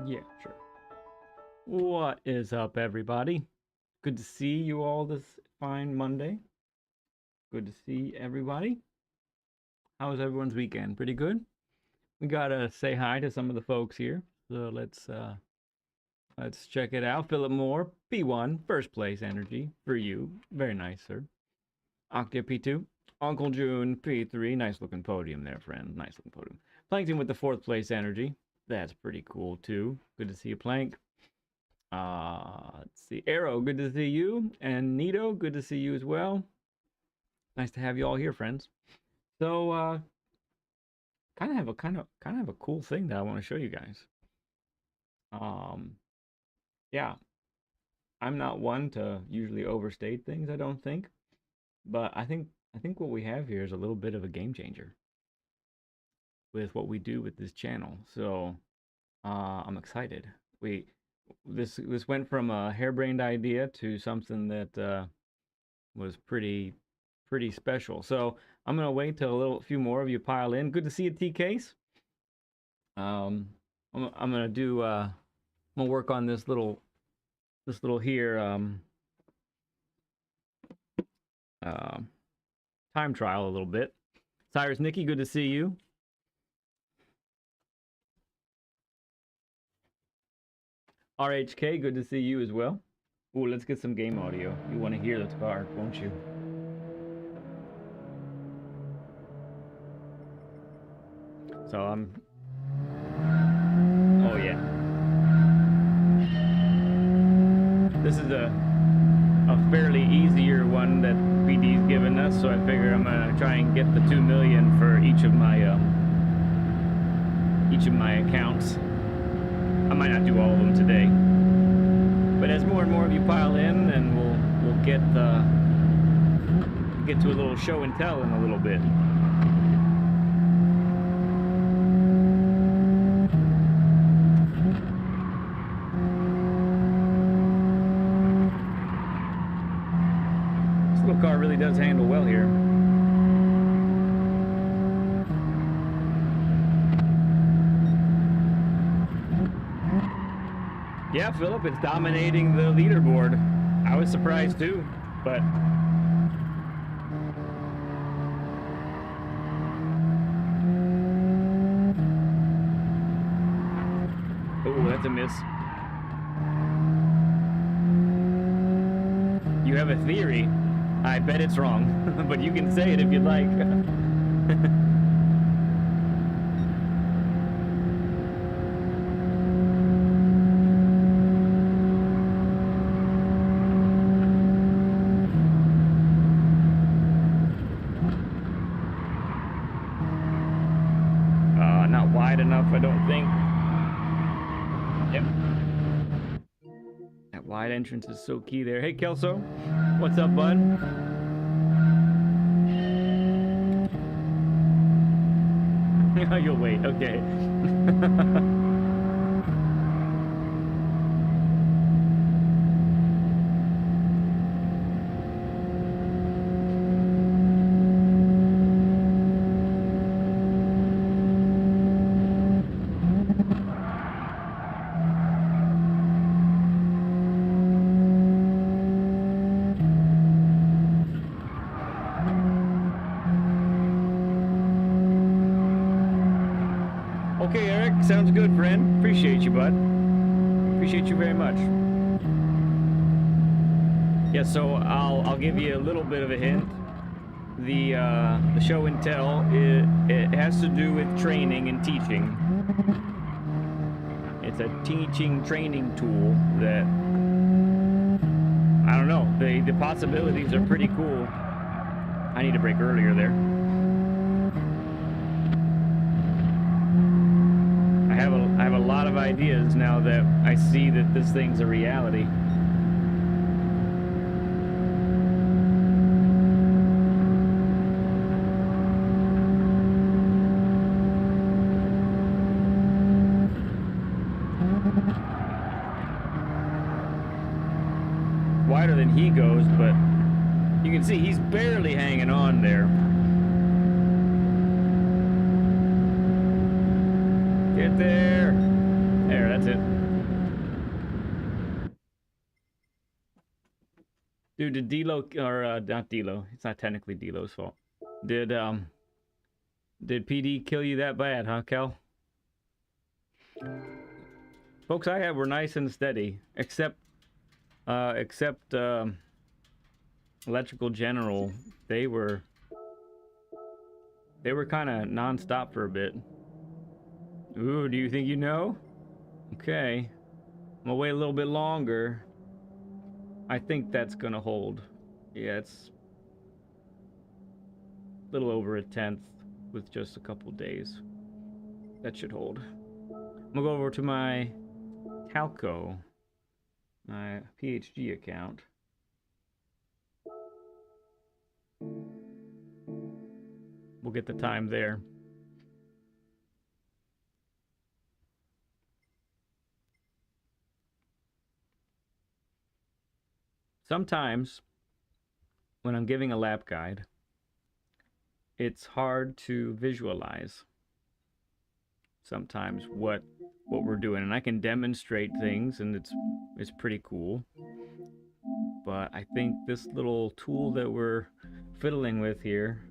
Yeah, sure. What is up, everybody? Good to see you all this fine Monday. Good to see everybody. How was everyone's weekend? Pretty good? We gotta say hi to some of the folks here. So let's check it out. Philip Moore, P1, first place energy for you. Very nice, sir. Octave P2, Uncle June P3, nice looking podium there, friend. Nice looking podium. Plankton with the fourth place energy. That's pretty cool too. Good to see you, Plank. Let's see. Arrow, good to see you. And Nito, good to see you as well. Nice to have you all here, friends. So, kind of have a cool thing that I want to show you guys. Yeah, I'm not one to usually overstate things, I don't think, but I think what we have here is a little bit of a game changer with what we do with this channel. So, I'm excited. This went from a harebrained idea to something that was pretty special. So I'm gonna wait till a few more of you pile in. Good to see you, T Case. I'm gonna work on this little here time trial a little bit. Cyrus Nikki, good to see you. RHK, good to see you as well. Ooh, let's get some game audio. You want to hear the car, won't you? So oh yeah. This is a fairly easier one that BD's given us, so I figure I'm gonna try and get the 2 million for each of my accounts. I might not do all of them today, but as more and more of you pile in, then we'll get to a little show and tell in a little bit. This little car really does handle well here. Yeah, Philip, it's dominating the leaderboard. I was surprised too, but oh, that's a miss. You have a theory. I bet it's wrong, but you can say it if you'd like. Not wide enough, I don't think. Yep. That wide entrance is so key there. Hey, Kelso. What's up, bud? You'll wait. Okay. Okay, Eric, sounds good, friend. Appreciate you, bud. Appreciate you very much. Yeah, so I'll give you a little bit of a hint. The show and tell, it has to do with training and teaching. It's a teaching training tool that, I don't know, the possibilities are pretty cool. I need to brake earlier there. I have a lot of ideas now that I see that this thing's a reality. Wider than he goes, but you can see he's barely hanging on there. Get there. There, That's it. Dude, did D'Lo, or not D'Lo, it's not technically D'Lo's fault. Did PD kill you that bad, huh, Kel? Folks I had were nice and steady, except Electrical General. They were kind of non-stop for a bit. Ooh, do you think you know? Okay. I'm gonna wait a little bit longer. I think that's gonna hold. Yeah, it's a little over a 10th with just a couple days. That should hold. I'm gonna go over to my Talco, my PHG account. We'll get the time there. Sometimes when I'm giving a lap guide, it's hard to visualize sometimes what we're doing, and I can demonstrate things, and it's pretty cool. But I think this little tool that we're fiddling with here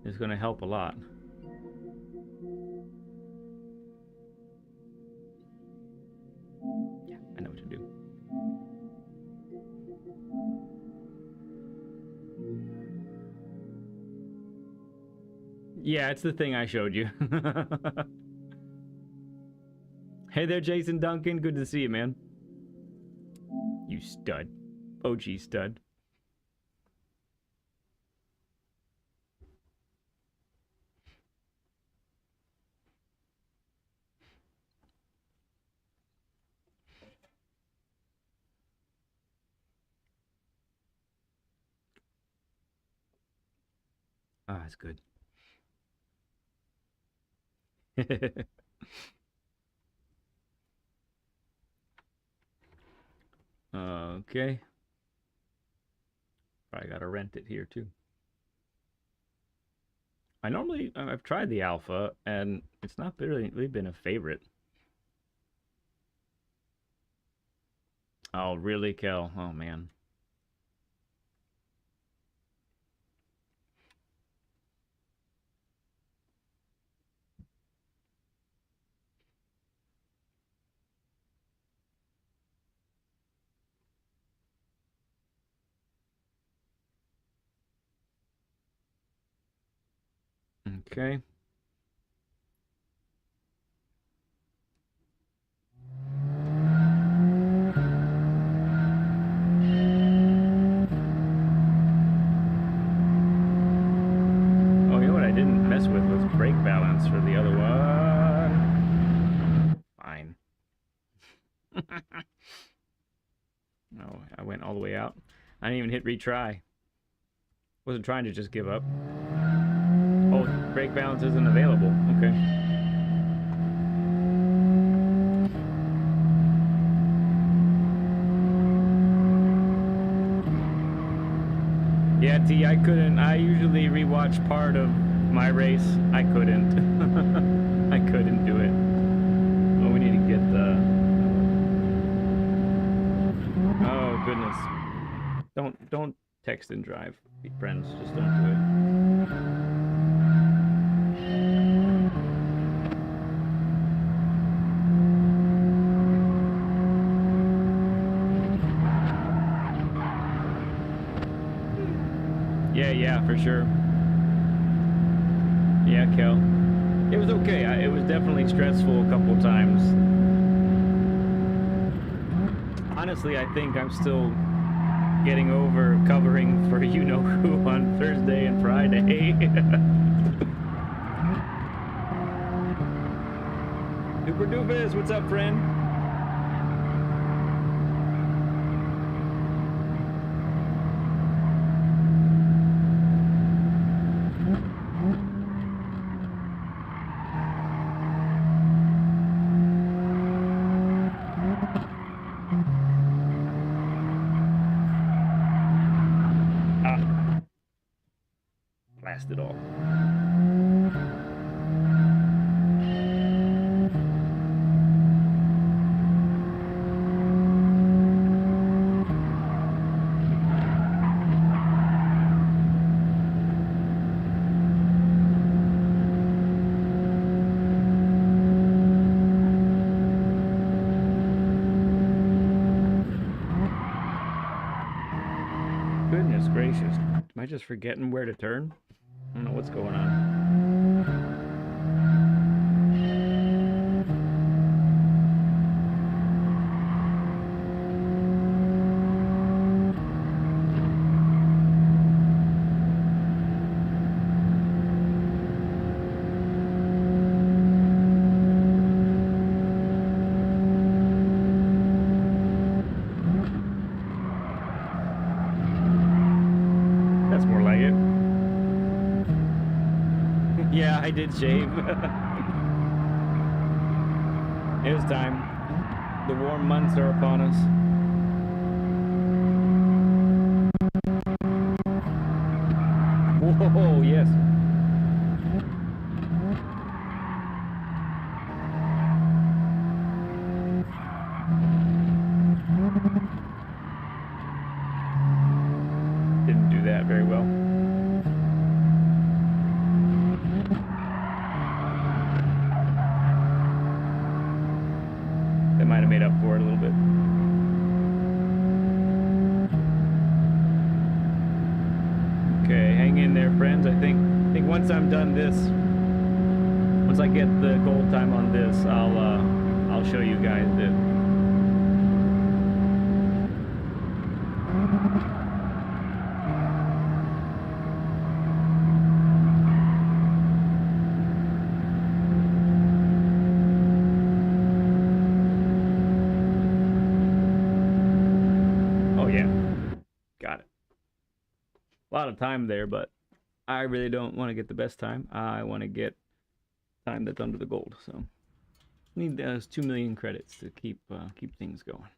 is going to help a lot. Yeah, I know what to do. Yeah, it's the thing I showed you. Hey there, Jason Duncan. Good to see you, man. You stud. OG stud. Ah, that's good. Okay. Probably gotta rent it here too. I've tried the alpha, and it's not really been a favorite. Oh, really, Kel? Oh, man. Okay. Oh, you know what I didn't mess with was brake balance for the other one. Fine. No, I went all the way out. I didn't even hit retry. Wasn't trying to just give up. Oh, brake balance isn't available. Okay. Yeah, T, I couldn't. I usually rewatch part of my race. I couldn't. I couldn't do it. Oh, we need to get the... Oh, goodness. Don't text and drive, friends. Just don't do it. Yeah, for sure. Yeah, Kel. It was okay. It was definitely stressful a couple times. Honestly, I think I'm still getting over covering for you-know-who on Thursday and Friday. Super Doofus, what's up, friend? Blasted all. gracious. Am I just forgetting where to turn? I don't know what's going on. That's more like it. Yeah, I did shave. It was time. The warm months are upon us. Whoa, yes. Didn't do that very well. That might have made up for it a little bit. Okay, hang in there, friends. I think once I'm done this, once I get the gold time on this, I'll show you guys it. Oh yeah, got it. A lot of time there, but I really don't want to get the best time. I want to get time that's under the gold. So need those 2 million credits to keep things going.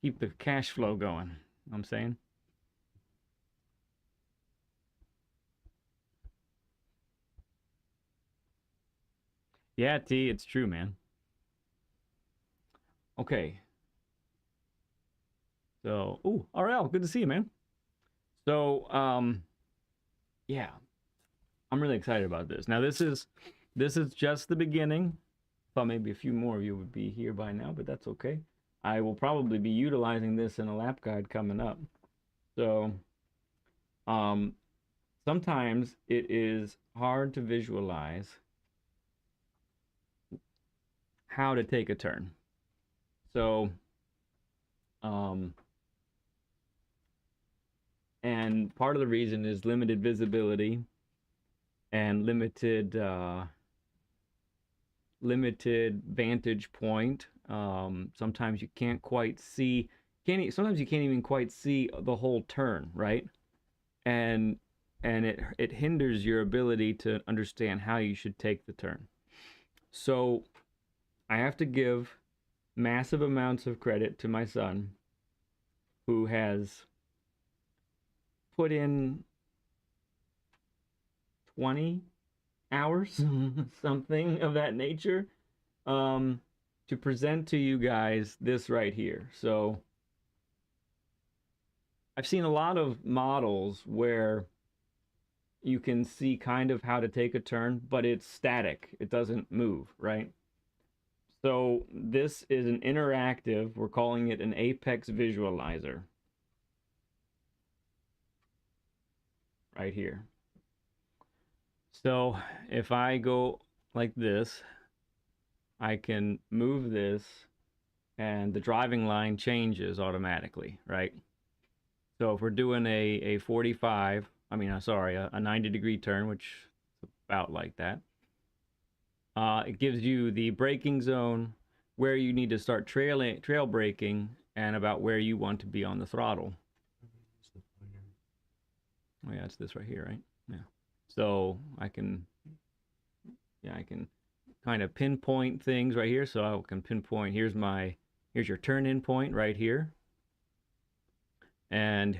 Keep the cash flow going. You know what I'm saying? Yeah, T, it's true, man. Okay. So, ooh, RL, good to see you, man. So, yeah, I'm really excited about this. Now, this is just the beginning. Thought maybe a few more of you would be here by now, but that's okay. I will probably be utilizing this in a lap guide coming up. So, sometimes it is hard to visualize how to take a turn. So, and part of the reason is limited visibility and limited vantage point. Sometimes you can't quite see. Sometimes you can't even quite see the whole turn, right? And it hinders your ability to understand how you should take the turn. So I have to give massive amounts of credit to my son, who has put in 20 hours, something of that nature, to present to you guys this right here. So I've seen a lot of models where you can see kind of how to take a turn, but it's static. It doesn't move, right? So this is an interactive, we're calling it an apex visualizer. Right here. So if I go like this, I can move this and the driving line changes automatically, right? So if we're doing a 45, I mean, sorry, a 90-degree turn, which is about like that, it gives you the braking zone, where you need to start trail braking, and about where you want to be on the throttle. Oh yeah, it's this right here, right? Yeah. So I can kind of pinpoint things right here. So I can pinpoint, here's your turn in point right here. And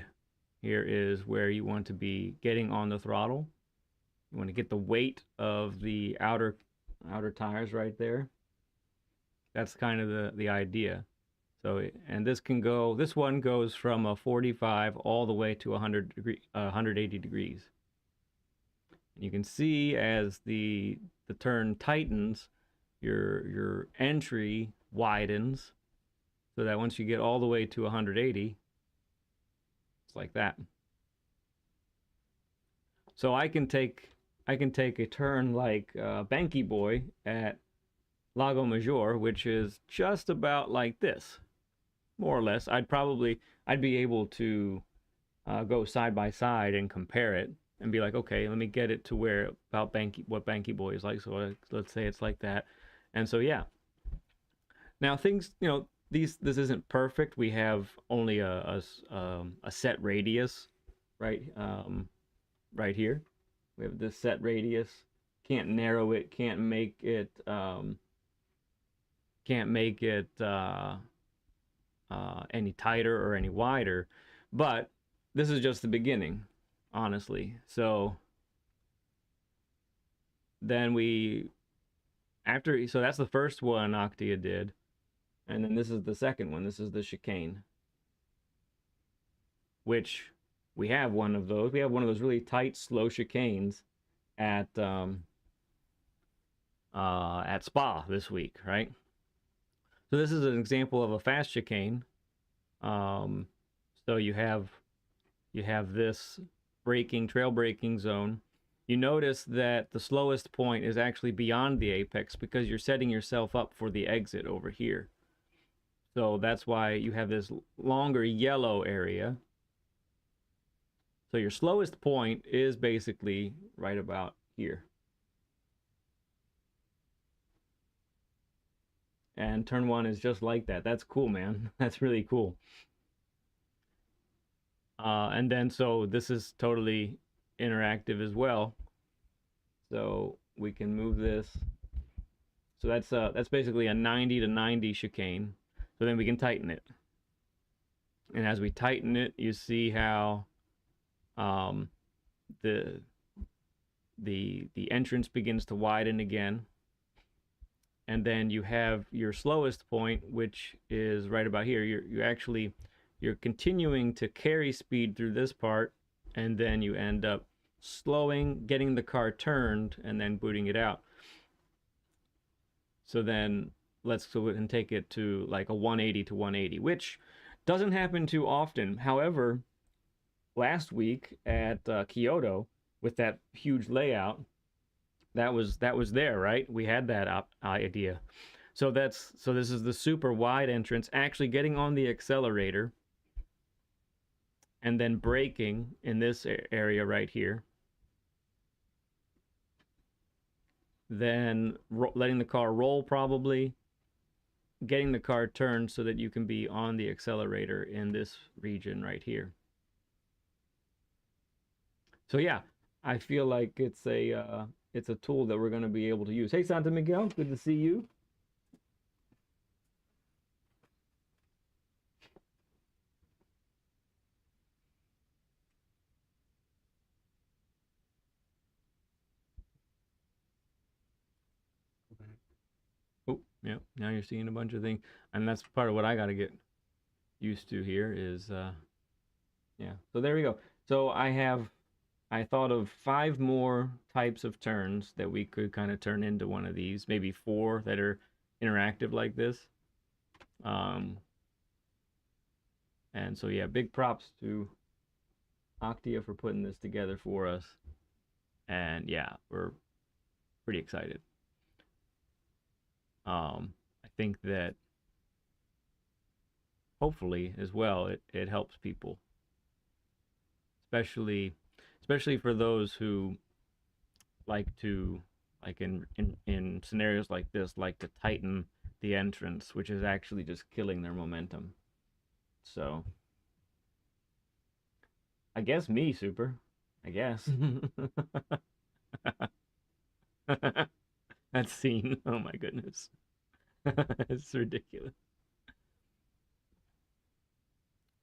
here is where you want to be getting on the throttle. You want to get the weight of the outer tires right there. That's kind of the idea. So, and this one goes from a 45 all the way to 180 degrees. And you can see as the turn tightens, your entry widens, so that once you get all the way to 180, looks like that. So I can take a turn like Banky Boy at Lago Maggiore, which is just about like this, more or less. I'd be able to go side by side and compare it and be like, okay, let me get it to where about what Banky Boy is like. So let's say it's like that, and so yeah. Now things, this isn't perfect. We have only a set radius, right? Right here, we have this set radius. Can't narrow it. Can't make it any tighter or any wider. But this is just the beginning, honestly. So then so that's the first one Octia did. And then this is the second one. This is the chicane, which we have one of those. We have one of those really tight, slow chicanes at Spa this week, right? So this is an example of a fast chicane. So you have this trail braking zone. You notice that the slowest point is actually beyond the apex because you're setting yourself up for the exit over here. So that's why you have this longer yellow area. So your slowest point is basically right about here. And turn one is just like that. That's cool, man. That's really cool. And then so this is totally interactive as well. So we can move this. So that's basically a 90 to 90 chicane. So then we can tighten it. And as we tighten it, you see how the entrance begins to widen again. And then you have your slowest point, which is right about here. You're continuing to carry speed through this part, and then you end up slowing, getting the car turned, and then booting it out. So then let's go and take it to like a 180 to 180, which doesn't happen too often. However, last week at Kyoto, with that huge layout, that was there, right? We had that idea. So this is the super wide entrance, actually getting on the accelerator and then braking in this area right here. Then letting the car roll, probably getting the car turned so that you can be on the accelerator in this region right here. So yeah, I feel like it's a tool that we're going to be able to use. Hey, Santa Miguel, good to see you. Oh, yeah, now you're seeing a bunch of things. And that's part of what I got to get used to here is, yeah. So there we go. So I thought of 5 more types of turns that we could kind of turn into one of these, maybe 4 that are interactive like this. And so yeah, big props to Octia for putting this together for us. And yeah, we're pretty excited. I think that hopefully as well it helps people, especially for those who like to, like in scenarios like this, like to tighten the entrance, which is actually just killing their momentum. So I guess me, Super. I guess. That scene. Oh my goodness. It's ridiculous.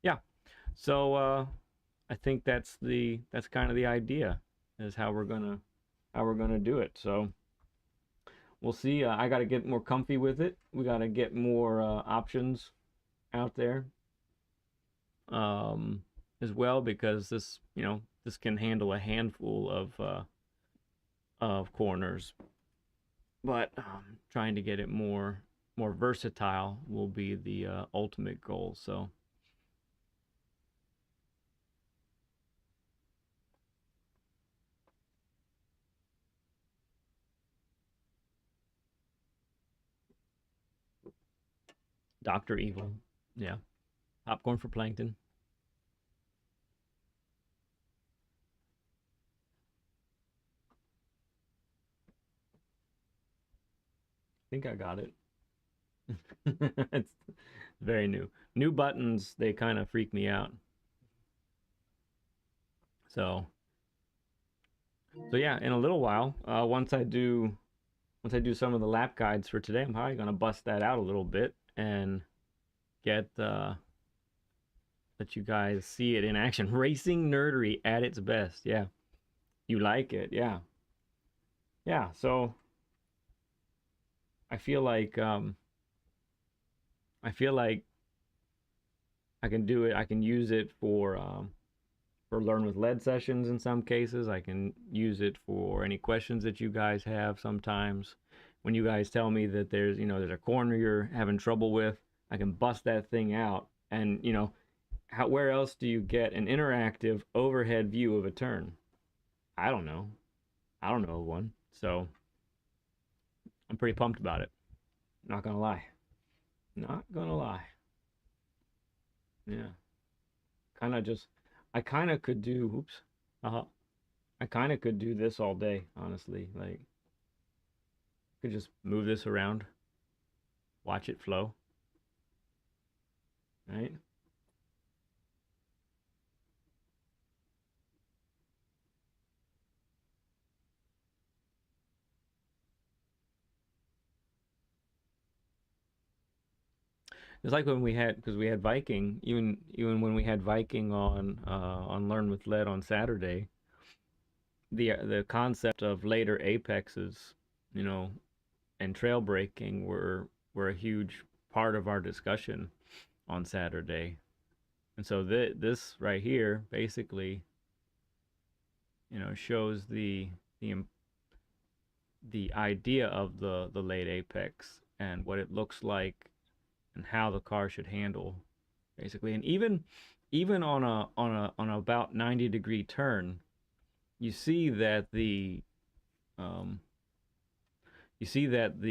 Yeah. So I think that's kind of the idea, is how we're gonna do it. So we'll see. I got to get more comfy with it. We got to get more options out there as well, because this can handle a handful of corners, but trying to get it more versatile will be the ultimate goal. So Dr. Evil. Yeah. Popcorn for Plankton. I think I got it. It's very new. New buttons, they kind of freak me out. So, so yeah, in a little while, once I do some of the lap guides for today, I'm probably gonna bust that out a little bit and get let you guys see it in action. Racing nerdery at its best. Yeah, you like it? Yeah, yeah. So I feel like I feel like I can do it. I can use it for learn with lead sessions in some cases. I can use it for any questions that you guys have sometimes. When you guys tell me that there's a corner you're having trouble with, I can bust that thing out. And where else do you get an interactive overhead view of a turn? I don't know. I don't know of one. So I'm pretty pumped about it. Not gonna lie. Not gonna lie. Yeah. Kind of just, I kind of could do, oops. Uh, I kind of could do this all day, honestly. Like, could just move this around, watch it flow, right? It's like when we had, because we had Viking, even when we had Viking on Learn with Lead on Saturday, the concept of later apexes, you know, and trail breaking were a huge part of our discussion on Saturday. And so this right here basically, shows the the idea of the late apex and what it looks like and how the car should handle basically. And even on a about 90-degree turn, you see that the um you see that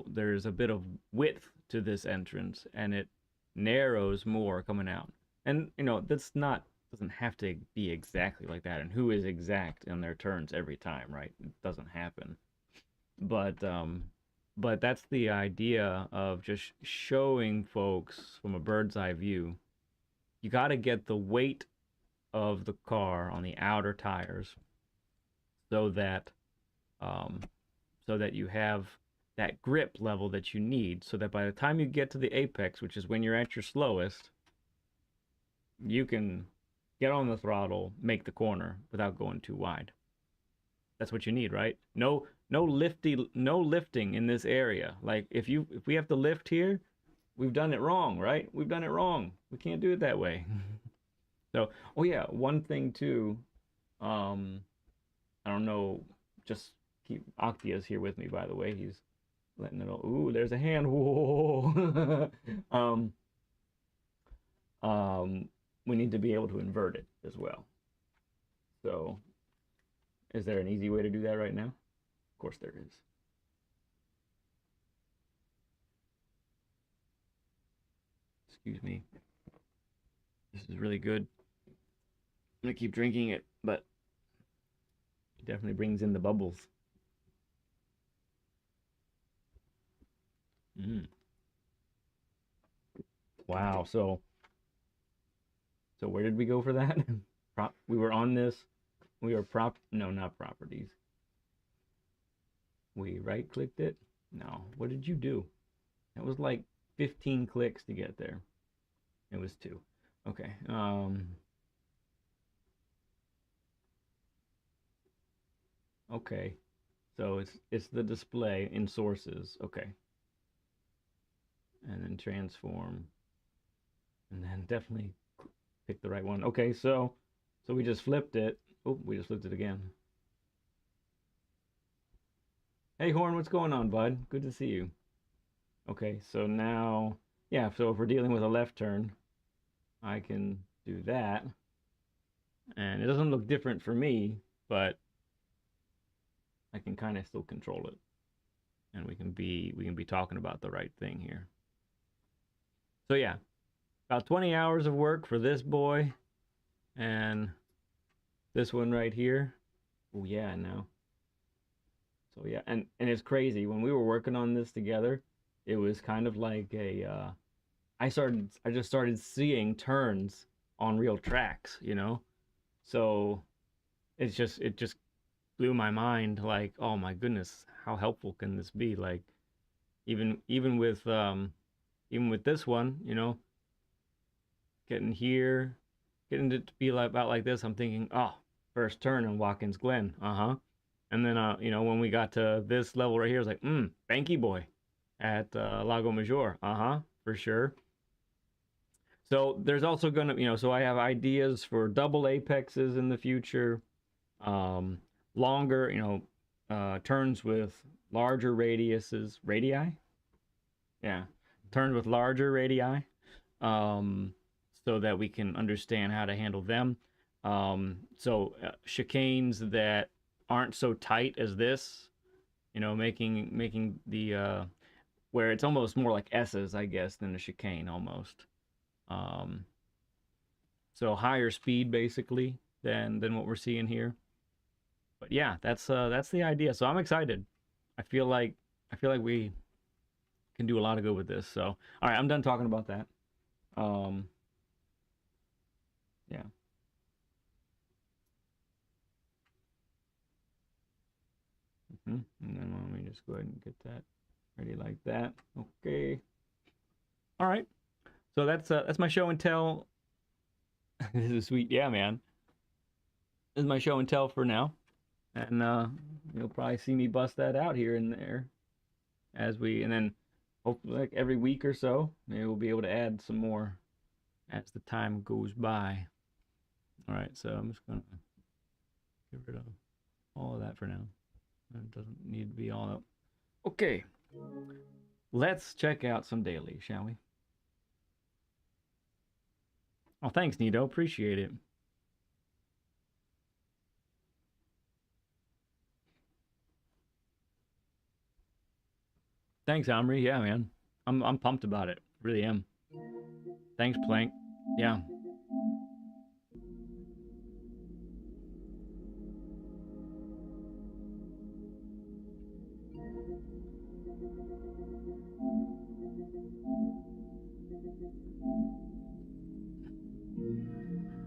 there's a bit of width to this entrance and it narrows more coming out. And that's not doesn't have to be exactly like that. And who is exact in their turns every time, right? It doesn't happen. But that's the idea of just showing folks from a bird's eye view. You got to get the weight of the car on the outer tires so that um, so that you have that grip level that you need, so that by the time you get to the apex, which is when you're at your slowest, you can get on the throttle, make the corner without going too wide. That's what you need, right? No lifting in this area. Like if we have to lift here, we've done it wrong, right? We've done it wrong. We can't do it that way. So, oh yeah, one thing too. Um, I don't know. Just keep Octia's here with me, by the way. He's letting it all. Ooh, there's a hand. Whoa. um, we need to be able to invert it as well. So, is there an easy way to do that right now? Of course, there is. Excuse me. This is really good. I'm gonna keep drinking it, but it definitely brings in the bubbles. Mm. Wow. So where did we go for that? We were on this. We were no, not properties. We right clicked it. No. What did you do? That was like 15 clicks to get there. It was two. Okay. Okay. So it's the display in sources. Okay. And then transform. And then definitely pick the right one. Okay, so we just flipped it. Oh, we just flipped it again. Hey Horn, what's going on, bud? Good to see you. Okay, so now, yeah, so if we're dealing with a left turn, I can do that. And it doesn't look different for me, but I can kind of still control it. and we can be talking about the right thing here. So yeah, about 20 hours of work for this boy, and this one right here. Oh yeah, no. So yeah, and it's crazy when we were working on this together. It was kind of like a I just started seeing turns on real tracks, you know. So it just blew my mind. Like, oh my goodness, how helpful can this be? Like, even with this one, you know, getting here, getting it to be like about like this, I'm thinking, oh, first turn in Watkins Glen, uh-huh. And then you know, when we got to this level right here, I was like, Banky Boy at Lago Major, uh-huh, for sure. So there's also gonna, you know, so I have ideas for double apexes in the future, um, longer, you know, turns with larger radii, yeah, turns with larger radii, um, so that we can understand how to handle them. Chicanes that aren't so tight as this, you know, making the where it's almost more like S's, I guess, than a chicane almost. Um, so higher speed basically than what we're seeing here. But yeah, that's the idea. So I'm excited. I feel like I feel like we can do a lot of good with this. So all right, I'm done talking about that. Um, yeah. And then let me just go ahead and get that ready like that. Okay. All right. So that's my show and tell. This is sweet. Yeah, man. This is my show and tell for now. And you'll probably see me bust that out here and there as we and then hopefully like every week or so, maybe we'll be able to add some more as the time goes by. All right, so I'm just gonna get rid of all of that for now. It doesn't need to be all up. Okay, let's check out some dailies, shall we? Oh, thanks, Nito. Appreciate it. Thanks, Omri. Yeah, man. I'm pumped about it. Really am. Thanks, Plank. Yeah.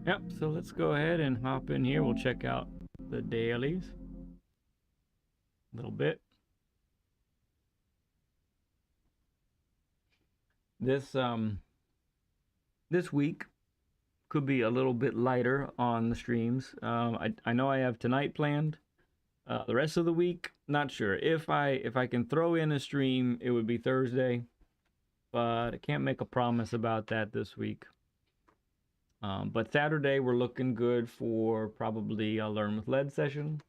Yep. So let's go ahead and hop in here. We'll check out the dailies a little bit. This this week could be a little bit lighter on the streams. I know I have tonight planned. The rest of the week, not sure. If I can throw in a stream, it would be Thursday, but I can't make a promise about that this week. But Saturday we're looking good for probably a Learn with Lead session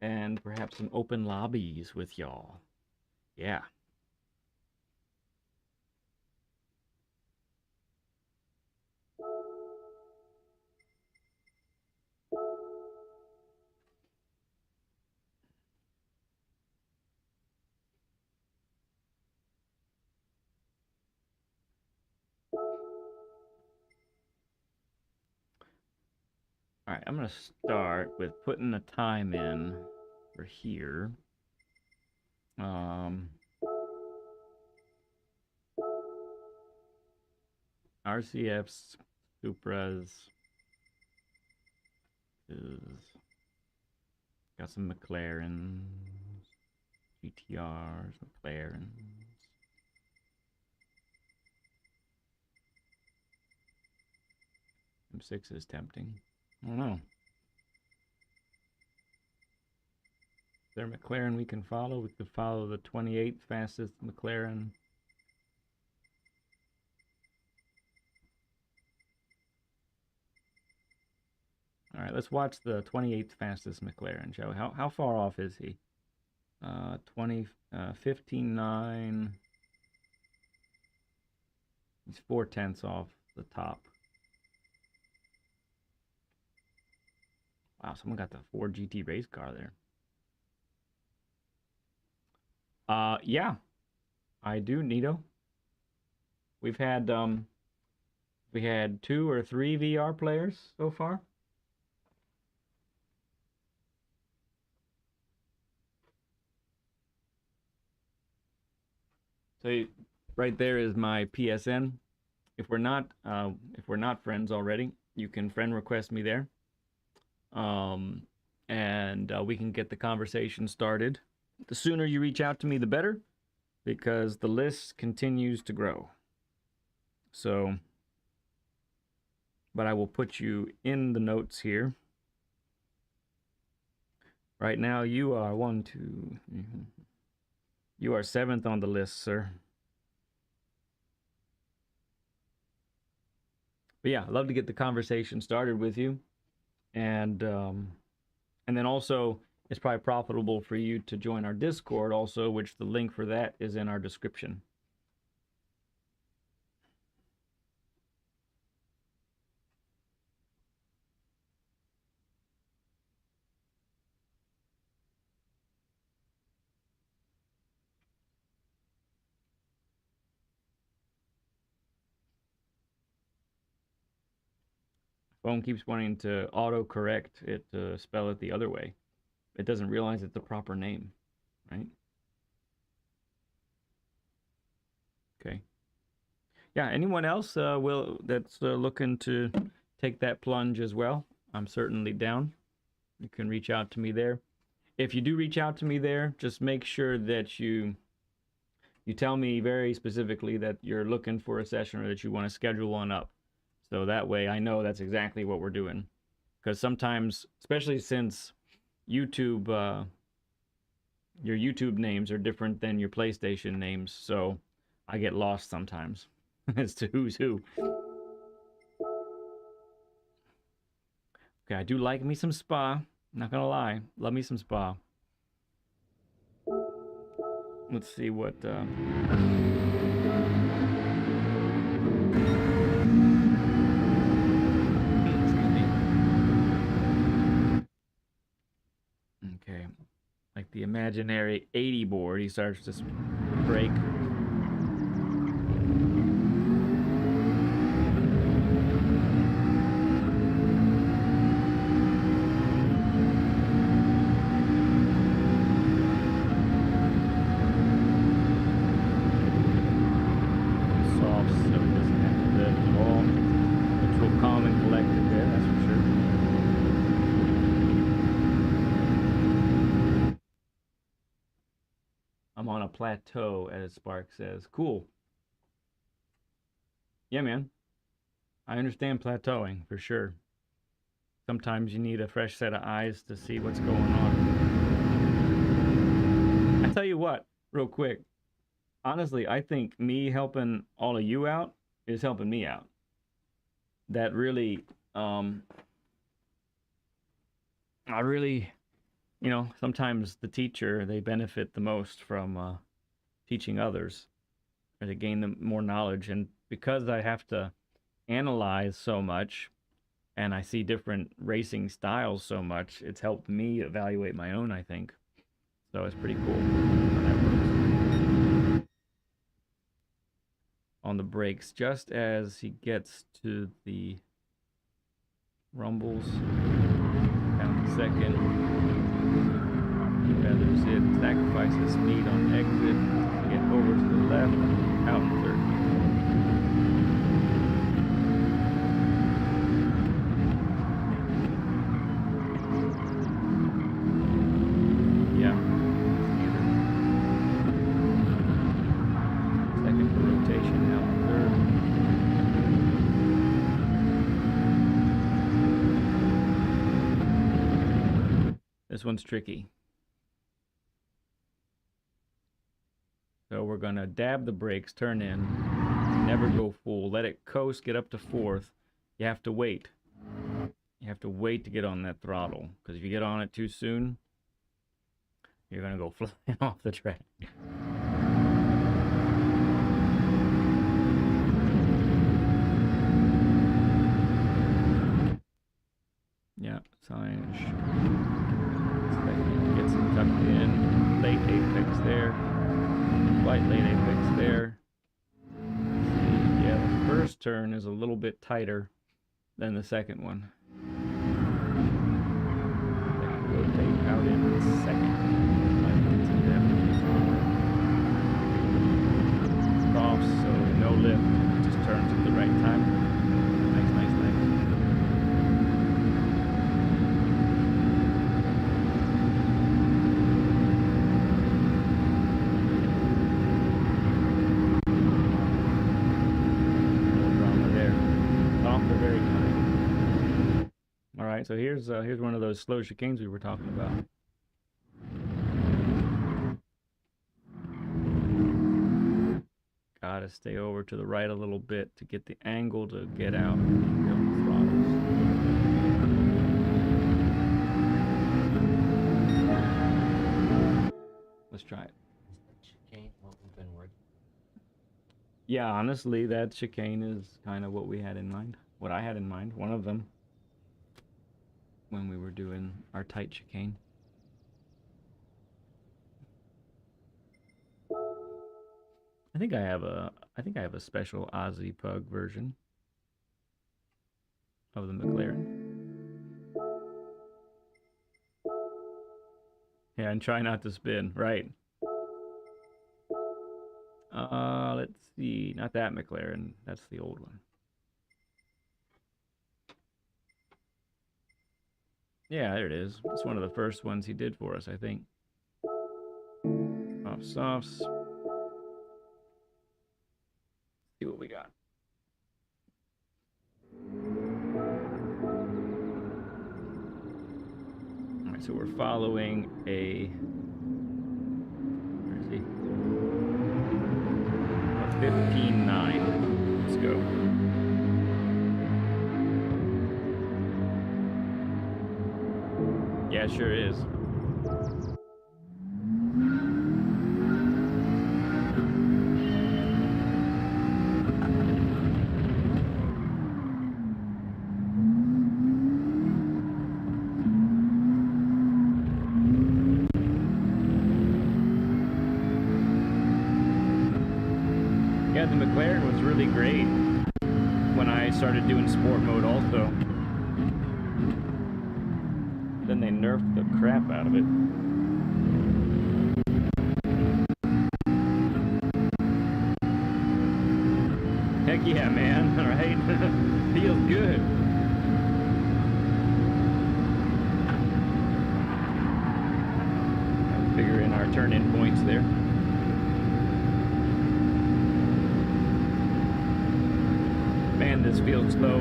and perhaps some open lobbies with y'all. Yeah. All right, I'm gonna start with putting a time in for here. Um, RCFs, Supras is got some McLarens, GTRs, McLarens. M6 is tempting. I don't know. Is there a McLaren we can follow? We could follow the 28th fastest McLaren. All right, let's watch the 28th fastest McLaren, shall we? How far off is he? 20, 15.9. He's 4/10 off the top. Wow, someone got the Ford GT race car there. Yeah, I do, Nito. We've had we had 2 or 3 VR players so far. So right there is my PSN. If we're not friends already, you can friend request me there. Um, and we can get the conversation started. The sooner you reach out to me, the better, because the list continues to grow. So, but I will put you in the notes here. Right now, you are one, two. You are 7th on the list, sir. But yeah, I'd love to get the conversation started with you, and then also it's probably profitable for you to join our Discord also, which the link for that is in our description. Phone keeps wanting to auto-correct it to spell it the other way. It doesn't realize it's the proper name, right? Okay. Yeah, anyone else that's looking to take that plunge as well? I'm certainly down. You can reach out to me there. If you do reach out to me there, just make sure that you tell me very specifically that you're looking for a session or that you want to schedule one up. So that way I know that's exactly what we're doing. Because sometimes, especially since YouTube, your YouTube names are different than your PlayStation names, so I get lost sometimes as to who's who. Okay, I do like me some spa. Not gonna lie, love me some spa. Let's see what. Okay, like the imaginary 80 board, he starts to break. Soft, so it doesn't have to lift at all. It's real calm and collected there, that's for sure. I'm on a plateau, as Spark says. Cool. Yeah, man. I understand plateauing for sure. Sometimes you need a fresh set of eyes to see what's going on. I tell you what, real quick. Honestly, I think me helping all of you out is helping me out. That really, I really, sometimes the teacher, they benefit the most from teaching others or to gain them more knowledge. And because I have to analyze so much and I see different racing styles so much, it's helped me evaluate my own, I think. So it's pretty cool how that works. On the brakes, just as he gets to the rumbles, count the second, feathers it, sacrifices speed on exit, get over to the left, out in third. This one's tricky. So we're gonna dab the brakes, turn in, never go full, let it coast, get up to 4th. You have to wait. You have to wait to get on that throttle, because if you get on it too soon, you're gonna go flying off the track. Yeah, signage. Get some tucked in, late apex there. Slight late apex there. Yeah, the first turn is a little bit tighter than the second one. Rotate out in the second. Off, so no lift, just turns at the right time. Nice, nice, nice. No drama there. Off, they're very kind. All right, so here's one of those slow chicanes we were talking about. Gotta stay over to the right a little bit to get the angle to get out. Let's try it. Is that chicane what we've been working? Yeah, honestly, that chicane is kind of what we had in mind. What I had in mind, one of them, when we were doing our tight chicane. I think I have a special Aussie Pug version of the McLaren. Yeah, and try not to spin, right? Let's see, not that McLaren, that's the old one. Yeah, there it is. It's one of the first ones he did for us, I think. Off softs. See what we got. All right, so we're following a, where is he? A 15.9. Let's go. Yeah, it sure is. Yeah, the McLaren was really great when I started doing sport mode also. Then they nerfed the crap out of it. Heck yeah, man, right? Feels good. Figure in our turn-in points there. Man, this feels slow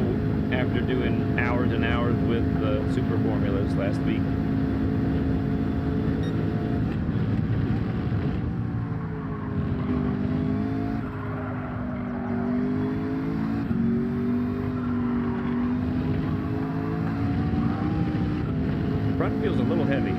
after doing hours and hours with the super formulas last week. Front feels a little heavy.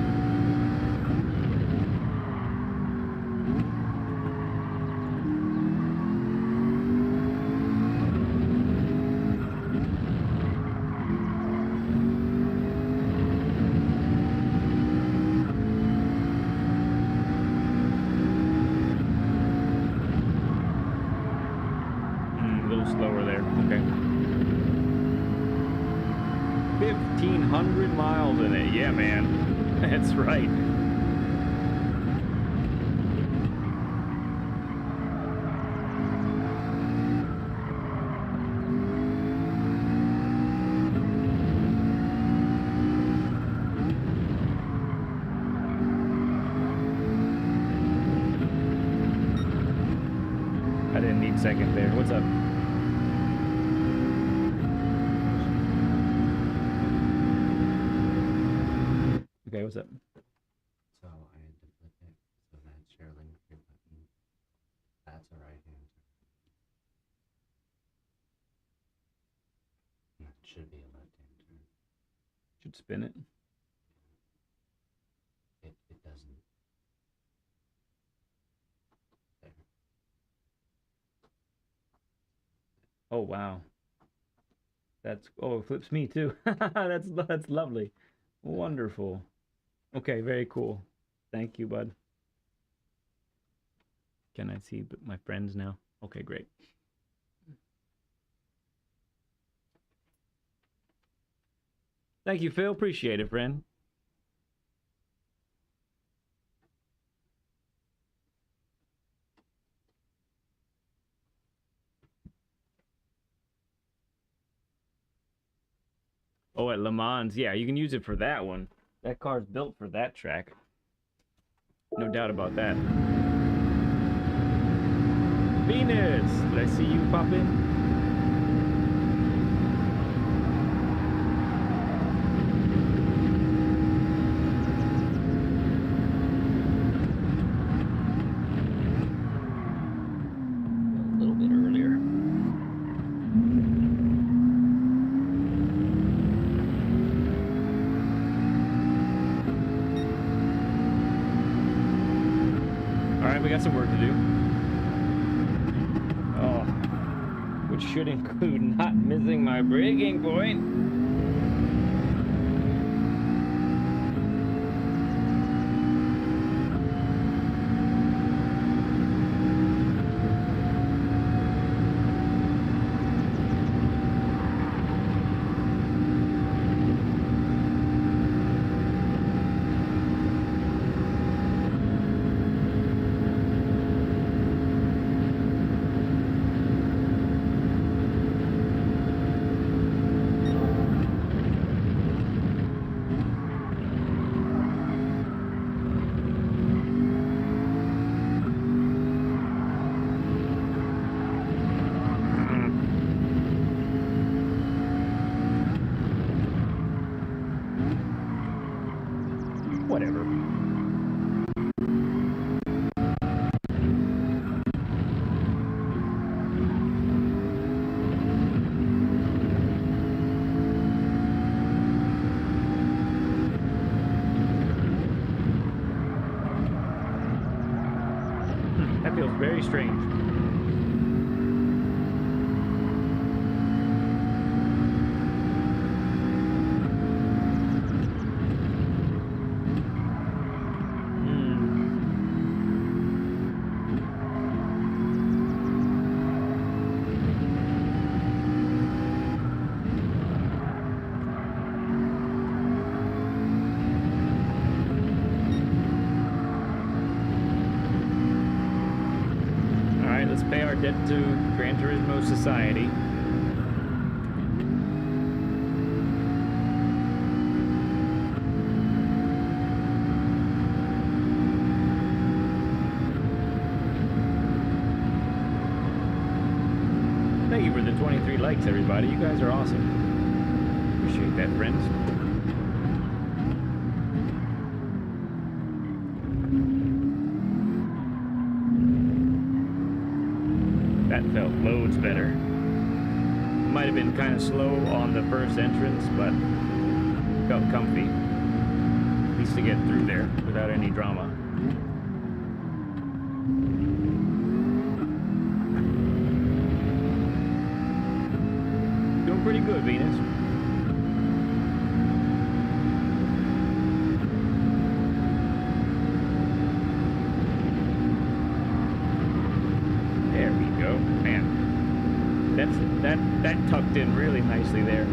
Slower there. Okay. 1,500 miles in it. Yeah, man. That's right. I didn't need second there. What's up? Okay, what's up? So I had to flip it so that Sherling could button. That's a right hand turn. That should be a left hand turn. Should spin it. It doesn't. Oh wow. That's oh, it flips me too. That's lovely. Wonderful. Okay, very cool. Thank you, bud. Can I see my friends now? Okay, great. Thank you, Phil. Appreciate it, friend. Oh, at Le Mans. Yeah, you can use it for that one. That car's built for that track. No doubt about that. Venus! Did I see you pop in? A little bit earlier. Alright, we got some work to do. Oh, which should include not missing my braking point. Whatever. That feels very strange. Let's pay our debt to Gran Turismo Society. Thank you for the 23 likes, everybody. You guys are awesome. Appreciate that, friends. That felt loads better. Might have been kind of slow on the first entrance, but felt comfy. At least to get through there without any drama. Doing pretty good, Venus. That tucked in really nicely there.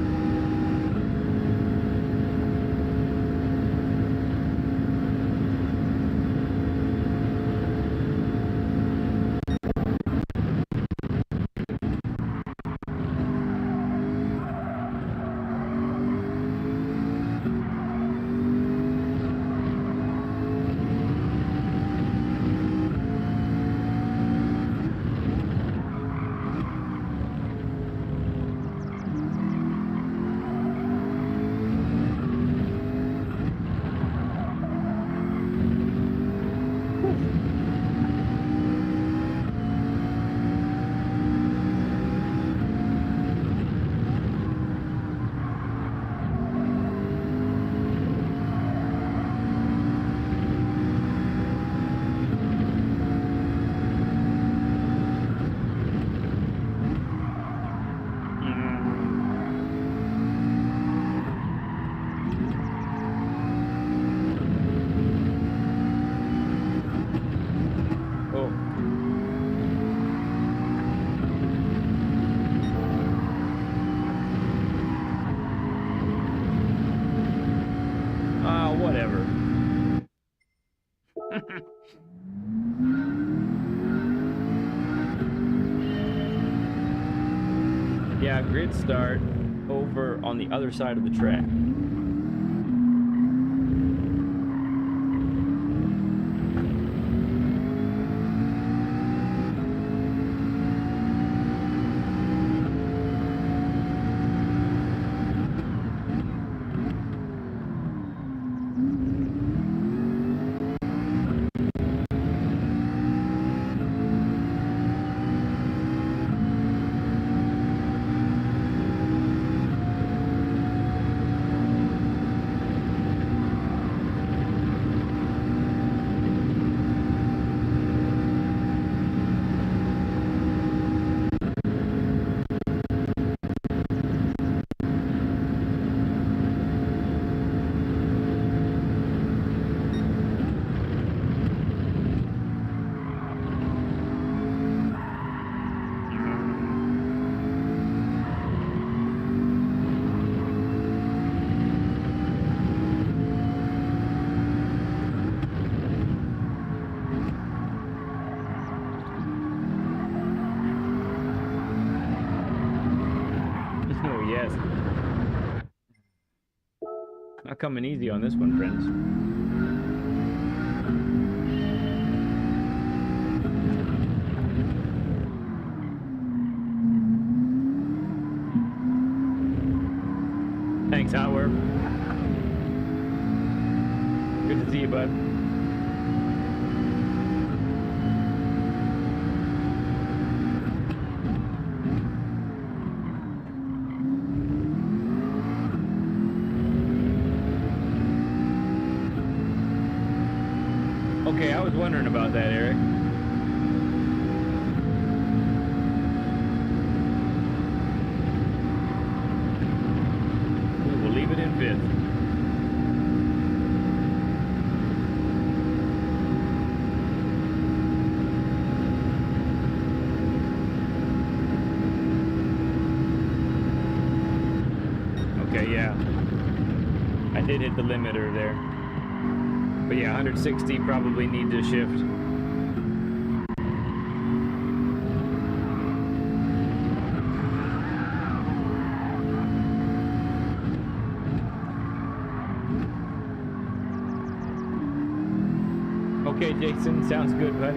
Yeah, grid start over on the other side of the track. Oh, yes. Not coming easy on this one, friends. Thanks, Howard. Good to see you, bud. Okay, I was wondering about that, Eric. We'll leave it in fifth. Okay, yeah. I did hit the limiter there. But yeah, 160 probably need to shift. Okay, Jason, sounds good, bud.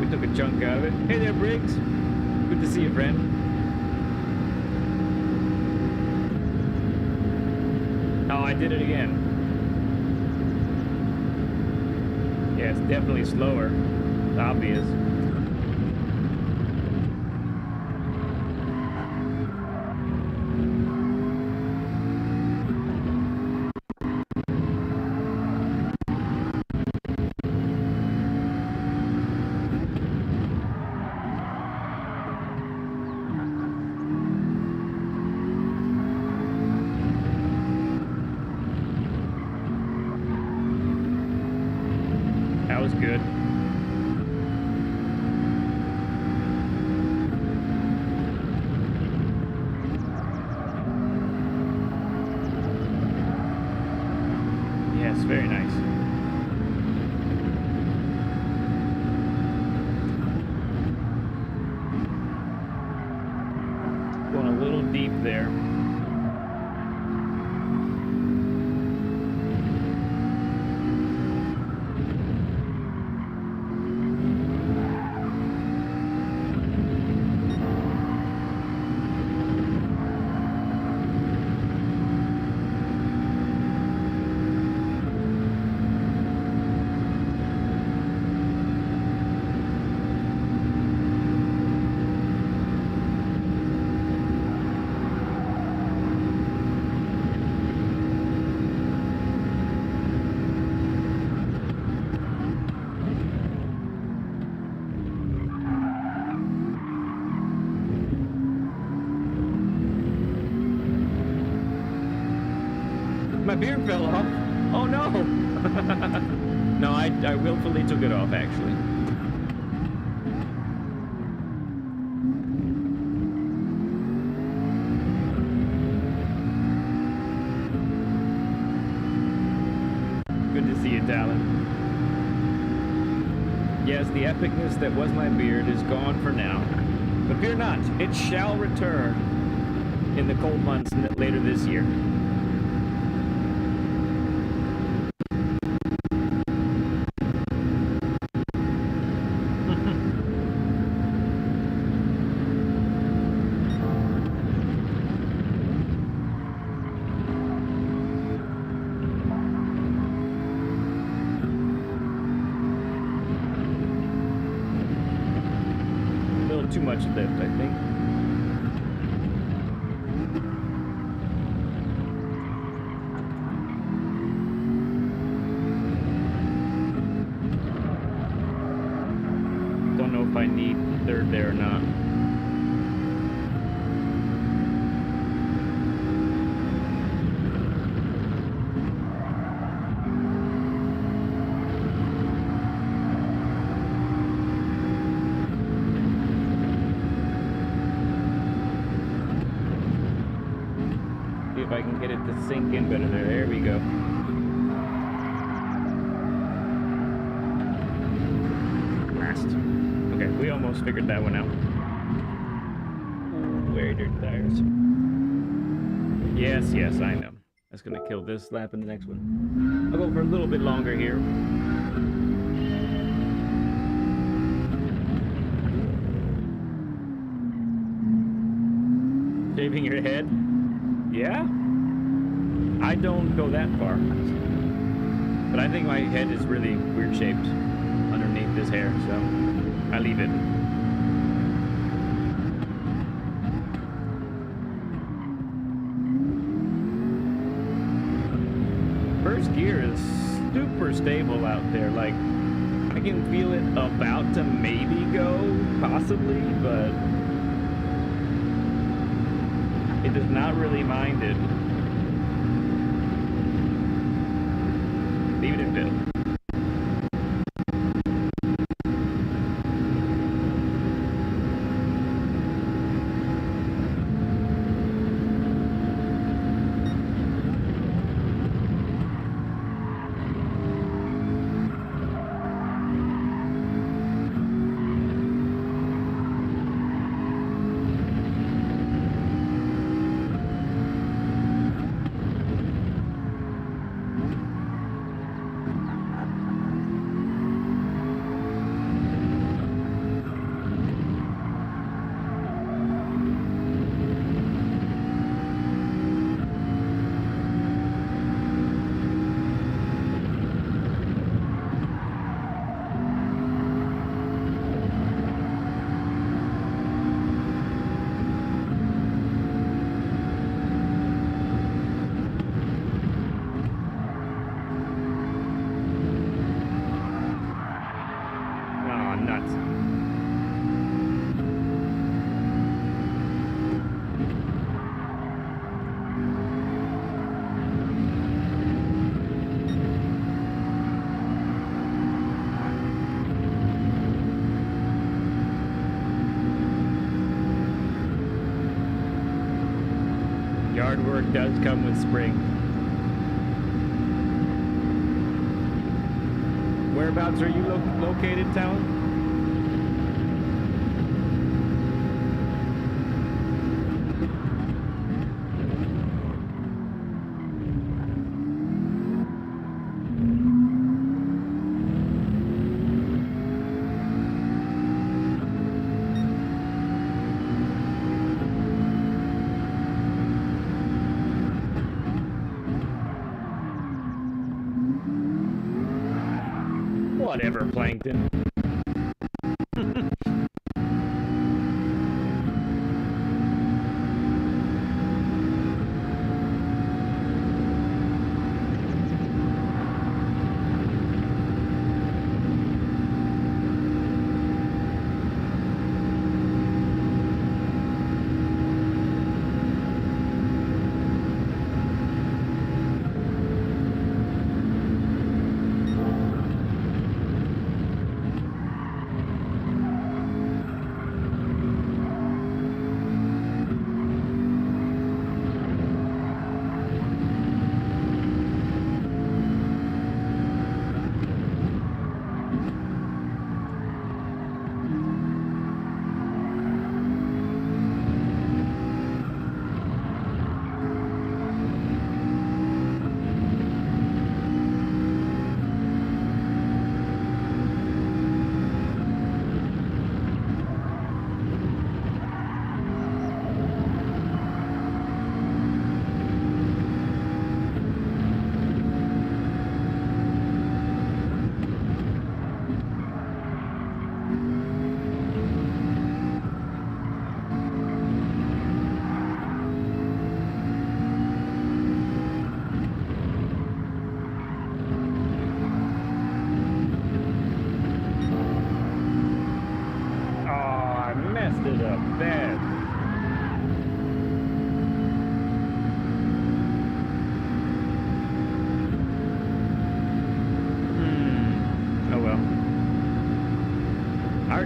Took a chunk out of it. Hey there, Briggs. Good to see you, friend. Oh, I did it again. Yeah, it's definitely slower. It's obvious. little deep there. My beard fell off. Oh no! No, I willfully took it off actually. Good to see you, Talon. Yes, the epicness that was my beard is gone for now. But fear not, it shall return in the cold months later this year. Too much lift, I think. Don't know if I need third there or not. If I can get it to sink in better there. There we go. Last. Okay, we almost figured that one out. Very dirty tires. Yes, yes, I know. That's gonna kill this lap and the next one. I'll go for a little bit longer here. Shaving your head? Yeah? I don't go that far. But I think my head is really weird shaped underneath this hair, so I leave it. First gear is super stable out there. Like, I can feel it about to maybe go, possibly, but it does not really mind it. Leave it in fifth. Yard work does come with spring. Whereabouts are you located, Talon? Whatever, Plankton.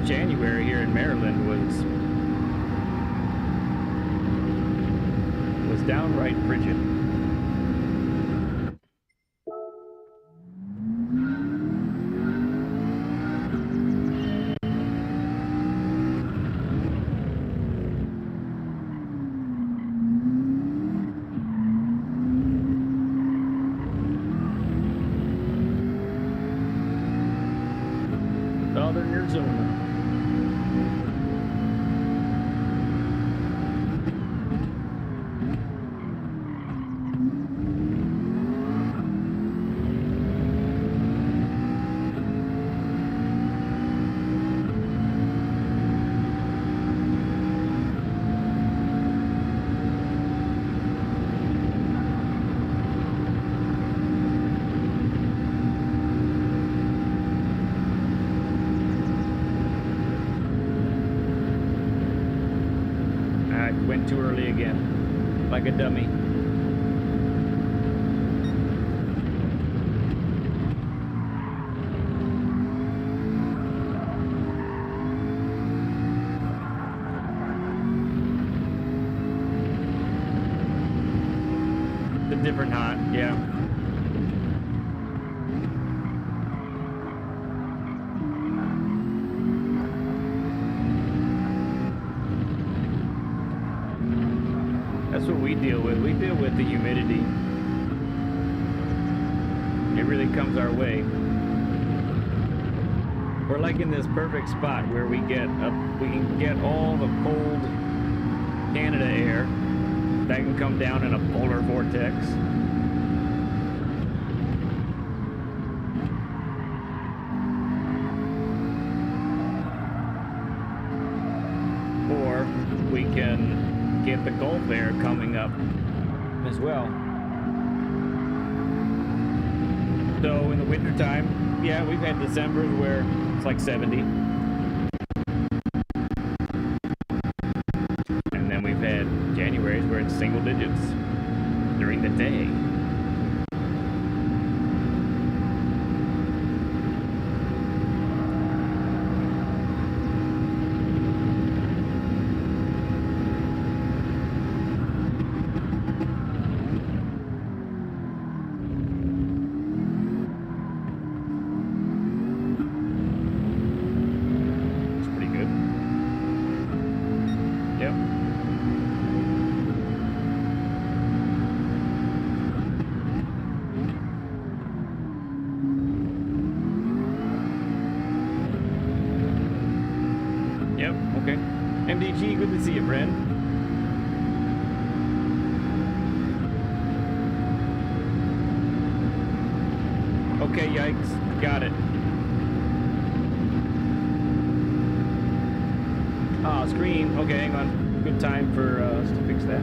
January here in Maryland was downright frigid. Southern Arizona. Went too early again, like a dummy. It's a different hot, yeah. That's what we deal with. We deal with the humidity. It really comes our way. We're like in this perfect spot where we can get all the cold Canada air that can come down in a polar vortex. Or we can get the Gulf air coming up as well. So in the wintertime, yeah, we've had Decembers where it's like 70. And then we've had Januaries where it's single digits during the day. Okay. MDG, good to see you, friend. Okay, yikes. Got it. Ah, screen. Okay, hang on. Good time for us to fix that.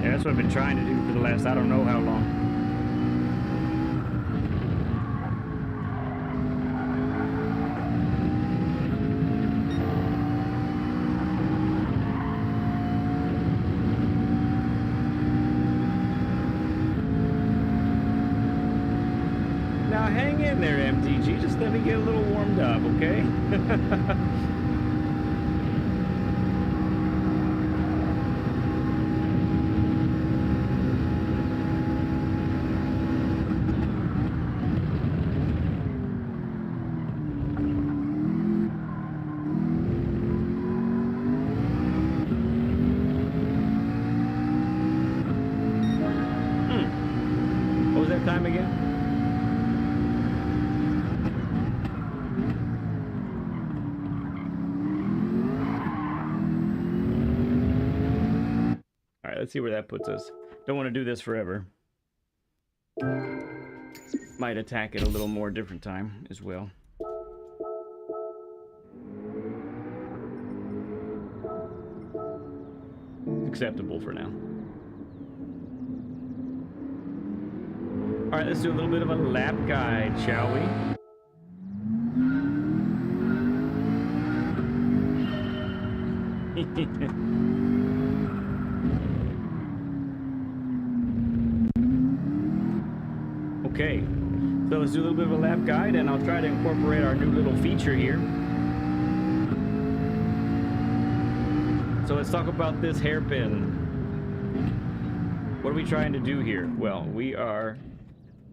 That's what I've been trying to do for the last I don't know how long. Now hang in there, MTG. Just let me get a little warmed up, okay? What was that time again? All right, let's see where that puts us. Don't want to do this forever. Might attack it a little more different time as well. Acceptable for now. All right, let's do a little bit of a lap guide, shall we? Okay, so let's do a little bit of a lap guide, and I'll try to incorporate our new little feature here. So let's talk about this hairpin. What are we trying to do here? Well, we are,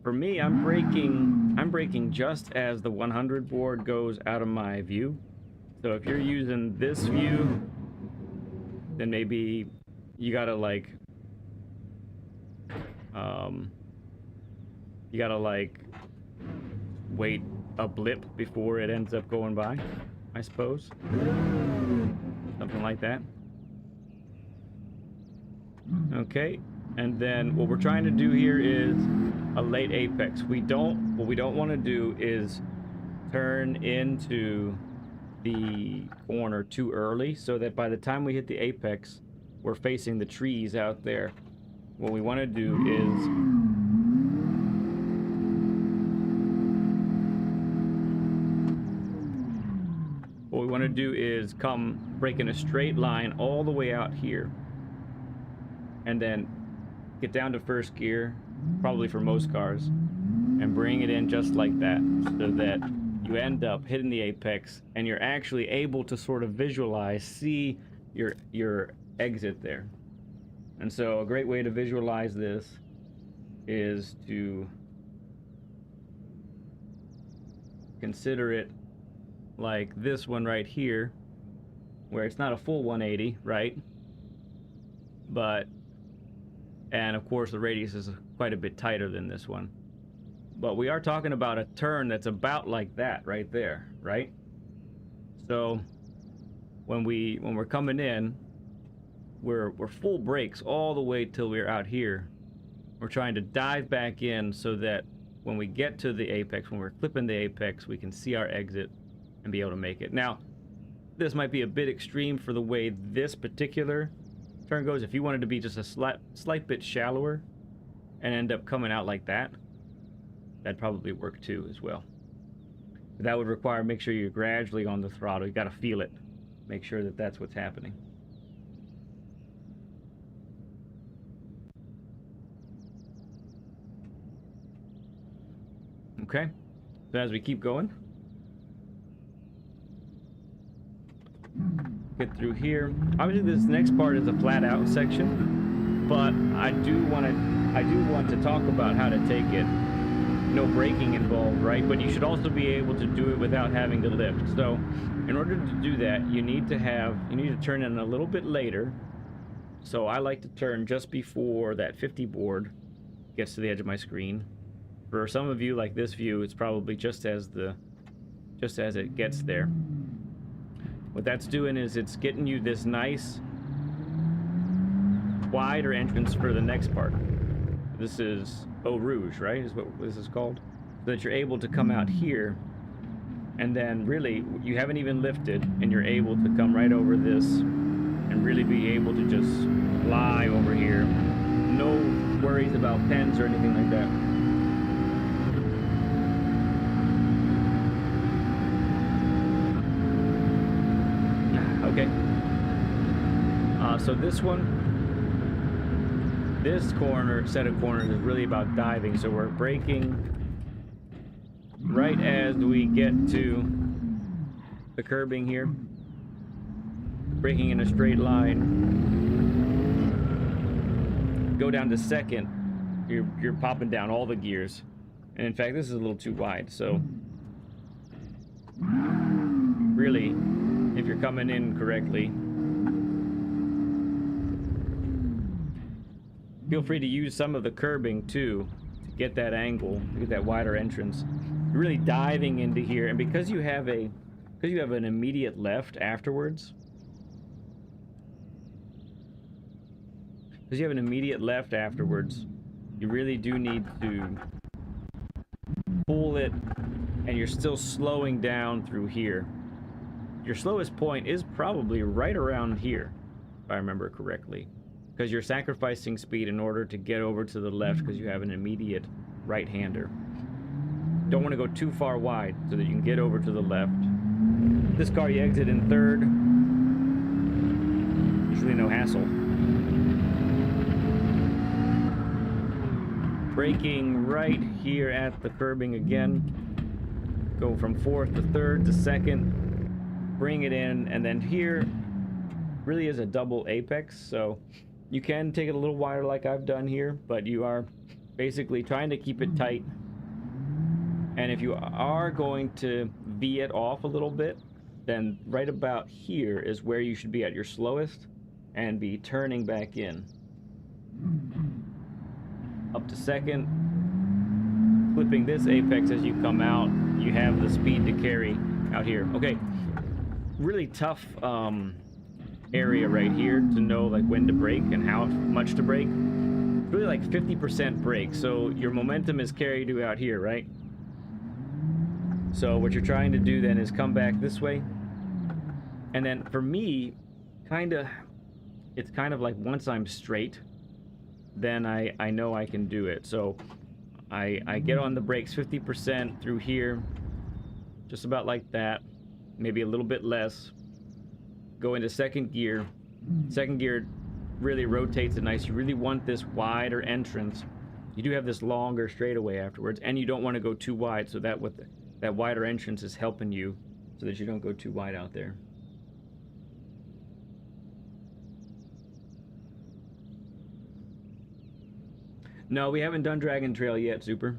for me, I'm braking just as the 100 board goes out of my view. So if you're using this view, then maybe you gotta like wait a blip before it ends up going by, I suppose. Something like that. Okay, and then what we're trying to do here is a late apex. What we don't want to do is turn into the corner too early, so that by the time we hit the apex, we're facing the trees out there. What we want to do is come break in a straight line all the way out here, and then get down to first gear, probably for most cars, and bring it in just like that, so that you end up hitting the apex and you're actually able to sort of visualize, see your exit there. And so a great way to visualize this is to consider it like this one right here, where it's not a full 180, right? And of course the radius is quite a bit tighter than this one. But we are talking about a turn that's about like that right there, right? So when we're coming in, we're full brakes all the way till we're out here. We're trying to dive back in so that when we get to the apex, when we're clipping the apex, we can see our exit and be able to make it. Now, this might be a bit extreme for the way this particular turn goes. If you wanted to be just a slight bit shallower and end up coming out like that, that'd probably work too as well. But that would require, make sure you're gradually on the throttle. You got to feel it. Make sure that that's what's happening. Okay, so as we keep going, get through here. Obviously, this next part is a flat out section, but I do want to talk about how to take it. No braking involved, right? But you should also be able to do it without having to lift. So, in order to do that, you need to turn in a little bit later. So I like to turn just before that 50 board gets to the edge of my screen. For some of you, like this view, it's probably just as it gets there. What that's doing is it's getting you this nice wider entrance for the next part. This is Eau Rouge, right? Is what this is called. So that you're able to come out here, and then really you haven't even lifted, and you're able to come right over this, and really be able to just fly over here. No worries about pens or anything like that. Okay. So this set of corners is really about diving. So we're braking right as we get to the curbing here. Braking in a straight line. Go down to second. You're popping down all the gears. And in fact, this is a little too wide. So really, if you're coming in correctly, feel free to use some of the curbing too to get that angle, to get that wider entrance. You're really diving into here, and because you have an immediate left afterwards, you really do need to pull it, and you're still slowing down through here. Your slowest point is probably right around here, if I remember correctly, because you're sacrificing speed in order to get over to the left because you have an immediate right-hander. Don't want to go too far wide so that you can get over to the left. This car you exit in third. Usually no hassle. Braking right here at the curbing again. Go from fourth to third to second. Bring it in, and then here really is a double apex, so you can take it a little wider like I've done here, but you are basically trying to keep it tight. And if you are going to V it off a little bit, then right about here is where you should be at your slowest and be turning back in. Up to second, clipping this apex as you come out, you have the speed to carry out here. Okay, really tough area right here to know like when to brake and how much to brake. It's really like 50% brake, so your momentum is carried you out here, right? So what you're trying to do then is come back this way, and then for me, it's kind of like once I'm straight, then I know I can do it. So I get on the brakes 50% through here, just about like that, maybe a little bit less. Go into second gear. Second gear really rotates it nice. You really want this wider entrance. You do have this longer straightaway afterwards, and you don't want to go too wide, so that that wider entrance is helping you so that you don't go too wide out there. No, we haven't done Dragon Trail yet, Super.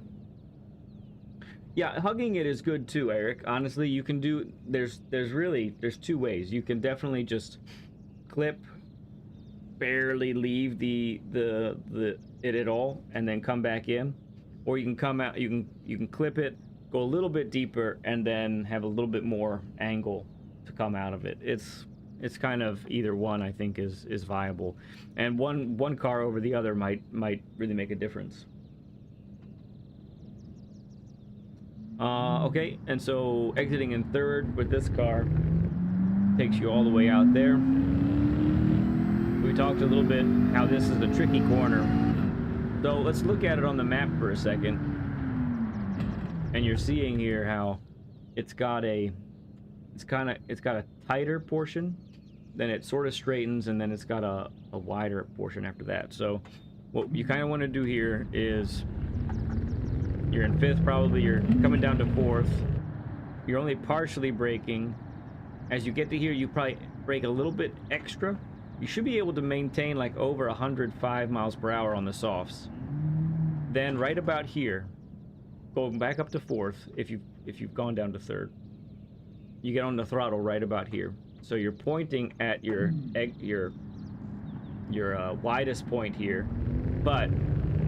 Yeah, hugging it is good too, Eric. Honestly, you can do, there's two ways. You can definitely just clip, barely leave it at all, and then come back in. Or you can come out, you can clip it, go a little bit deeper, and then have a little bit more angle to come out of it. It's kind of either one, I think, is viable. And one car over the other might really make a difference. Okay, and so exiting in third with this car takes you all the way out there. We talked a little bit how this is a tricky corner. So let's look at it on the map for a second. And you're seeing here how it's got a tighter portion, then it sort of straightens, and then it's got a wider portion after that. So what you kind of want to do here is You're in fifth, probably. You're coming down to fourth. You're only partially braking. As you get to here, you probably brake a little bit extra. You should be able to maintain like over 105 miles per hour on the softs. Then right about here, going back up to fourth, if you've gone down to third, you get on the throttle right about here. So you're pointing at your widest point here, but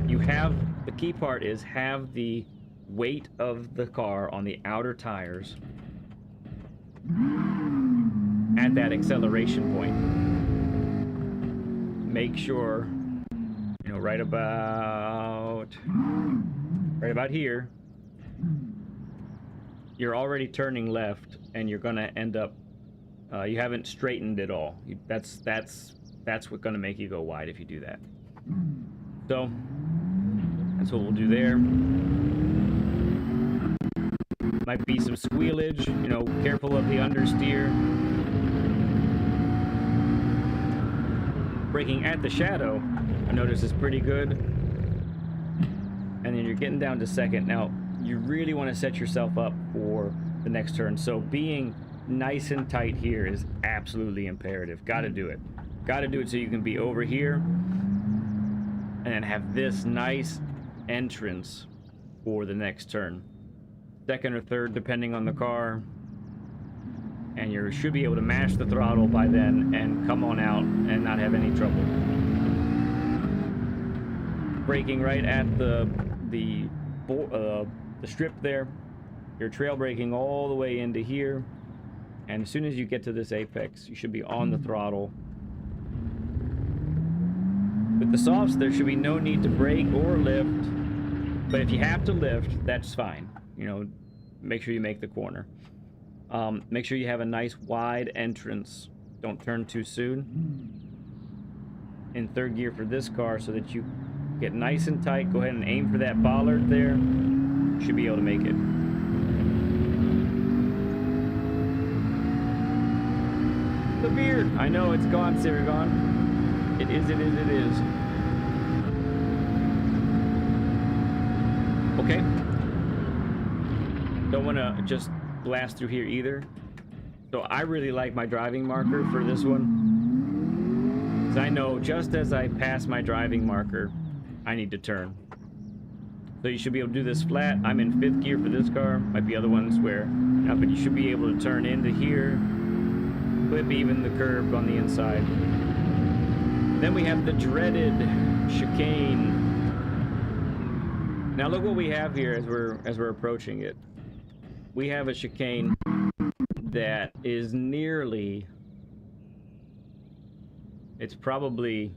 you have, the key part is have the weight of the car on the outer tires at that acceleration point. Make sure, you know, right about here, you're already turning left, and you're gonna end up, you haven't straightened at all. That's what's gonna make you go wide if you do that. So that's what we'll do there. Might be some squealage, you know, careful of the understeer. Braking at the shadow, I notice, is pretty good. And then you're getting down to second. Now, you really want to set yourself up for the next turn. So being nice and tight here is absolutely imperative. Got to do it. Got to do it so you can be over here and then have this nice entrance for the next turn. Second or third, depending on the car. And you should be able to mash the throttle by then and come on out and not have any trouble. Braking right at the strip there. You're trail braking all the way into here. And as soon as you get to this apex, you should be on the throttle. With the softs, there should be no need to brake or lift. But if you have to lift, that's fine. You know, make sure you make the corner. Make sure you have a nice wide entrance. Don't turn too soon. In third gear for this car so that you get nice and tight. Go ahead and aim for that bollard there. Should be able to make it. The beard! I know, it's gone, Sirigon. It is. Okay. Don't want to just blast through here either. So I really like my driving marker for this one. Because I know just as I pass my driving marker, I need to turn. So you should be able to do this flat. I'm in fifth gear for this car. Might be other ones where, but you should be able to turn into here. Clip even the curb on the inside. Then we have the dreaded chicane. Now look what we have here as we're approaching it. We have a chicane that is nearly, it's probably,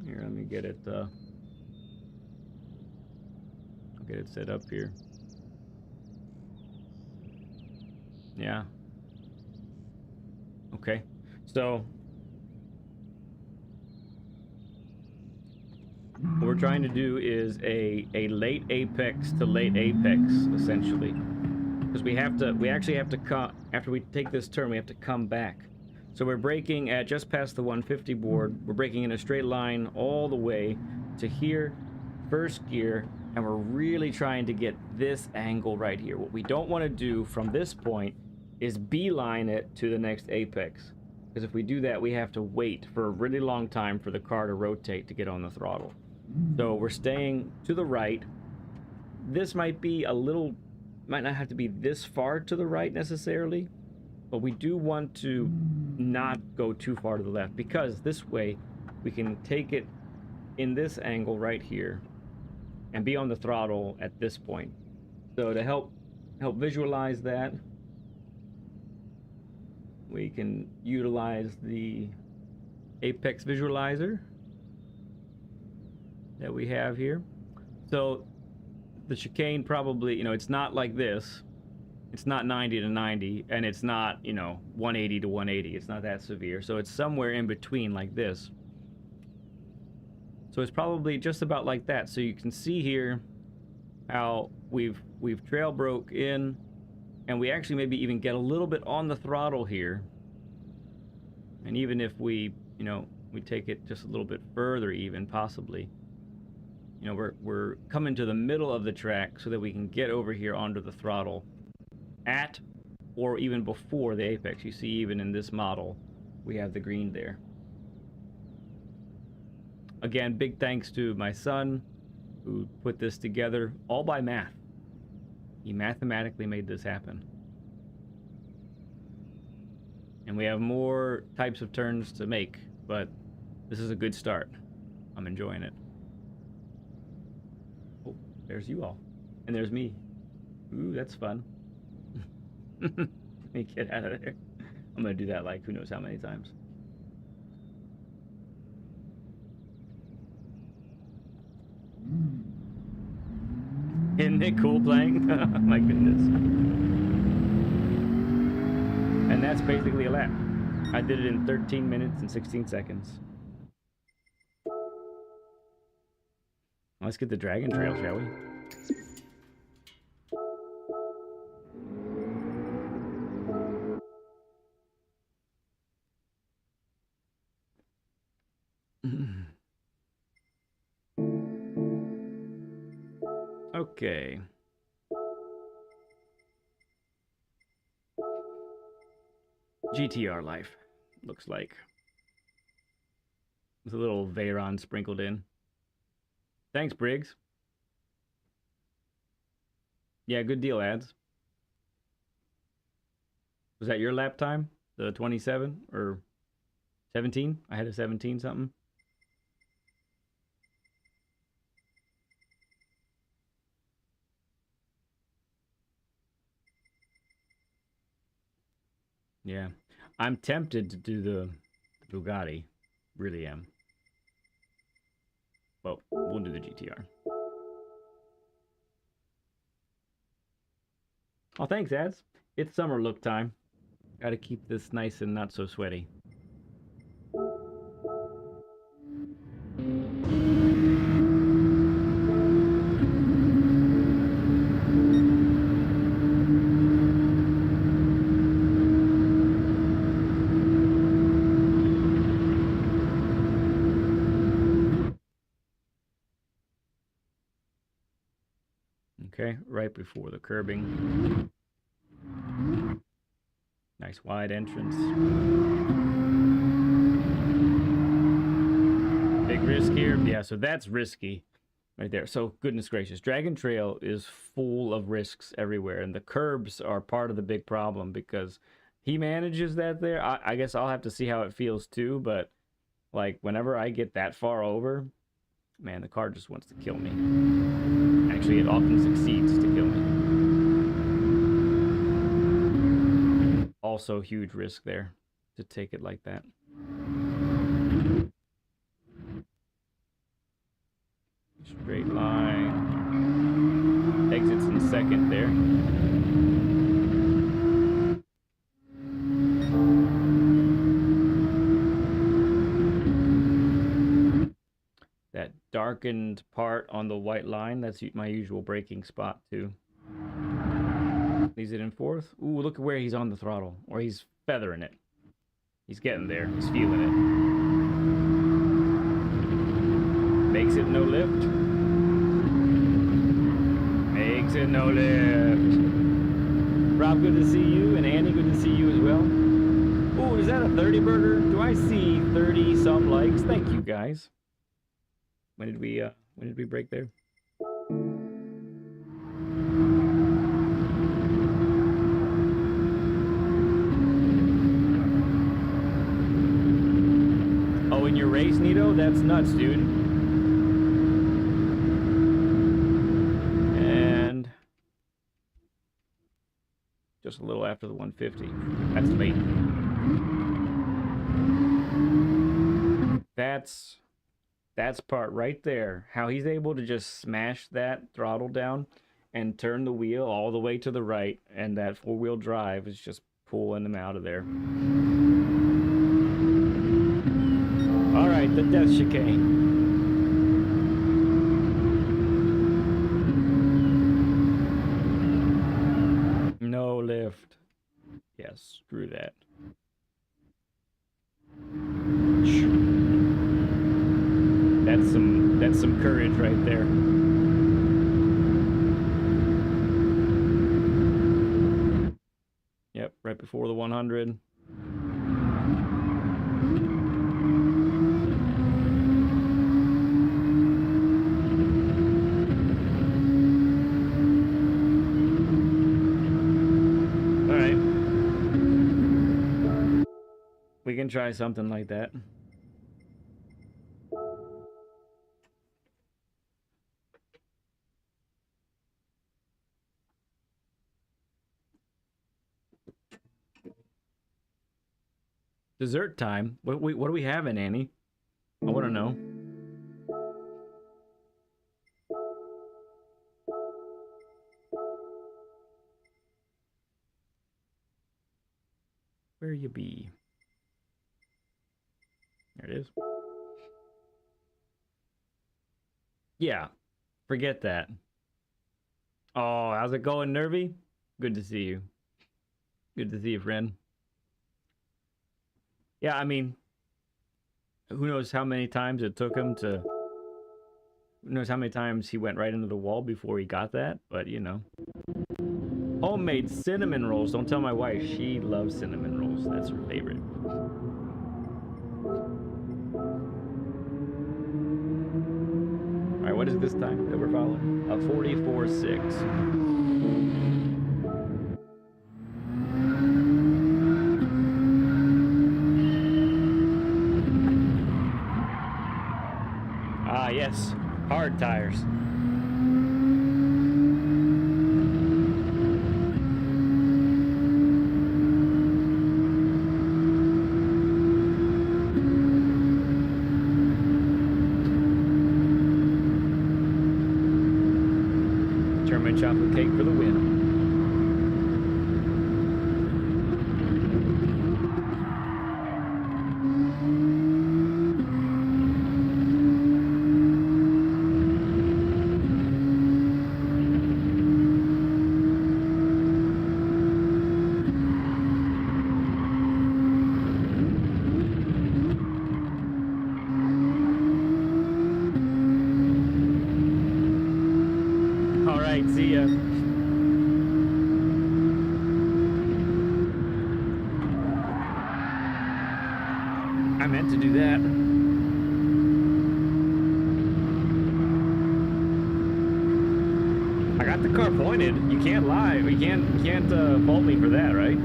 here, let me get it, I'll get it set up here. Yeah. Okay. So what we're trying to do is a late apex to late apex, essentially. Because we actually have to come, after we take this turn, we have to come back. So we're braking at just past the 150 board. We're braking in a straight line all the way to here, first gear, and we're really trying to get this angle right here. What we don't want to do from this point is beeline it to the next apex. Because if we do that, we have to wait for a really long time for the car to rotate to get on the throttle. So we're staying to the right. This might be a little, might not have to be this far to the right necessarily, but we do want to not go too far to the left, because this way we can take it in this angle right here and be on the throttle at this point. So to help visualize that, we can utilize the Apex visualizer that we have here. So the chicane probably, you know, it's not like this. It's not 90 to 90, and it's not, you know, 180 to 180. It's not that severe. So it's somewhere in between like this. So it's probably just about like that. So you can see here how we've trail broke in, and we actually maybe even get a little bit on the throttle here. And even if we, you know, we take it just a little bit further even, possibly, You know, we're coming to the middle of the track so that we can get over here onto the throttle at or even before the apex. You see, even in this model, we have the green there. Again, big thanks to my son who put this together all by math. He mathematically made this happen. And we have more types of turns to make, but this is a good start. I'm enjoying it. Oh, there's you all. And there's me. Ooh, that's fun. Let me get out of there. I'm gonna do that like who knows how many times. Isn't it cool playing? My goodness. And that's basically a lap. I did it in 13 minutes and 16 seconds. Let's get the Dragon Trail, shall we? Okay. GTR life, looks like. With a little Veyron sprinkled in. Thanks, Briggs. Yeah, good deal, ads. Was that your lap time? The 27 or 17? I had a 17 something. Yeah. I'm tempted to do the Bugatti. Really am. Well, we'll do the GTR. Oh, thanks, ads. It's summer look time. Gotta keep this nice and not so sweaty. Okay, right before the curbing. Nice wide entrance. Big risk here. Yeah, so that's risky right there. So goodness gracious, Dragon Trail is full of risks everywhere, and the curbs are part of the big problem because he manages that there. I guess I'll have to see how it feels too, but like whenever I get that far over, man, the car just wants to kill me. Actually, it often succeeds to kill me. Also huge risk there to take it like that. Straight line. Exits in second there. That darkened part on the white line, that's my usual braking spot too. Leaves it in fourth. Ooh, look at where he's on the throttle. Or he's feathering it. He's getting there. He's feeling it. Makes it no lift. Makes it no lift. Rob, good to see you. And Andy, good to see you as well. Ooh, is that a 30 burger? Do I see 30 some likes? Thank you, guys. When did we break there? Oh, in your race, Nito? That's nuts, dude. And just a little after the 150. That's late. That's part right there. How he's able to just smash that throttle down and turn the wheel all the way to the right, and that four-wheel drive is just pulling him out of there. All right, the death chicane. No lift. Yes, screw that. That's some courage right there. Yep, right before the 100. All right. We can try something like that. Dessert time? What do we have in Annie? I want to know. Where you be? There it is. Yeah, forget that. Oh, how's it going, Nervy? Good to see you. Good to see you, friend. Yeah, I mean, who knows how many times it took him to... Who knows how many times he went right into the wall before he got that, but you know. Homemade cinnamon rolls. Don't tell my wife. She loves cinnamon rolls. That's her favorite. Alright, what is this time that we're following? 44.6. Ah, yes. Hard tires. German chocolate cake for the win. See ya. I meant to do that. I got the car pointed. You can't lie. You can't fault me for that, right?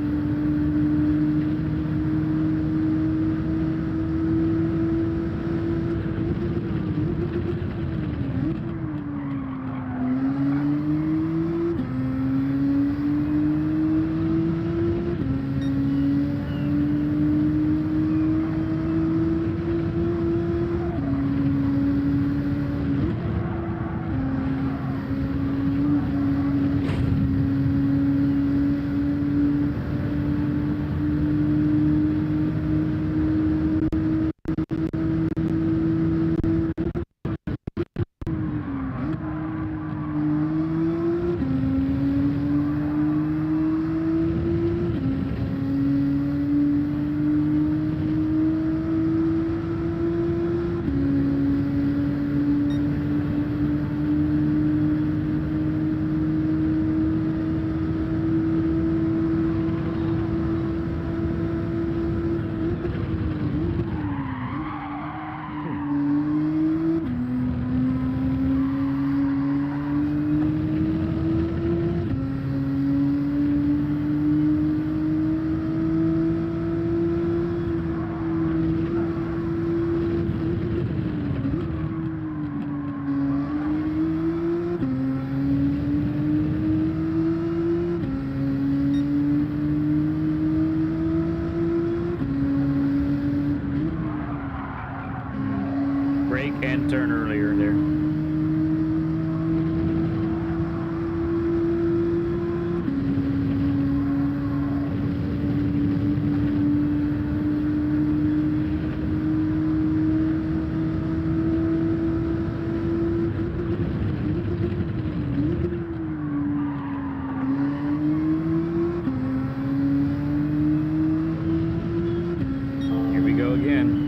And turn earlier there. Here we go again.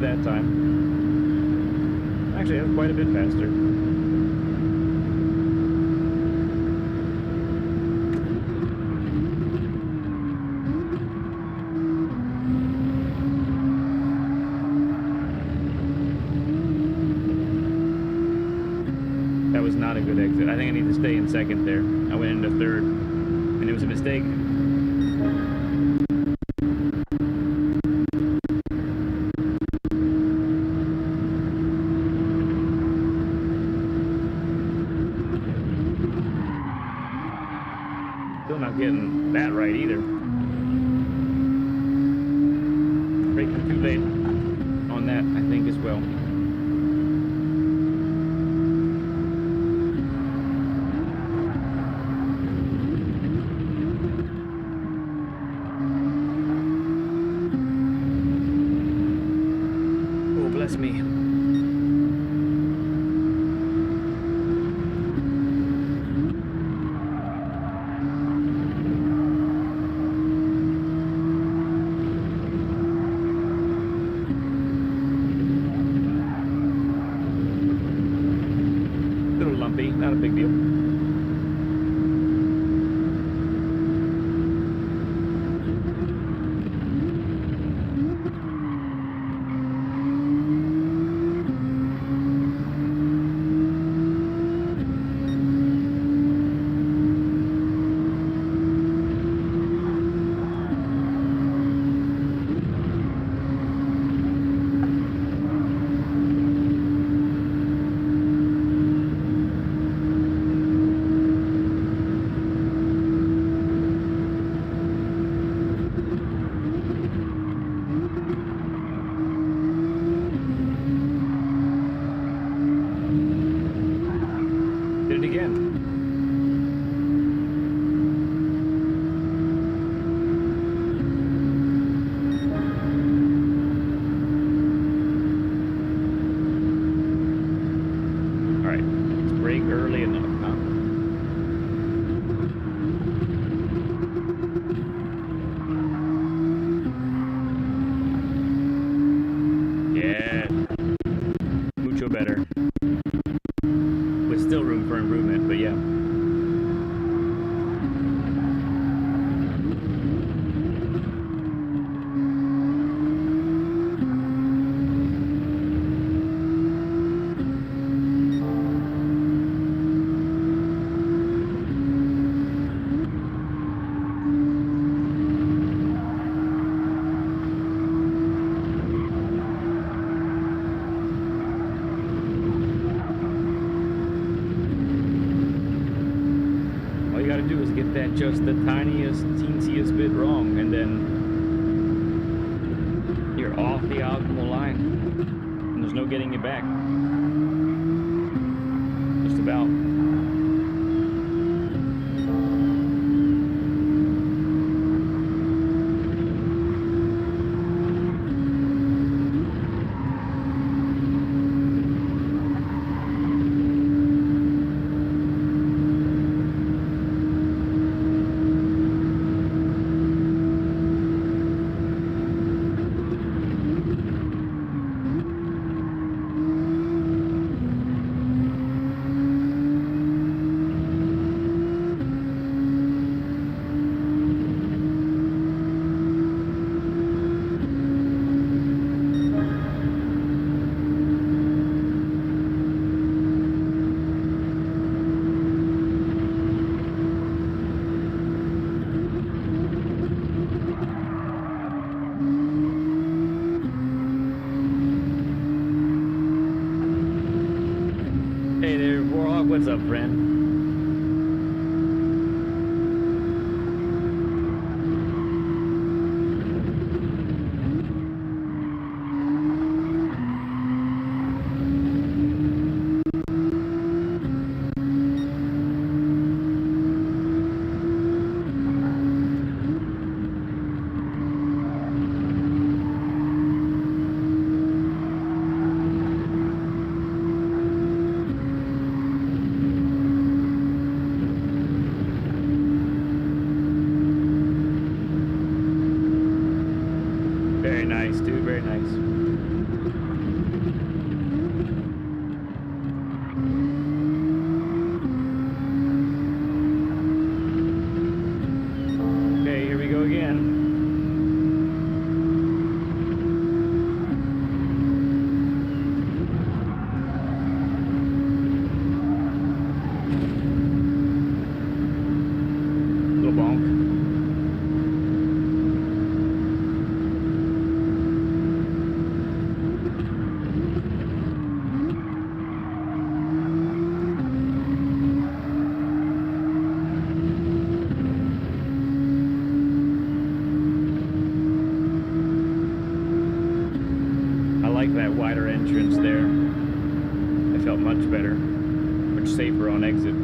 that time. Actually, that's quite a bit faster. That was not a good exit. I think I need to stay in second there. I went into third, and it was a mistake. Still not getting that right either. Braking too late on that, I think, as well. Bless me. Little lumpy, not a big deal. Better. With still room for improvement, but yeah. That just the tiniest, teensiest bit wrong, and then you're off the optimal line, and there's no getting it back. Just about. What's up, friend? felt much better, much safer on exit.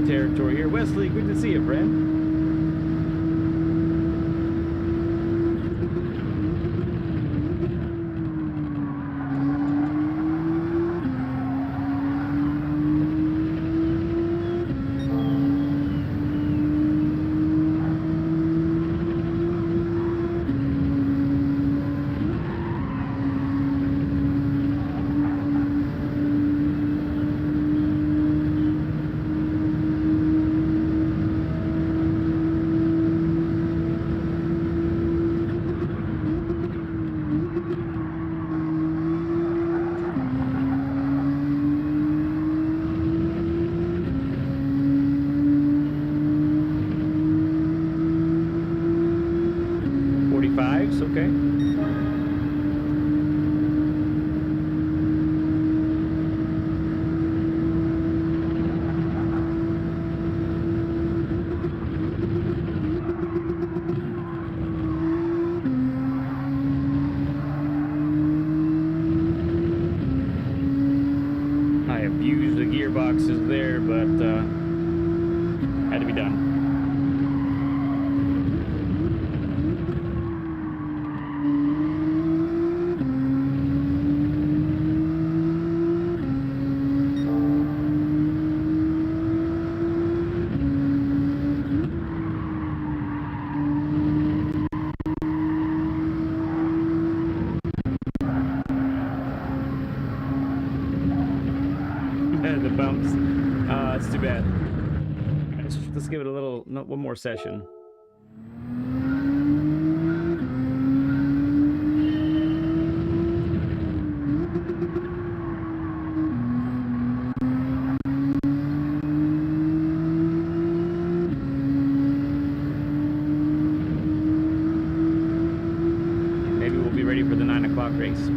Territory here. Wesley, good to see you, friend. Okay. I abused the gearboxes there, but had to be done. The bumps. It's too bad. Let's give it a little, one more session. Maybe we'll be ready for the 9 o'clock race.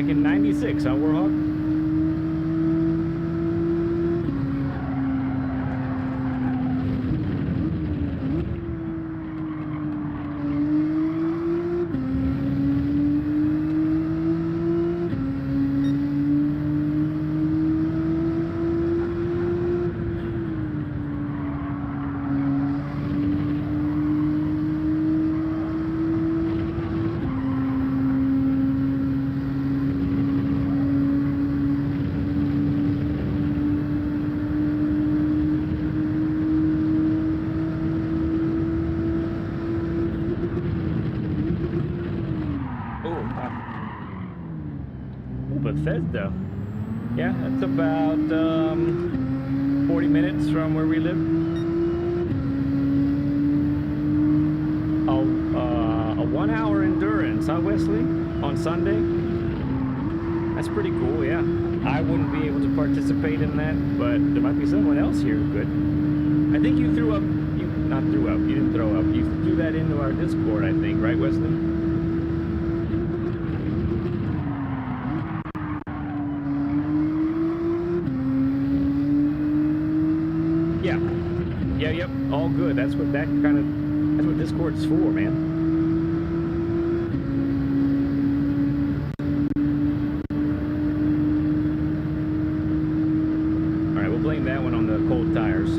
In 96, huh, Warhawk? Bethesda. Yeah, that's about 40 minutes from where we live. A 1 hour endurance, huh, Wesley? On Sunday? That's pretty cool, yeah. I wouldn't be able to participate in that, but there might be someone else here who could. I think you threw up, you didn't throw up. You threw that into our Discord, I think, right, Wesley? Yep, all good. That's what Discord's for, man. All right, we'll blame that one on the cold tires.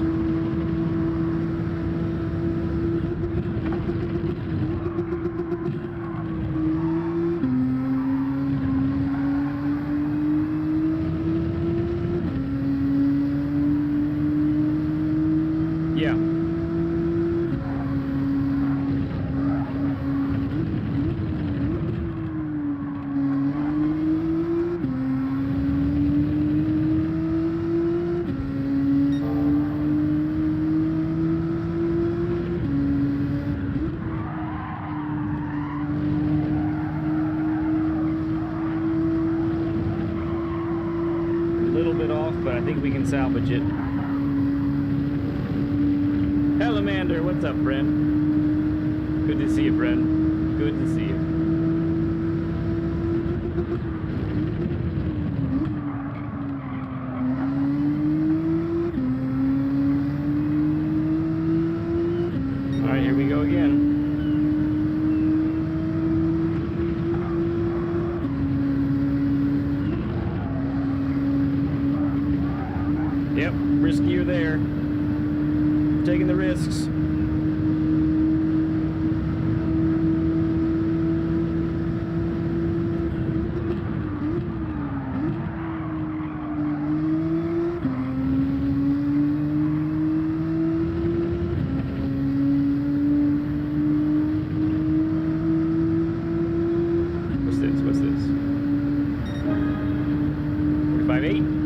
think we can salvage it. Helamander, what's up, friend? Good to see you, friend. Good to see you. All right, here we go again. Yep, riskier there. Taking the risks. What's this? What's this? 45.8.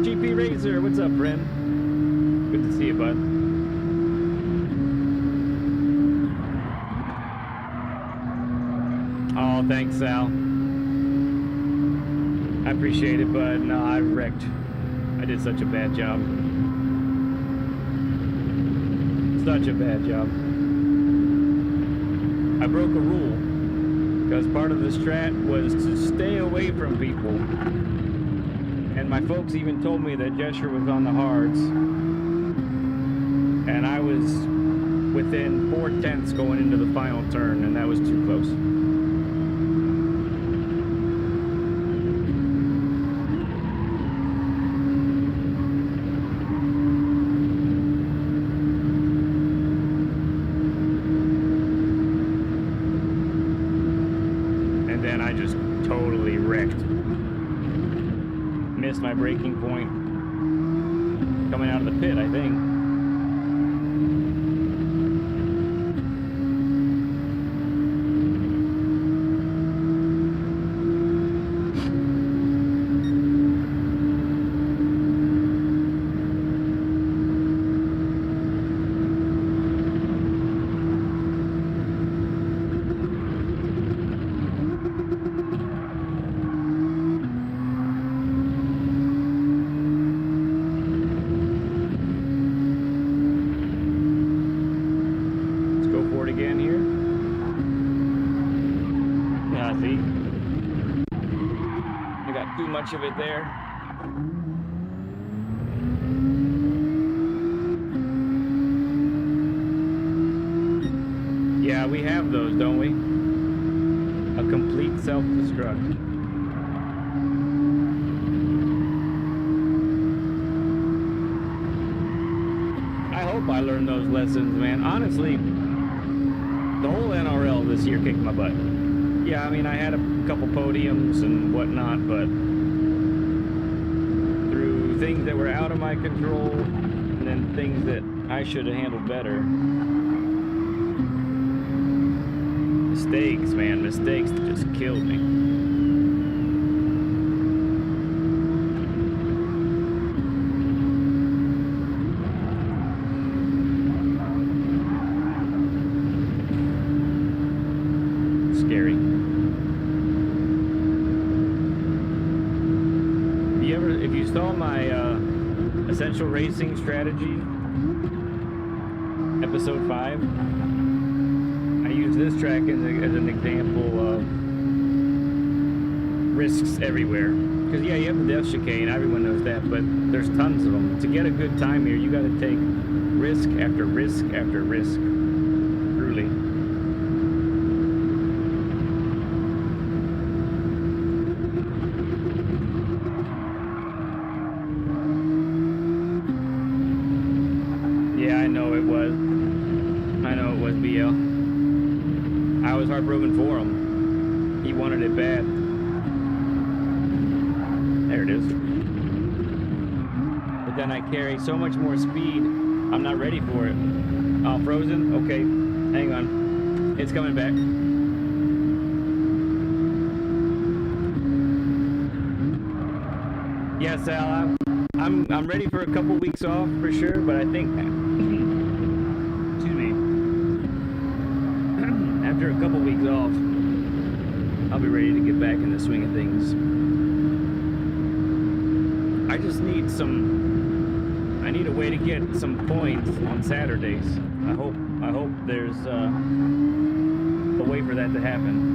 GP Razor, what's up, friend? Good to see you, bud. Oh, thanks, Sal. I appreciate it, but no, I wrecked. I did such a bad job. Such a bad job. I broke a rule because part of the strat was to stay away from people. And my folks even told me that gesture was on the hards. And I was within 4/10 going into the final turn, and that was too close. And then I just totally wrecked. Missed my braking point coming out of the pit, I think. Again here. Yeah, see? I got too much of it there. Yeah, we have those, don't we? A complete self-destruct. I hope I learned those lessons, man. Honestly, the whole NRL this year kicked my butt. Yeah, I mean, I had a couple podiums and whatnot, but through things that were out of my control and then things that I should have handled better. Mistakes, man, mistakes that just killed me. Scary. If you saw my Essential Racing Strategy, episode 5, I use this track as an example of risks everywhere. Because yeah, you have the death chicane, everyone knows that, but there's tons of them. To get a good time here, you got to take risk after risk after risk. Truly. Yeah, I know it was BL. I was heartbroken for him. He wanted it bad. There it is. then I carry so much more speed. I'm not ready for it. Oh, frozen? Okay, hang on. It's coming back. Yes, Al, I'm ready for a couple weeks off for sure, but I think excuse me. After a couple weeks off, I'll be ready to get back in the swing of things. I just need I need a way to get some points on Saturdays. I hope there's a way for that to happen.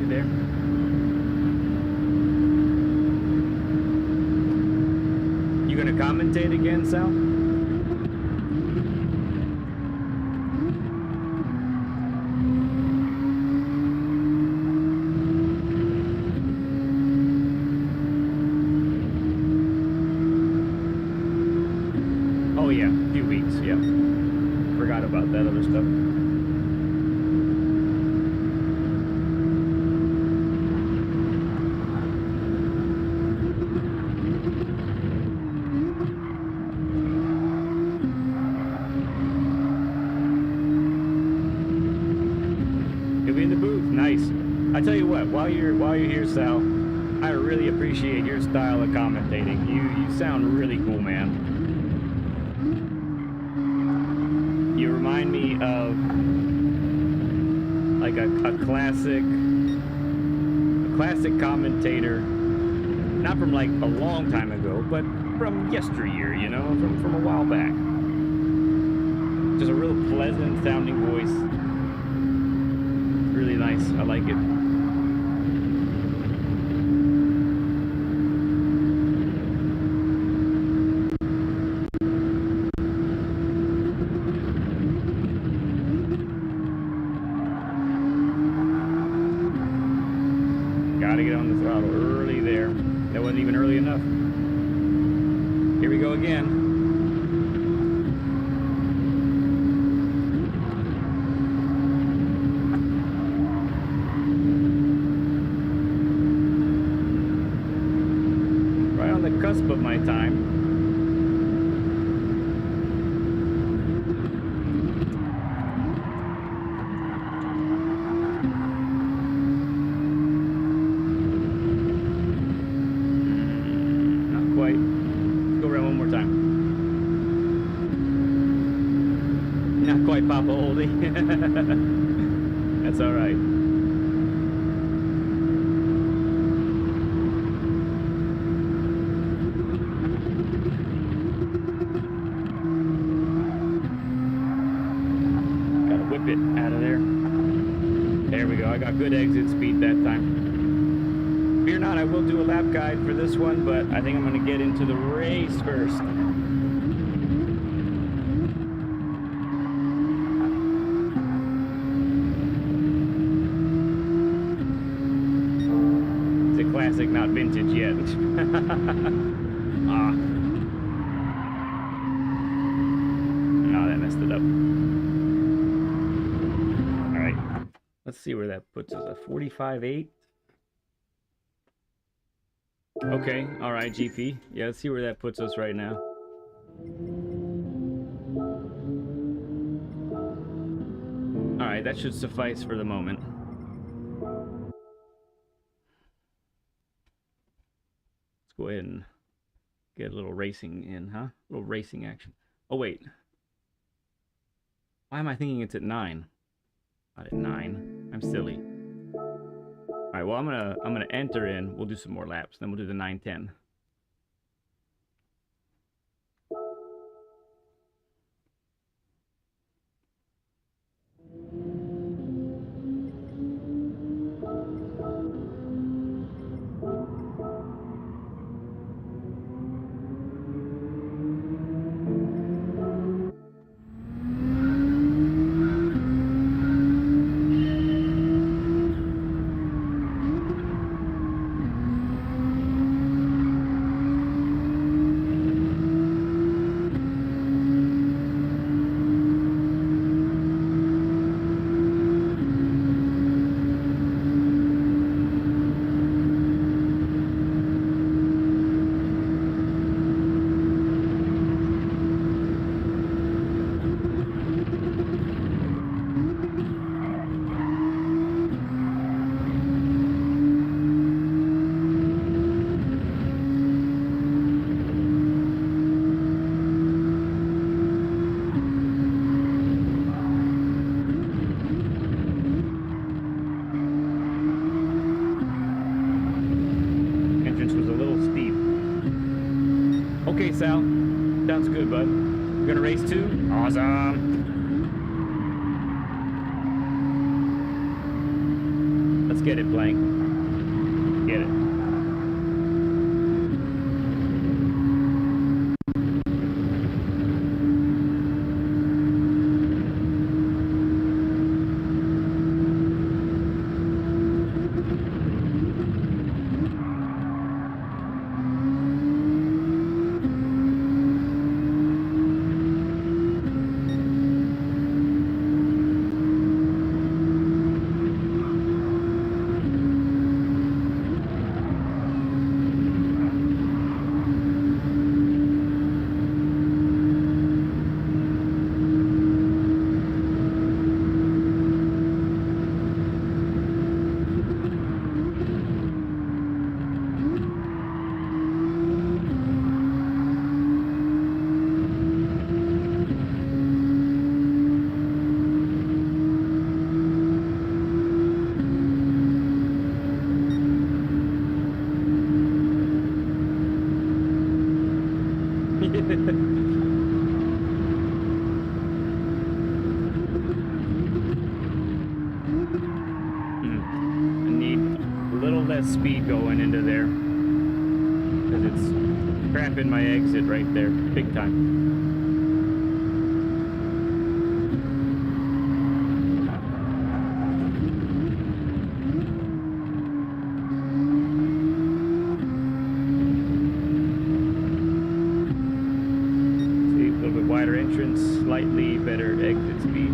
There. You gonna commentate again, Sal? Oh yeah, a few weeks, yeah. Forgot about that other stuff. I tell you what, while you're here, Sal, I really appreciate your style of commentating. You sound really cool, man. You remind me of like a classic commentator, not from like a long time ago, but from yesteryear, you know, from a while back. Just a real pleasant sounding voice. Really nice. I like it. Gotta get on the throttle early there. That wasn't even early enough. Here we go again. Cusp of my time. Not quite. Let's go around one more time. Not quite Papa Oldie. That's all right. Good exit speed that time. Fear not, I will do a lap guide for this one, but I think I'm going to get into the race first. It's a classic, not vintage yet. Ah. Oh, that messed it up. Let's see where that puts us. A 45.8. Okay, all right, GP. Yeah, let's see where that puts us right now. All right, that should suffice for the moment. Let's go ahead and get a little racing in, huh? A little racing action. Oh, wait. Why am I thinking it's at 9? Not at 9. I'm silly. All right, well, I'm gonna enter in. We'll do some more laps, then we'll do the 9:10. Sounds good, bud. We're gonna race too? Awesome. Let's get it, Blank. Get it. Speed going into there because it's cramping my exit right there big time. See, a little bit wider entrance, slightly better exit speed.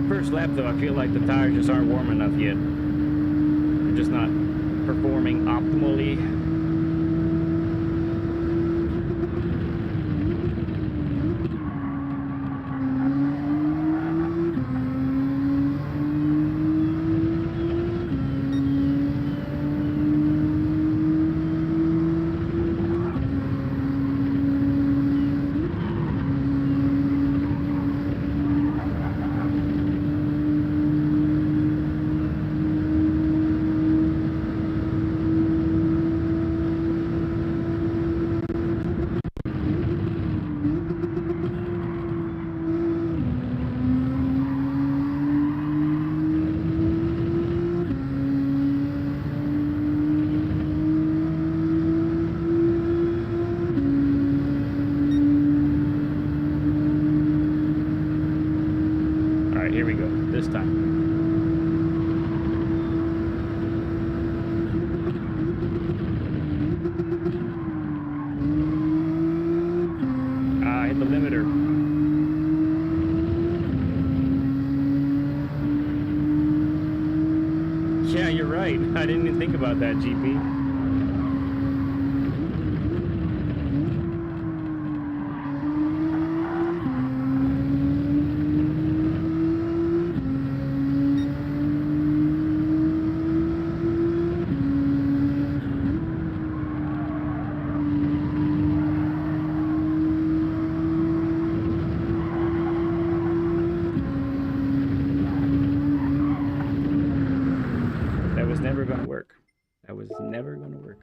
First lap though, I feel like the tires just aren't warm enough yet. They're just not performing optimally. This time. I hit the limiter. Yeah, you're right. I didn't even think about that, GP. Never gonna work. That was never gonna work.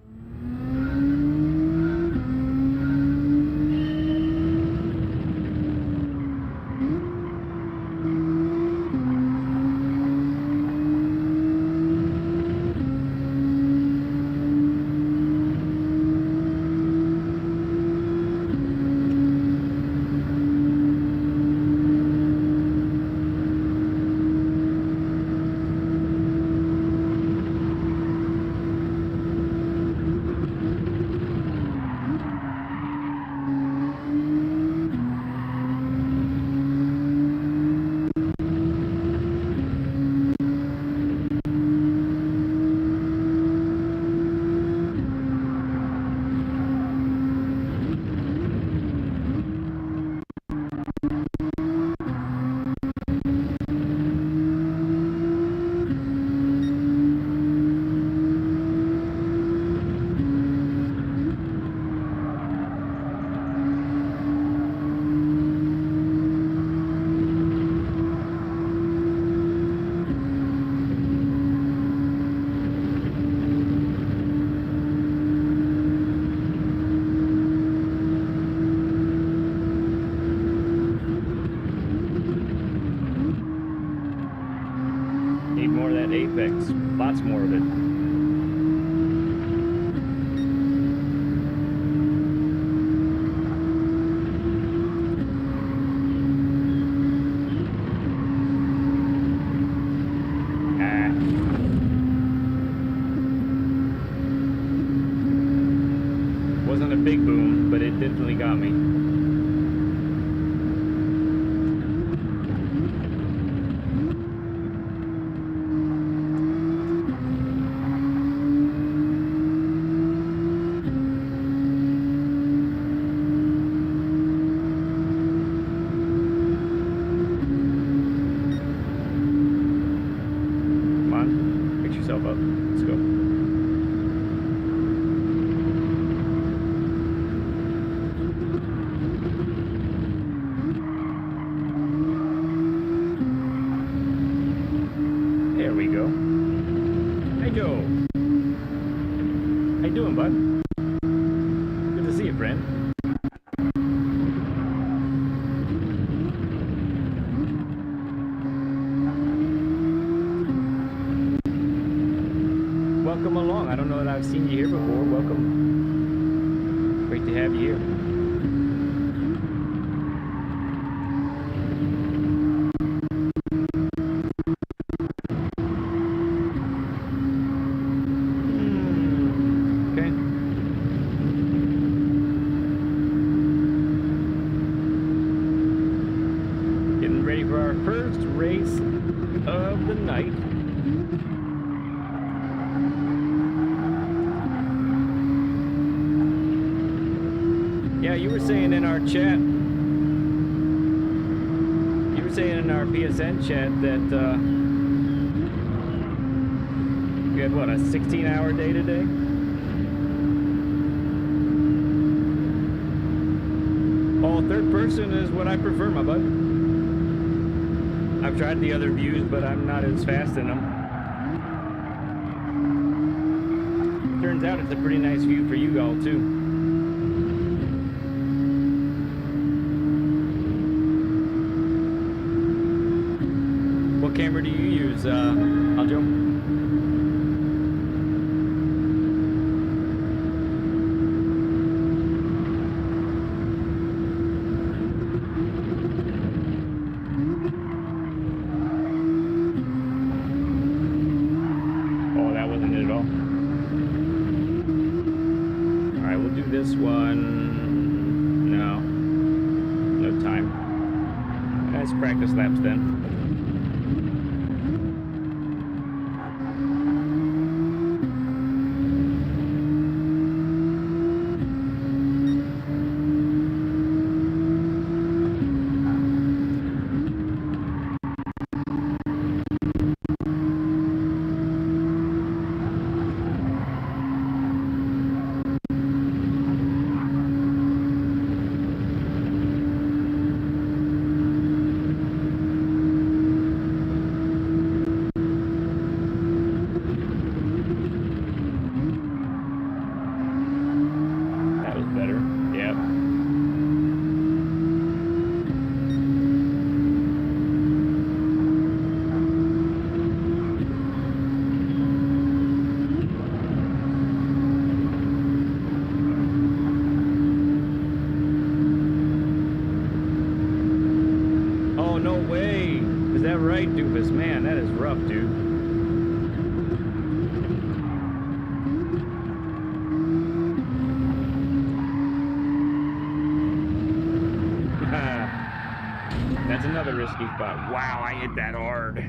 apex. Lots more of it. Wasn't a big boom, but it definitely got me. Come on, pick yourself up. Let's go. There we go. Hey, Joe. How you doing, bud? Good to see you, friend. Welcome along. I don't know that I've seen you here before. Welcome. Great to have you here. Okay. Getting ready for our first race of the night. Yeah, you were saying in our chat, you were saying in our PSN chat that you had, what, a 16-hour day today? Oh, third person is what I prefer, my bud. I've tried the other views, but I'm not as fast in them. Turns out it's a pretty nice view for you all, too. What camera do you use, Aljo? Oh, that wasn't it at all. Alright, we'll do this one. No. No time. Nice practice laps then. That was better. Yep. Oh, no way. Is that right, Doofus? Man, that is rough, dude. That's another risky spot. Wow, I hit that hard.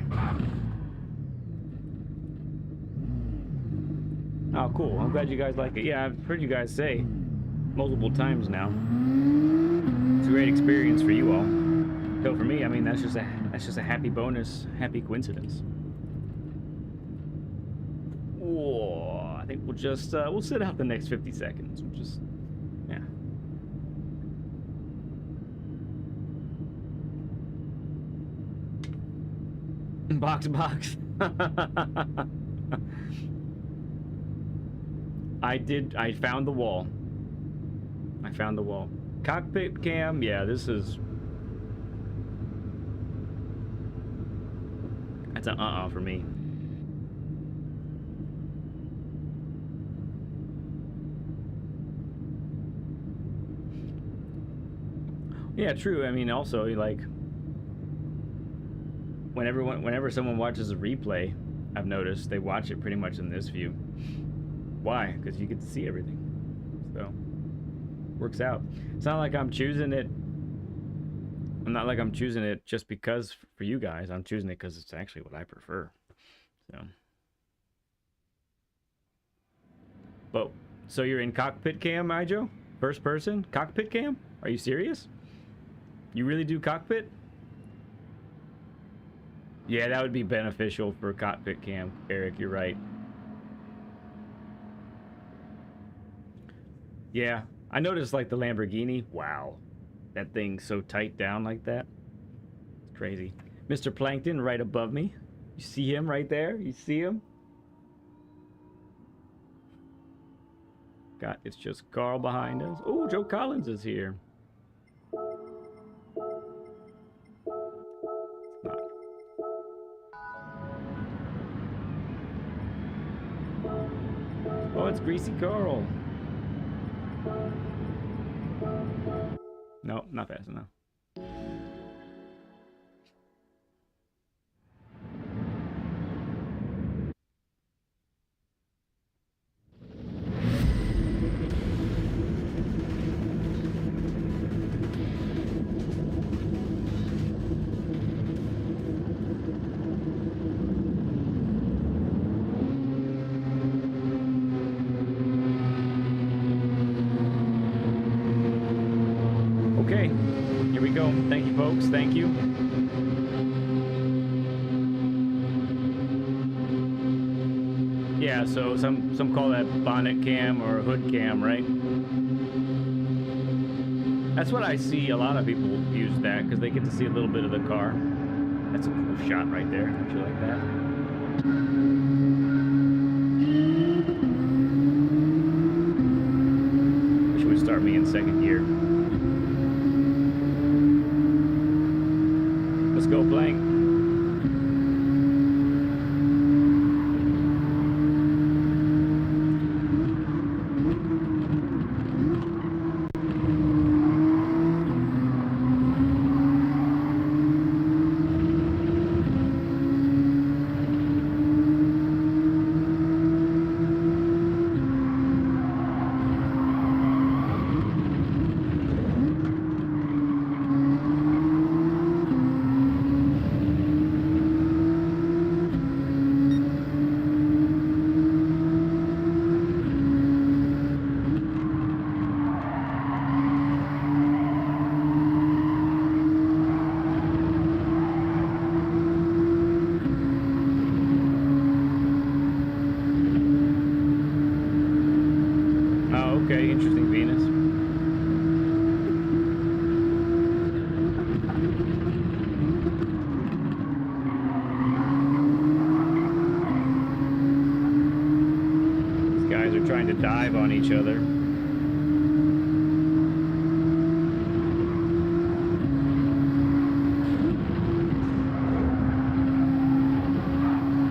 Oh, cool. I'm glad you guys like it. Yeah, I've heard you guys say multiple times now. It's a great experience for you all. So for me, I mean, that's just a happy bonus, happy coincidence. Whoa, I think we'll just we'll sit out the next 50 seconds. We'll just, yeah. Box. I found the wall. Cockpit cam, yeah, this is... That's an for me. Yeah, true. I mean, also, like, whenever someone watches a replay, I've noticed they watch it pretty much in this view. Why? Because you get to see everything. So, works out. It's not like I'm choosing it. I'm not like I'm choosing it just because for you guys. I'm choosing it because it's actually what I prefer. So, but so you're in cockpit cam, Ijo? First person cockpit cam? Are you serious? You really do cockpit? Yeah, that would be beneficial for cockpit cam, Eric. You're right. Yeah, I noticed like the Lamborghini. Wow, that thing's so tight down like that. It's crazy. Mr. Plankton right above me. You see him right there? You see him? God, it's just Carl behind us. Oh, Joe Collins is here. Not. Oh, it's Greasy Carl. No, not fast enough. Okay, here we go. Thank you, folks. Thank you. Yeah, so some call that bonnet cam or hood cam, right? That's what I see. A lot of people use that because they get to see a little bit of the car. That's a cool shot right there. Don't you like that? Wish it would start me in second gear. Let's go, Plank. Okay, interesting, Venus. These guys are trying to dive on each other.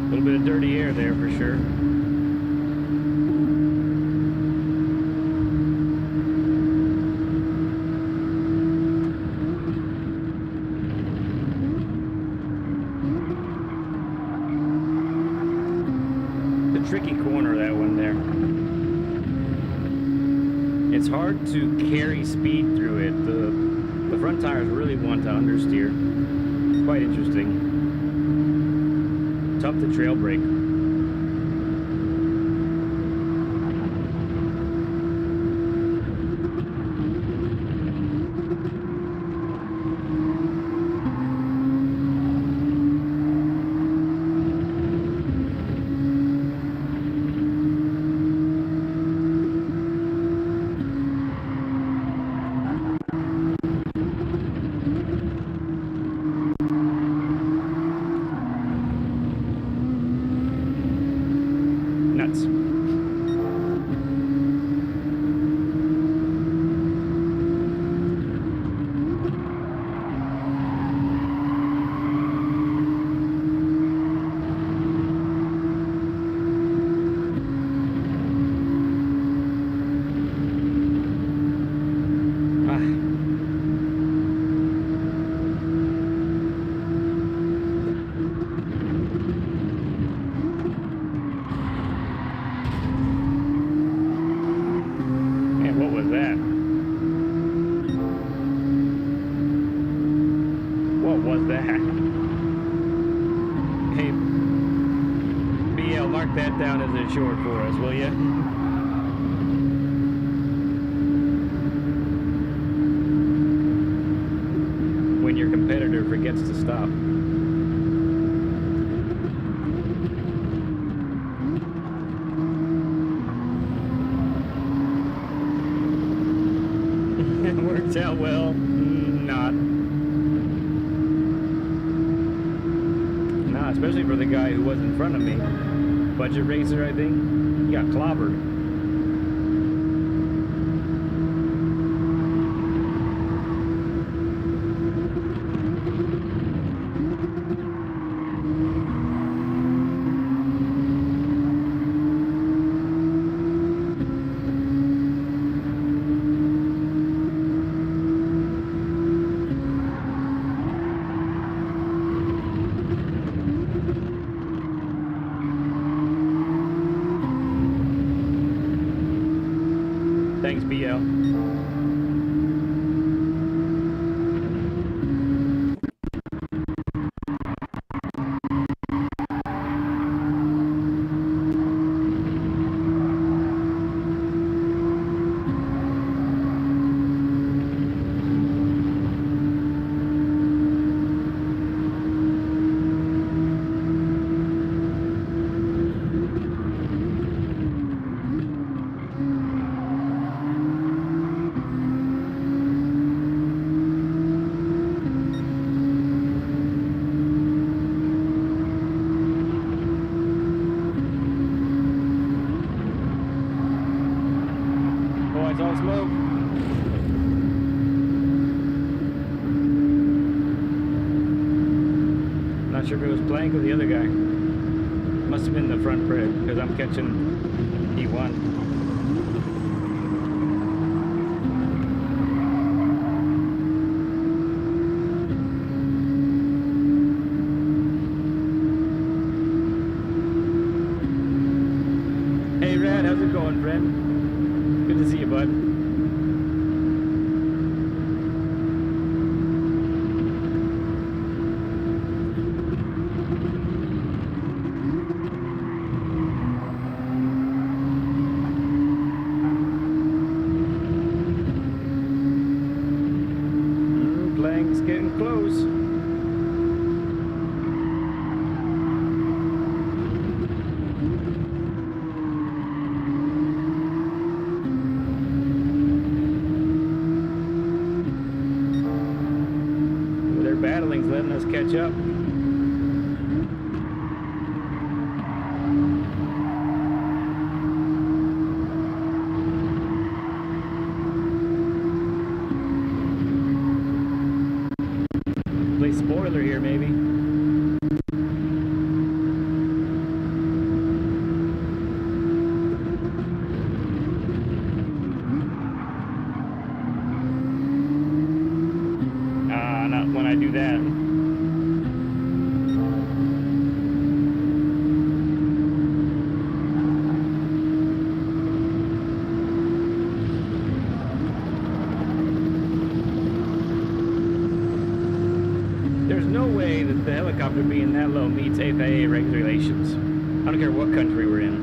A little bit of dirty air there for sure. Tricky corner, that one there. It's hard to carry speed through it. The front tires really want to understeer. Quite interesting. Tough to trail brake. mark that down as a short for us, will you? When your competitor forgets to stop. It works out well. Not. Nah, especially for the guy who was in front of me. Budget racer, I think. He got clobbered. Thanks, BL. It's all smoke. Not sure if it was Plank or the other guy. Must have been the front Fred, because I'm catching E1. Hey Rad, how's it going, friend? Good to see you, bud. Plank's getting close. Battling's letting us catch up. Play spoiler here, maybe. Not when I do that. There's no way that the helicopter being that low meets FAA regulations. I don't care what country we're in.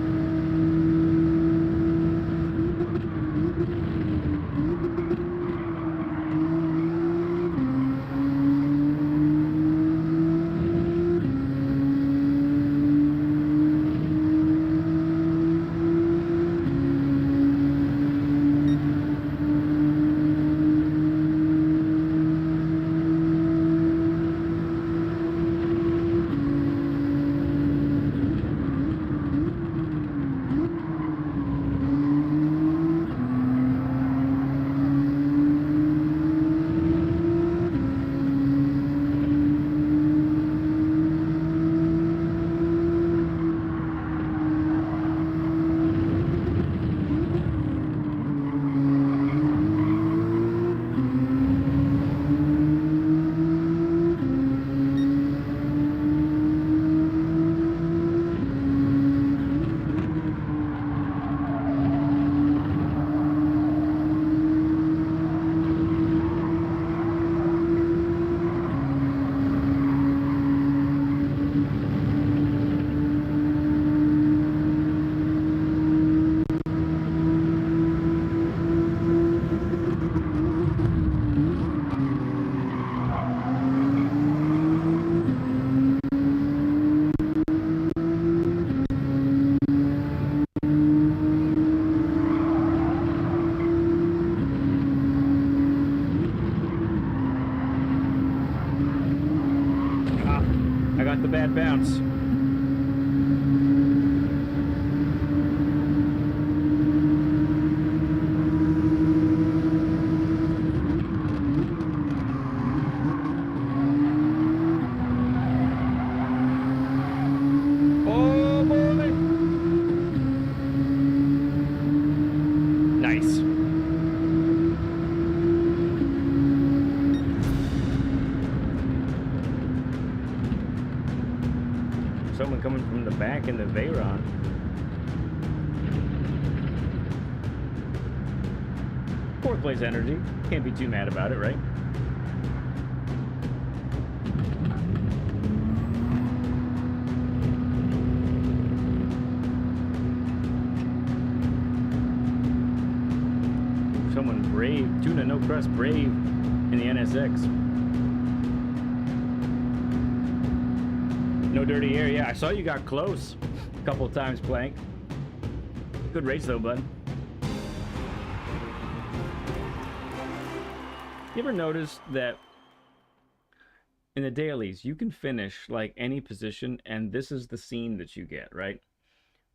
in the Veyron. Fourth place energy. Can't be too mad about it, right? Someone brave. Tuna no crust brave in the NSX. No dirty air. Yeah, I saw you got close a couple of times, Plank. Good race though, bud. You ever notice that in the dailies you can finish like any position and this is the scene that you get, right?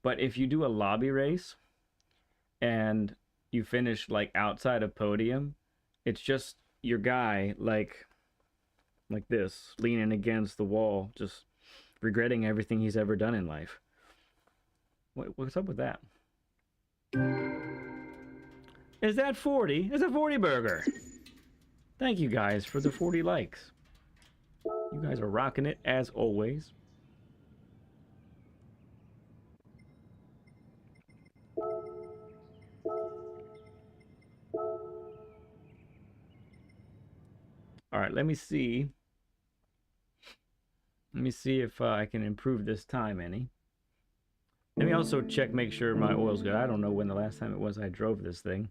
But if you do a lobby race and you finish like outside of podium, it's just your guy like this, leaning against the wall, just regretting everything he's ever done in life. What's up with that? Is that 40? It's a 40 burger. Thank you guys for the 40 likes. You guys are rocking it as always. All right, let me see. Let me see if I can improve this time any. Let me also check, make sure my oil's good. I don't know when the last time it was I drove this thing.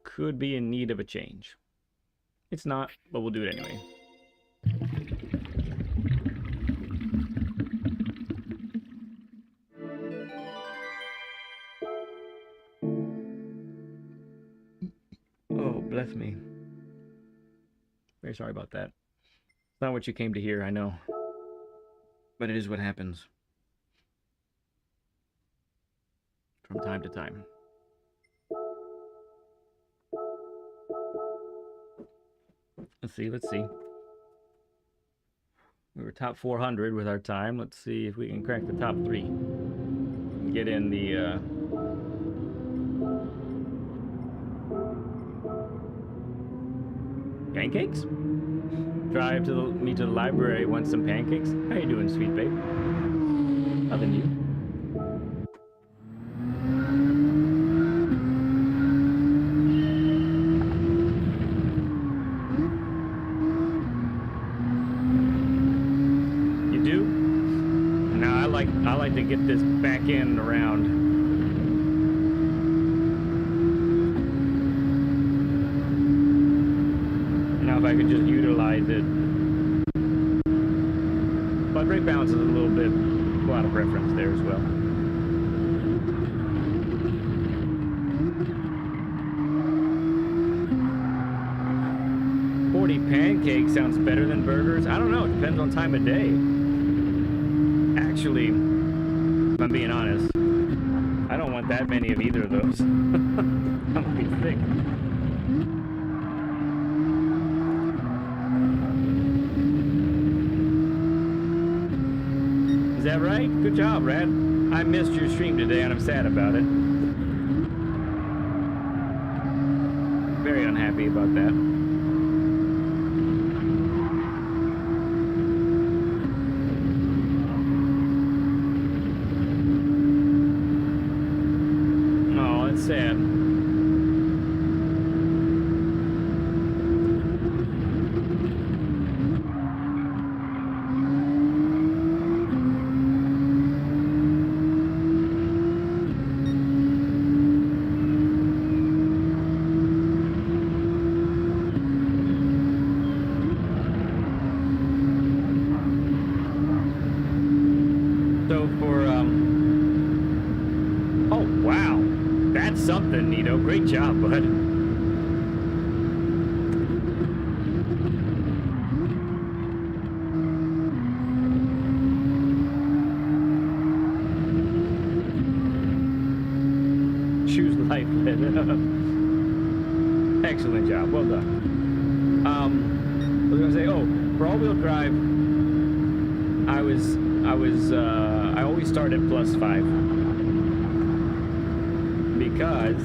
Could be in need of a change. It's not, but we'll do it anyway. Oh, bless me. Very sorry about that. It's not what you came to hear, I know. But it is what happens. From time to time. Let's see. We were top 400 with our time. Let's see if we can crack the top 3. Get in the, pancakes? Drive to me to the library, want some pancakes? How you doing, sweet babe? Nothing new. You do? Now I like to get this back end around. If I could just utilize it. But brake balance is a little bit out of preference there as well. Pancake sounds better than burgers. I don't know, it depends on time of day. Actually, if I'm being honest, I don't want that many of either of those. I'm gonna be sick. Is that right? Good job, Rad. I missed your stream today and I'm sad about it. Very unhappy about that. Oh, that's sad. Something, Nito. Great job, bud. Choose life. Excellent job. Well done. I was gonna say, for all-wheel drive, I always start at +5. Because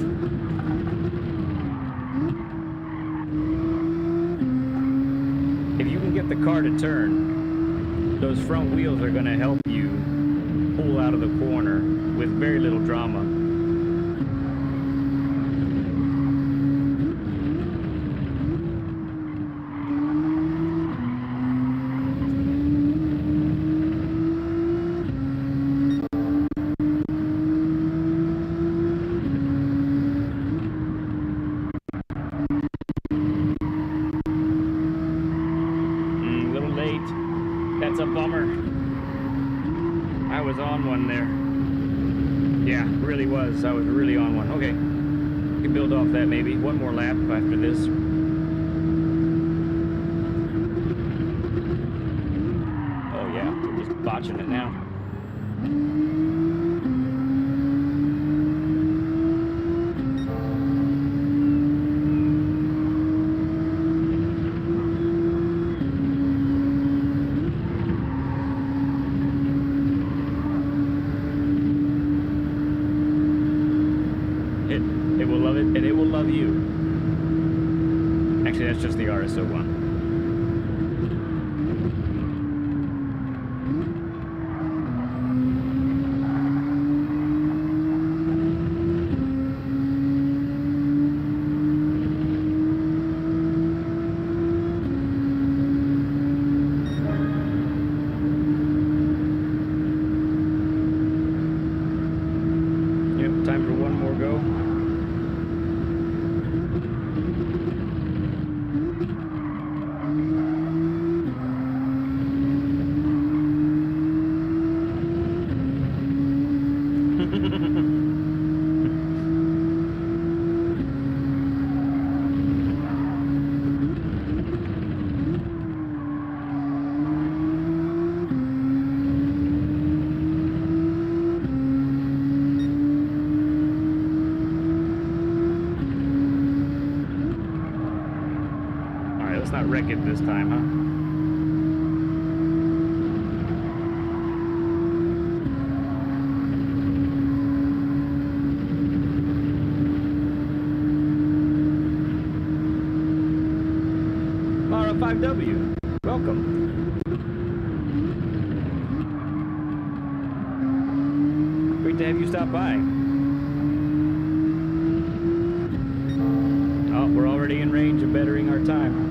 if you can get the car to turn those front wheels are going to help you pull out of the corner with very little drama. A little late. That's a bummer. I was on one there. Yeah, really was. I was really on one. Okay. We can build off that maybe. One more lap after this. Oh yeah, we're just botching it now. It will love it, and it will love you. Actually, that's just the RSO one. Yep, time for one more go. Alright, let's not wreck it this time, huh? Laura 5W, welcome. Great to have you stop by. Oh, we're already in range of bettering our time.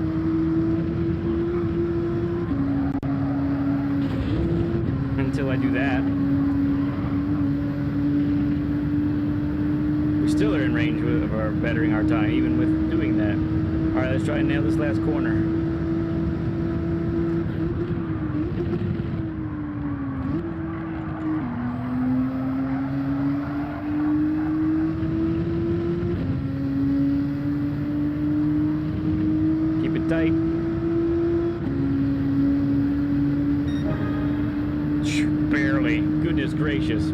Until I do that. We still are in range of our bettering our time, even with doing that. Alright, let's try and nail this last corner. Keep it tight. Barely. Goodness gracious.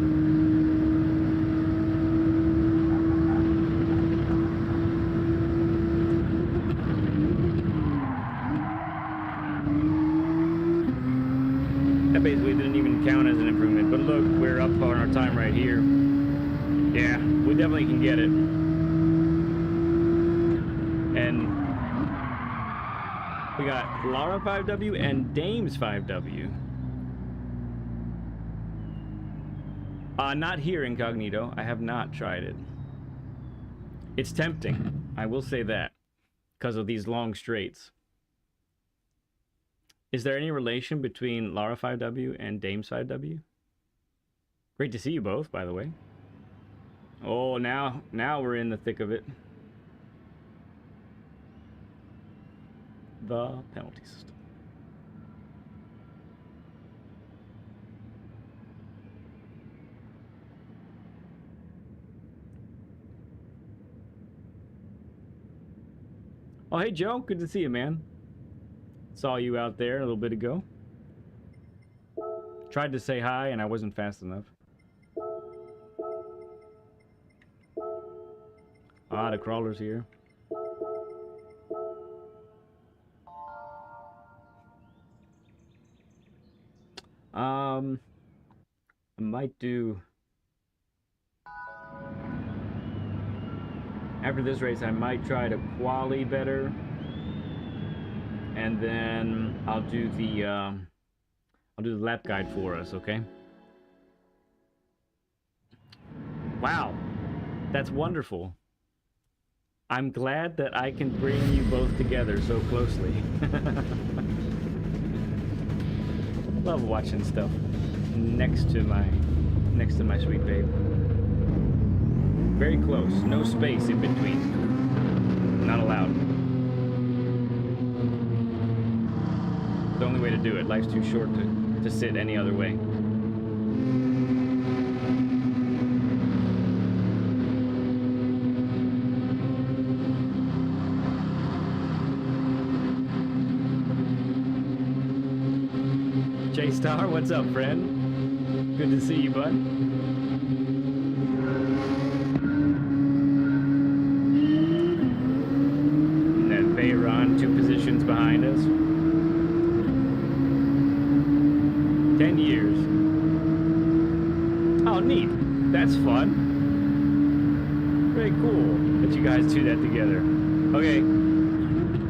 That basically didn't even count as an improvement, but look, we're up on our time right here. Yeah, we definitely can get it. And we got Lara 5W and Dames 5W. Not here, Incognito. I have not tried it. It's tempting. I will say that. Because of these long straights. Is there any relation between Lara 5W and Dames 5W? Great to see you both, by the way. Oh, now we're in the thick of it. The penalty system. Oh, hey, Joe. Good to see you, man. Saw you out there a little bit ago. Tried to say hi, and I wasn't fast enough. Ah, the crawler's here. I might do... After this race, I might try to quali better. And then I'll do the I'll do the lap guide for us, okay? Wow, that's wonderful. I'm glad that I can bring you both together so closely. Love watching stuff next to my sweet babe. Very close, no space in between. Not allowed. It's the only way to do it. Life's too short to sit any other way. J-Star, what's up, friend? Good to see you, bud. And then Veyron, 2 positions behind us. 10 years. Oh, neat. That's fun. Very cool that you guys do that together. Okay,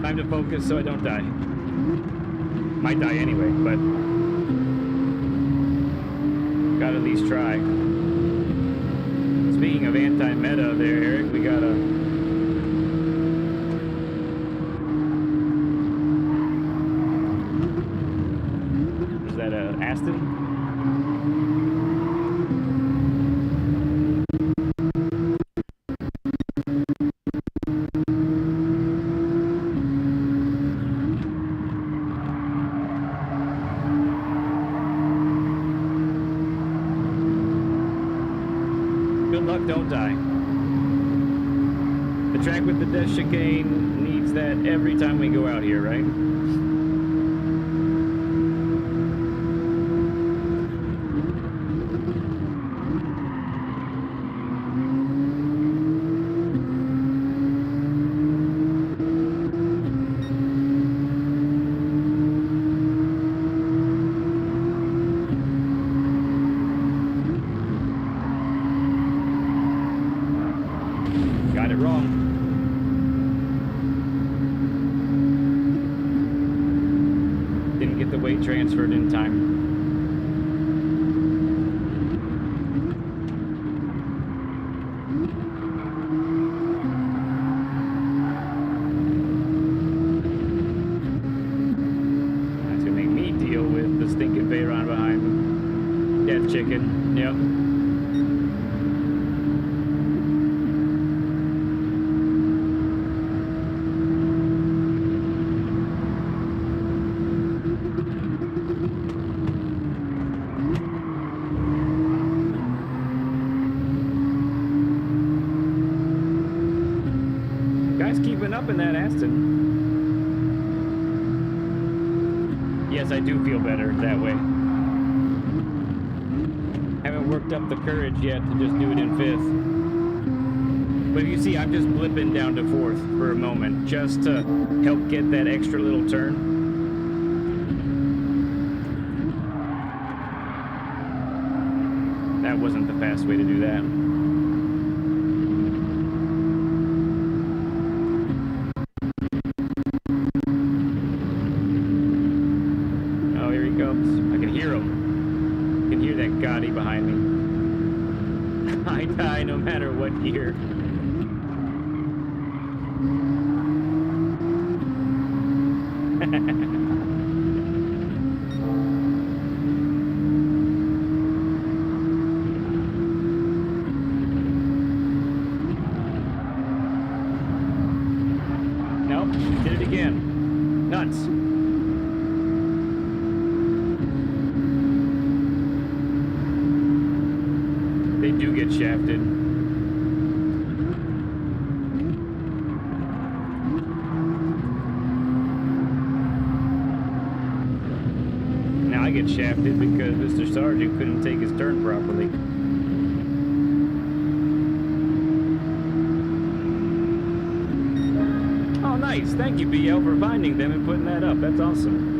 time to focus so I don't die. Might die anyway, but gotta at least try. Speaking of anti-meta there, Eric, we got a... Is that a Aston? Don't die. The track with the death chicane needs that every time we go out here, right? Transferred in time. That's gonna make me deal with the stinking Veyron behind me. Death chicken. Yep. Up in that Aston. Yes, I do feel better that way. Haven't worked up the courage yet to just do it in 5th. But you see, I'm just blipping down to 4th for a moment, just to help get that extra little turn. That wasn't the fast way to do that. Behind me. I die no matter what year. Nope, did it again. Nuts. Get shafted. Now I get shafted because Mr. Sargent couldn't take his turn properly. Oh, nice. Thank you, BL, for finding them and putting that up. That's awesome.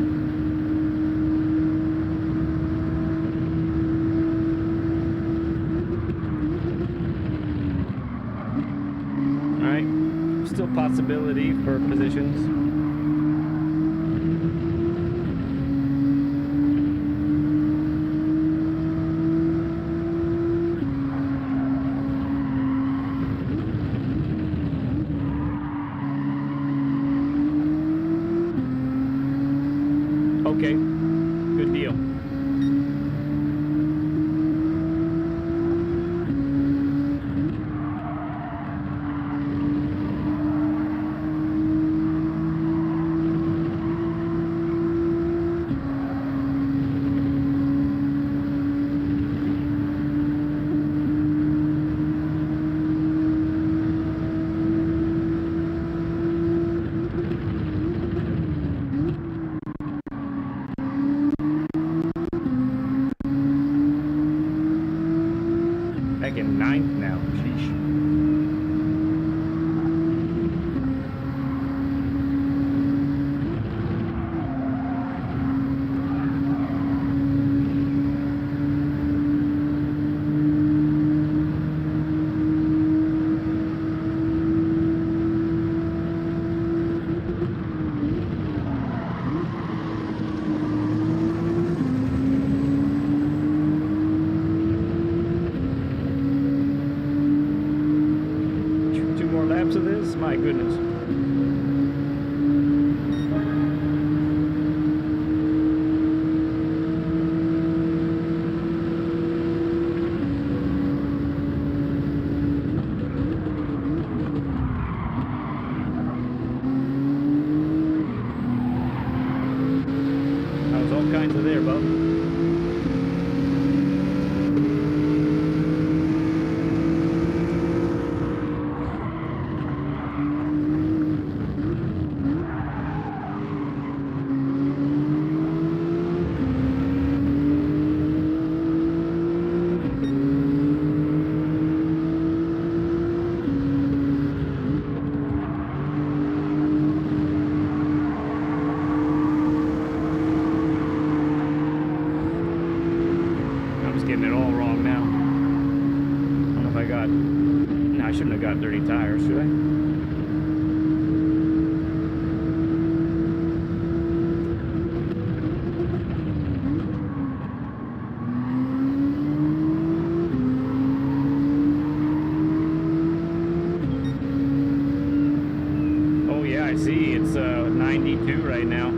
Still possibility for positions. like in 9th now. Sheesh. Of this, my goodness. That was all kinds of there, bub. Getting it all wrong now. I don't know if I got... No, I shouldn't have got dirty tires, should I? Oh yeah, I see. It's 92 right now.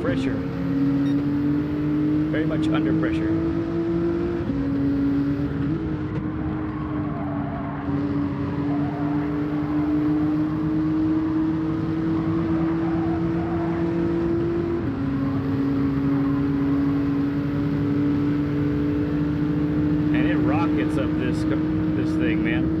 Pressure. Very much under pressure. And it rockets up this thing, man.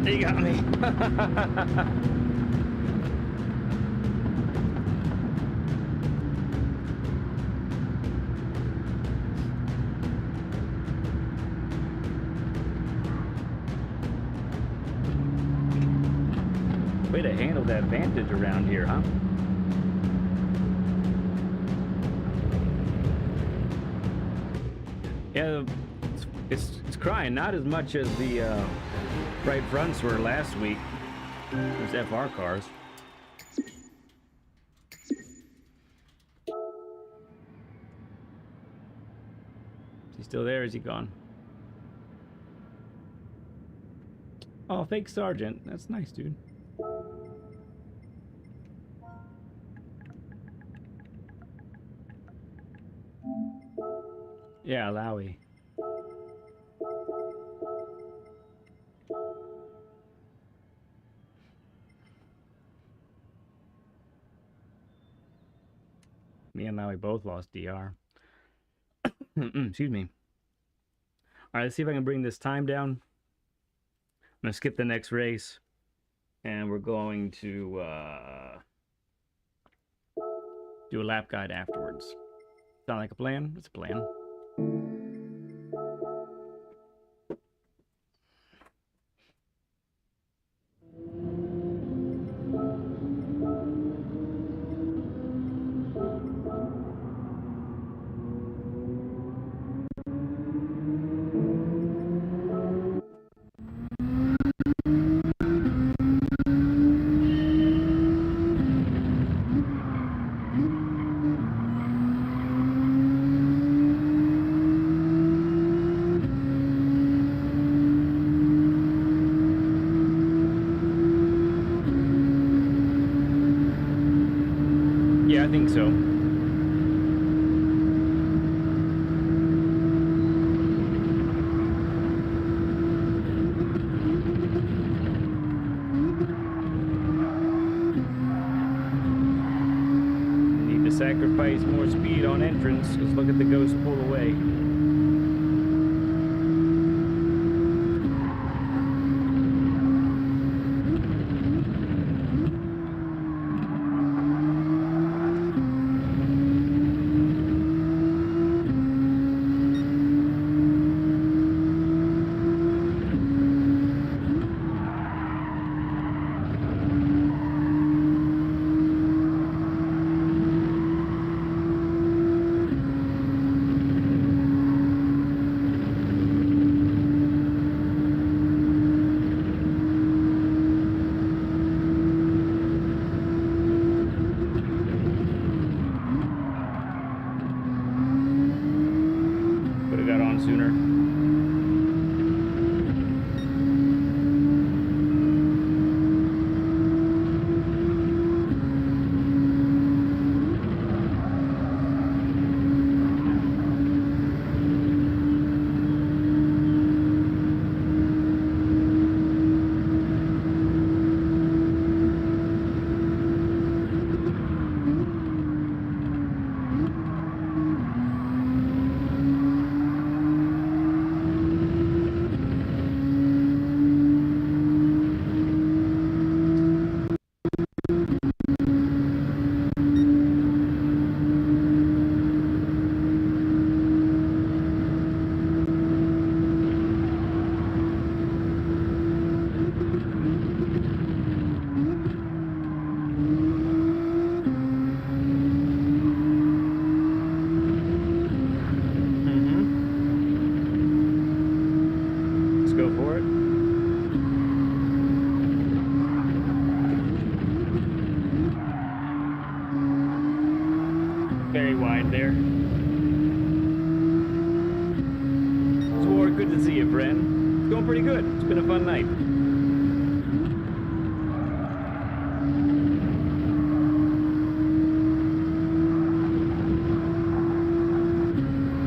He got me. Way to handle that Vantage around here, huh? Yeah, it's crying, not as much as the right fronts were last week. Those FR cars. Is he still there? Or is he gone? Oh, fake sergeant. That's nice, dude. Yeah, Lowy. Me and Lowy both lost DR. Excuse me. All right, let's see if I can bring this time down. I'm gonna skip the next race, and we're going to do a lap guide afterwards. Sound like a plan? It's a plan. Yeah, I think so. Need to sacrifice more speed on entrance, because look at the ghost pull away. Sooner. Very wide there. Sword, good to see you, friend. It's going pretty good. It's been a fun night.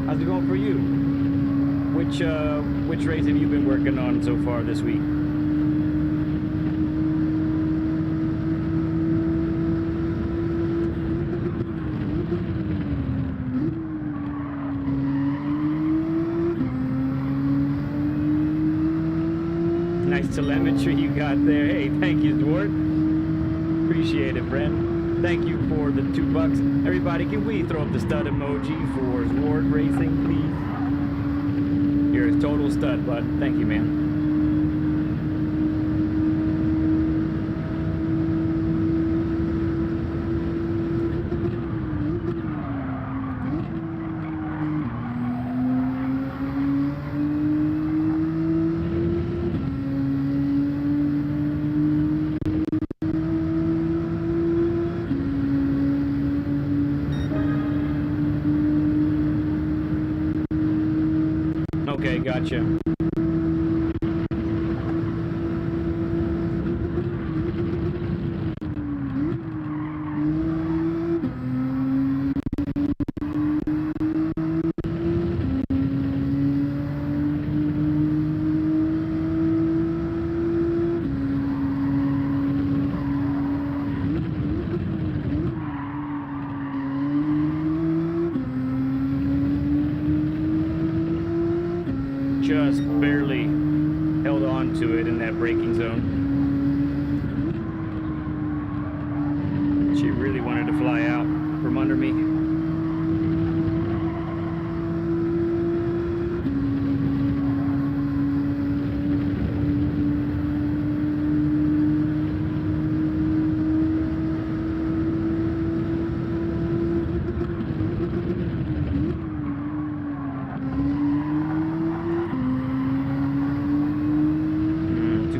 How's it going for you? Which race have you been working on so far this week? Nice telemetry you got there. Hey, thank you, Dward. Appreciate it, friend. Thank you for the $2. Everybody, can we throw up the stud emoji for Zward Racing, please? You're a total stud, bud. Thank you, man. Okay, gotcha. into it in that braking zone. She really wanted to fly out from under me.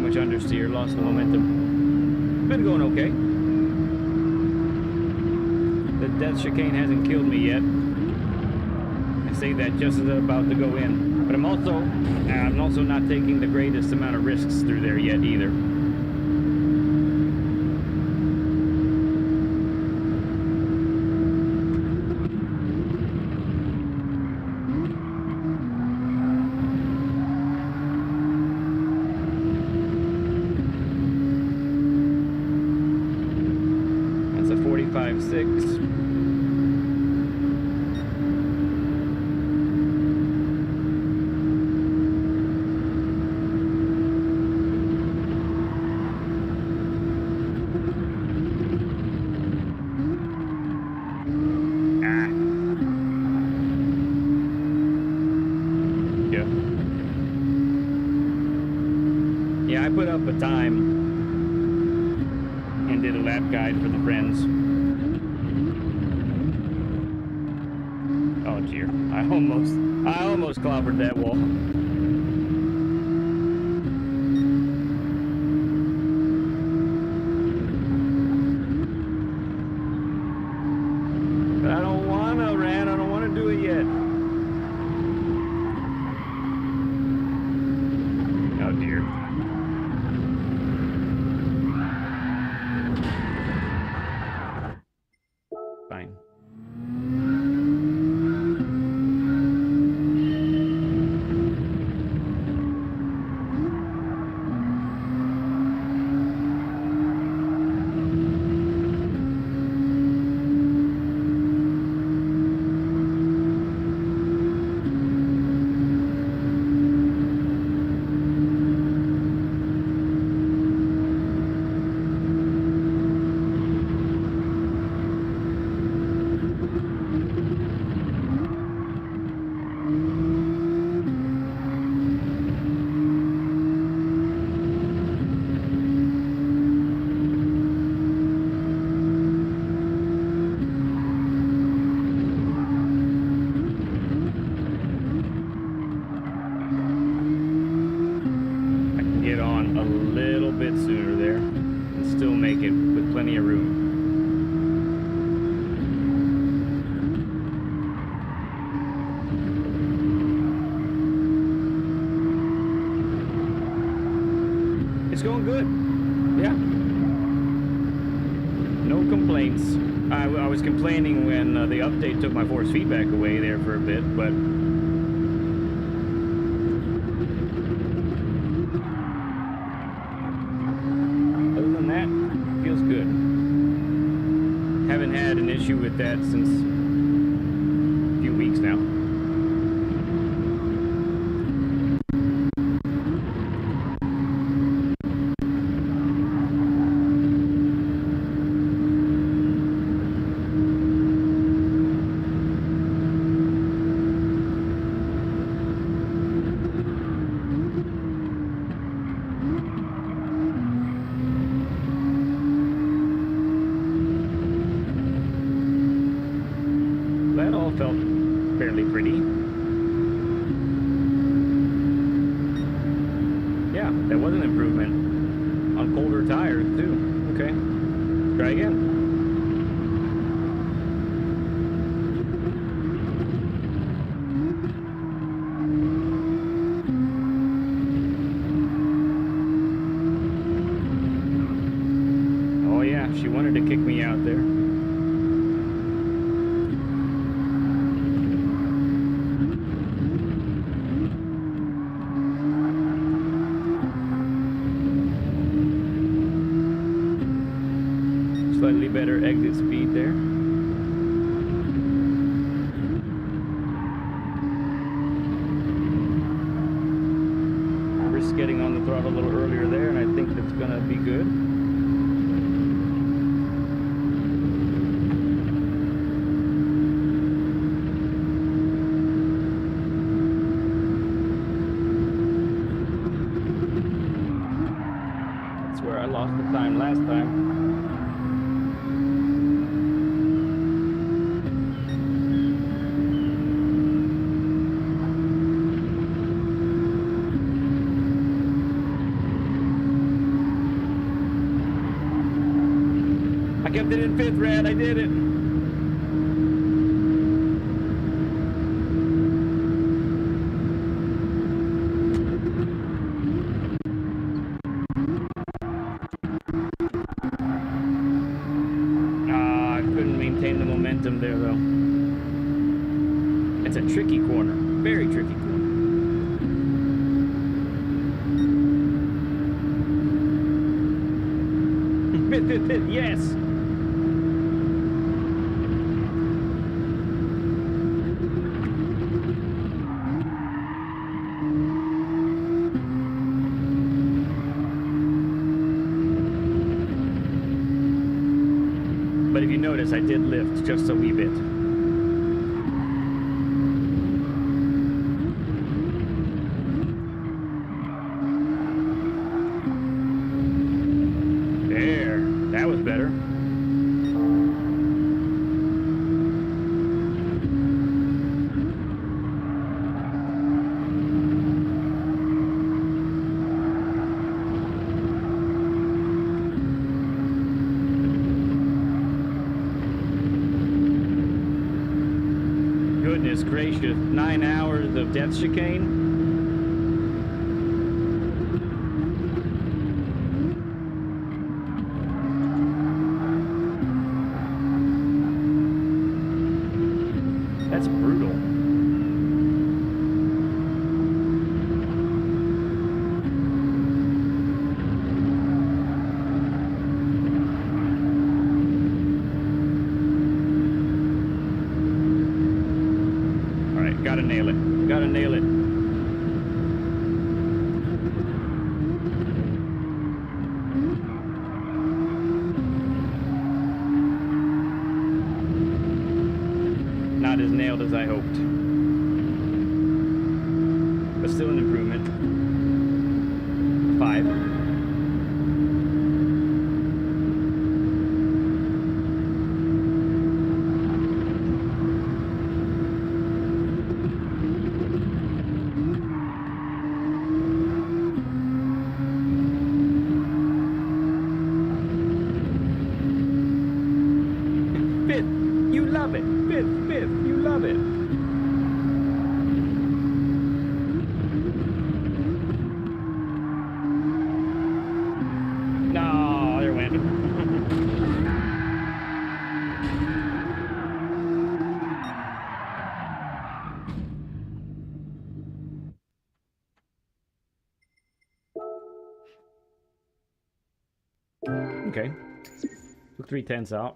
Understeer, lost the momentum. Been going okay. The death chicane hasn't killed me yet. I say that just as I'm about to go in, but I'm also not taking the greatest amount of risks through there yet either. That's a 45.6. Yeah, I put up a time and did a lap guide for the friends. Oh dear, I almost clobbered that wall. But I don't wanna, Ran, I don't wanna do it yet. Oh dear. Fine. Get on a little bit sooner there and still make it with plenty of room. It's going good. Yeah. No complaints. I was complaining when the update took my force feedback away there for a bit, but feels good. Haven't had an issue with that since a few weeks now. That all felt fairly pretty. Yeah, that was an improvement on colder tires too. Okay, try again. Oh yeah, she wanted to kick me out there. Slightly better exit speed there. Risk getting on the throttle a little earlier there, and I think that's gonna be good. That's where I lost the time last time. I kept it in 5th, Rad. I did it. I couldn't maintain the momentum there, though. It's a tricky corner. Very tricky corner. Fifth, yes. But if you notice, I did lift just a wee bit. There, that was better. Goodness gracious, 9 hours of death chicane. That's brutal. Gotta nail it. Gotta nail it. Not as nailed as I hoped. But still an improvement. 5. Fifth, you love it. No, there went. Okay. Took 3/10 out.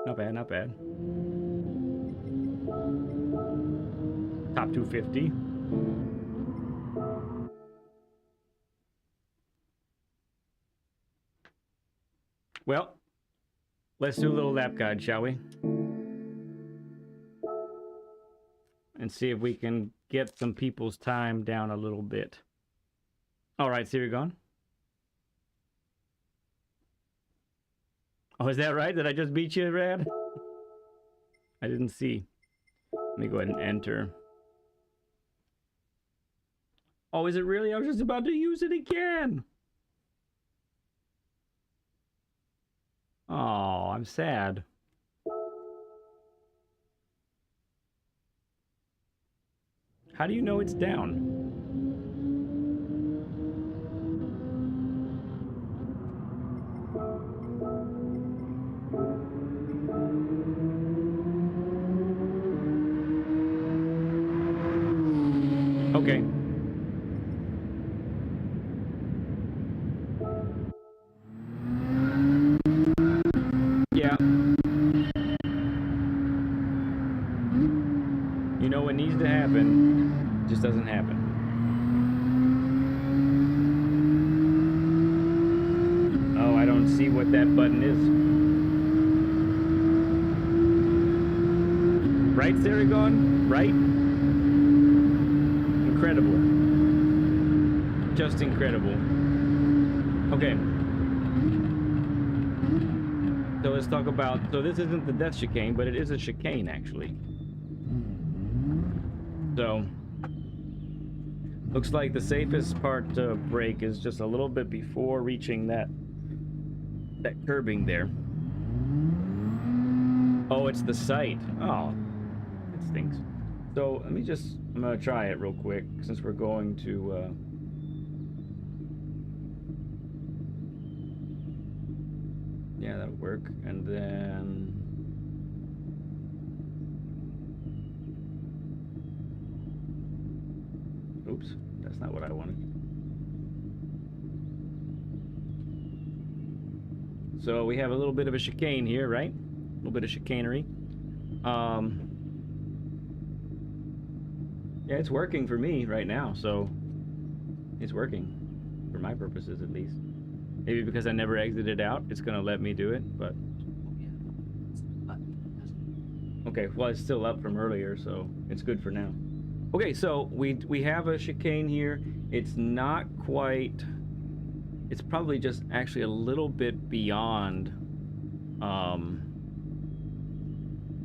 Not bad, not bad. Top 250. Well, let's do a little lap guide, shall we? And see if we can get some people's time down a little bit. All right, Siri gone. Oh, is that right? Did I just beat you, Rad? I didn't see. Let me go ahead and enter. Oh, is it really? I was just about to use it again. Oh, I'm sad. How do you know it's down? Okay. Yeah. You know what needs to happen, just doesn't happen. see what that button is. Right, Saragon? Right? Incredible. Just incredible. Okay. So let's talk about, so this isn't the death chicane, but it is a chicane actually. So, looks like the safest part to brake is just a little bit before reaching that curbing there. Oh, it's the sight. Oh, it stinks. So let me just, I'm gonna try it real quick since we're going to yeah, that'll work. And then oops, that's not what I wanted. So we have a little bit of a chicane here, right? A little bit of chicanery. Yeah, it's working for me right now, so it's working for my purposes at least. Maybe because I never exited out, it's gonna let me do it, but okay, well it's still up from earlier, so it's good for now. Okay, so we have a chicane here. It's not quite, it's probably just actually a little bit beyond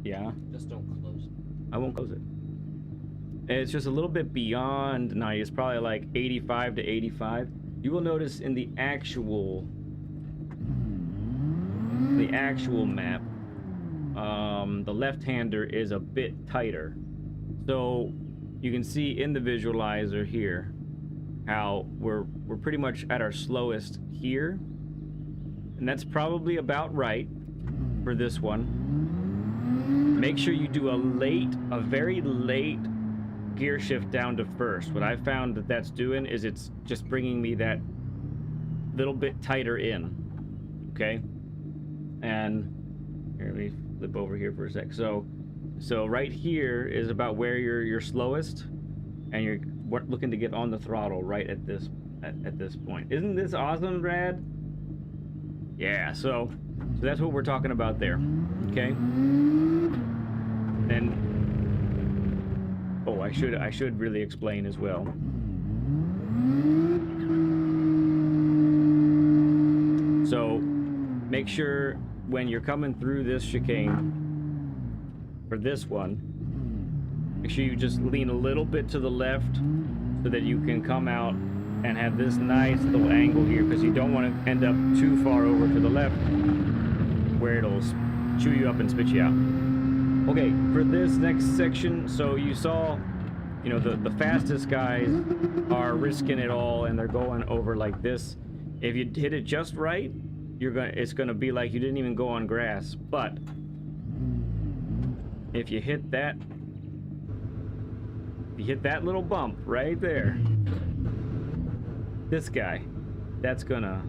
yeah. Just don't close it. I won't close it. It's just a little bit beyond 90. It's probably like 85 to 85. You will notice in the actual map, the left-hander is a bit tighter. So you can see in the visualizer here how we're pretty much at our slowest here, and that's probably about right for this one. Make sure you do a very late gear shift down to first. What I found that that's doing is it's just bringing me that little bit tighter in, okay? And here, let me flip over here for a sec. So right here is about where you're slowest, and you're looking to get on the throttle right at this point. Isn't this awesome, Brad? Yeah. So that's what we're talking about there, okay? And oh, I should really explain as well. So make sure when you're coming through this chicane for this one, make sure you just lean a little bit to the left so that you can come out and have this nice little angle here, because you don't want to end up too far over to the left where it'll chew you up and spit you out. Okay, for this next section, so you saw, you know, the fastest guys are risking it all and they're going over like this. If you hit it just right, it's gonna be like you didn't even go on grass. But if you hit that little bump right there, this guy, that's gonna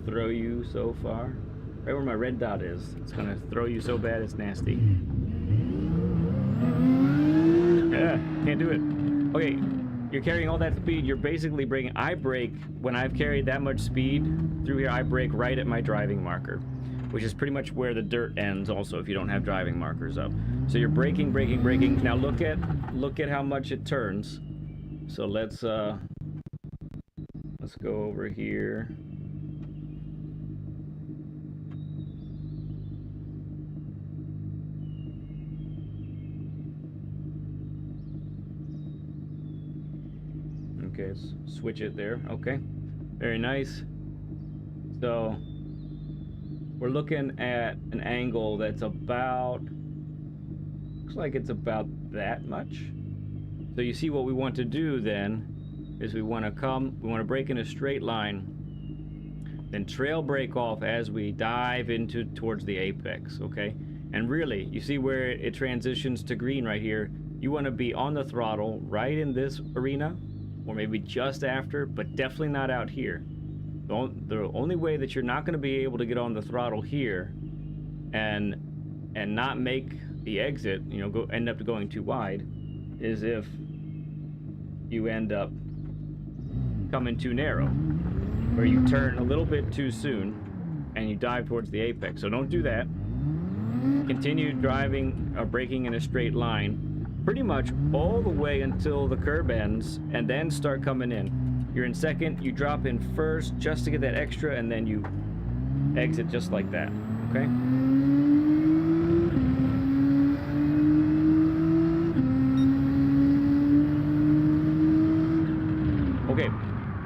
throw you so far. Right where my red dot is, it's gonna throw you so bad it's nasty. Yeah, can't do it. Okay, you're carrying all that speed, you're basically braking. I brake, when I've carried that much speed through here, I brake right at my driving marker, which is pretty much where the dirt ends also if you don't have driving markers up. So you're braking, braking, braking. Now look at how much it turns. So let's go over here. Okay, let's switch it there. Okay, very nice. So we're looking at an angle that's about, looks like it's about that much. So you see what we want to do then is we want to brake in a straight line, then trail brake off as we dive towards the apex, okay? And really, you see where it transitions to green right here. You want to be on the throttle right in this arena, or maybe just after, but definitely not out here. The only way that you're not going to be able to get on the throttle here and not make the exit, you know, end up going too wide, is if you end up coming too narrow, where you turn a little bit too soon, and you dive towards the apex. So don't do that. Continue driving or braking in a straight line pretty much all the way until the curb ends, and then start coming in. You're in second, you drop in first just to get that extra, and then you exit just like that. Okay? Okay,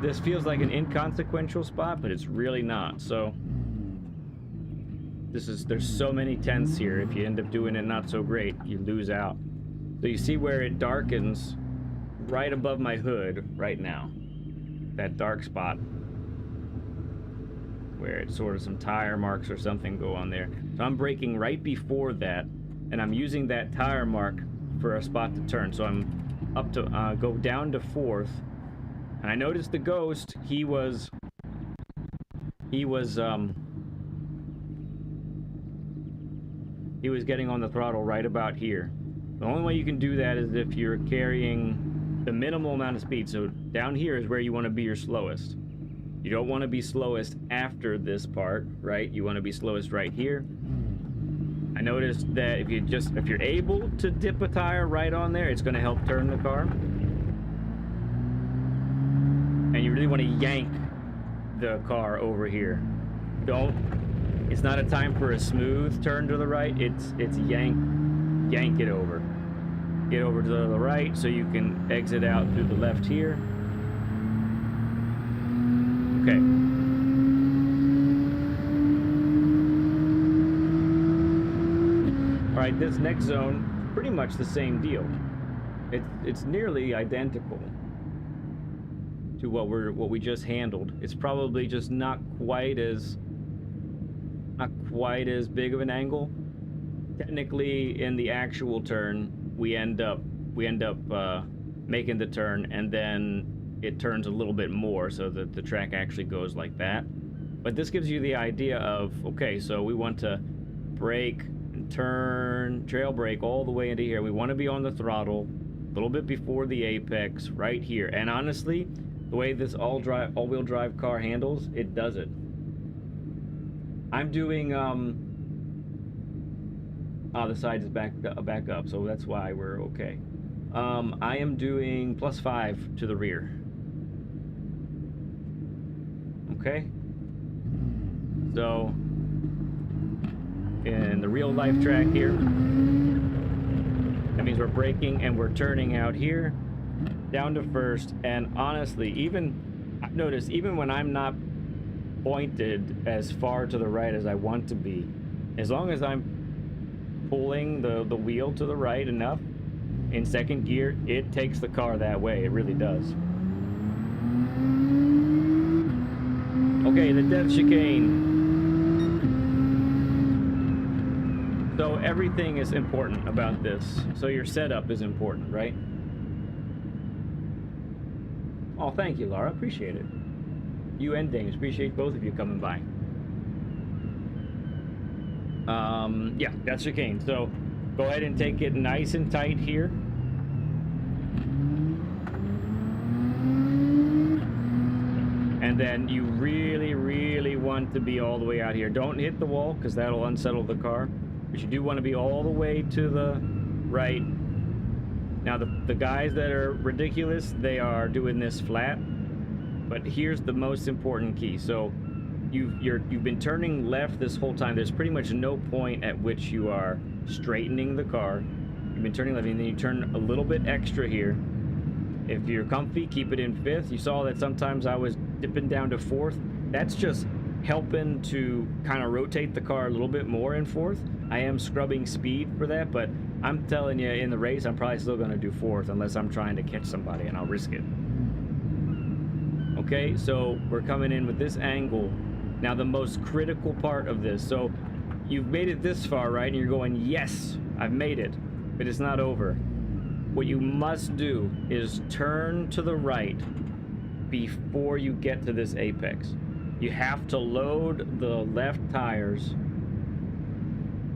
this feels like an inconsequential spot, but it's really not. So there's so many tenths here. If you end up doing it not so great, you lose out. So you see where it darkens right above my hood right now. That dark spot where it's sort of some tire marks or something go on there. So I'm braking right before that, and I'm using that tire mark for a spot to turn. So I'm up to go down to fourth, and I noticed the ghost. He was getting on the throttle right about here. The only way you can do that is if you're carrying the minimal amount of speed. So down here is where you want to be your slowest. You don't want to be slowest after this part, right? You want to be slowest right here. I noticed that if you're able to dip a tire right on there, it's going to help turn the car. And you really want to yank the car over here. It's not a time for a smooth turn to the right. It's yank it over. Get over to the right so you can exit out through the left here. Okay. All right, this next zone, pretty much the same deal. It's nearly identical to what we just handled. It's probably just not quite as big of an angle. Technically, in the actual turn, we end up making the turn, and then it turns a little bit more so that the track actually goes like that. But this gives you the idea of, okay, so we want to brake and turn, trail brake all the way into here. We want to be on the throttle a little bit before the apex right here. And honestly, the way this all-wheel drive car handles, it does it. I'm doing the side is back up, so that's why we're okay. I am doing +5 to the rear. Okay? So in the real life track here, that means we're braking and we're turning out here down to first. And honestly, I've noticed even when I'm not pointed as far to the right as I want to be, as long as I'm pulling the wheel to the right enough in second gear, it takes the car that way. It really does. Okay, the death chicane. So everything is important about this. So your setup is important, right? Oh, thank you, Laura. Appreciate it. You and Dames, appreciate both of you coming by. Yeah, that's chicane. So go ahead and take it nice and tight here. And then you really, really want to be all the way out here. Don't hit the wall, because that'll unsettle the car. But you do want to be all the way to the right. Now, the guys that are ridiculous, they are doing this flat. But here's the most important key. So you've been turning left this whole time. There's pretty much no point at which you are straightening the car. You've been turning left, and then you turn a little bit extra here. If you're comfy, keep it in fifth. You saw that sometimes I was dipping down to fourth. That's just helping to kind of rotate the car a little bit more in fourth. I am scrubbing speed for that, but I'm telling you, in the race, I'm probably still going to do fourth unless I'm trying to catch somebody, and I'll risk it. Okay, so we're coming in with this angle. Now, the most critical part of this. So you've made it this far, right? And you're going, yes, I've made it. But it's not over. What you must do is turn to the right before you get to this apex. You have to load the left tires.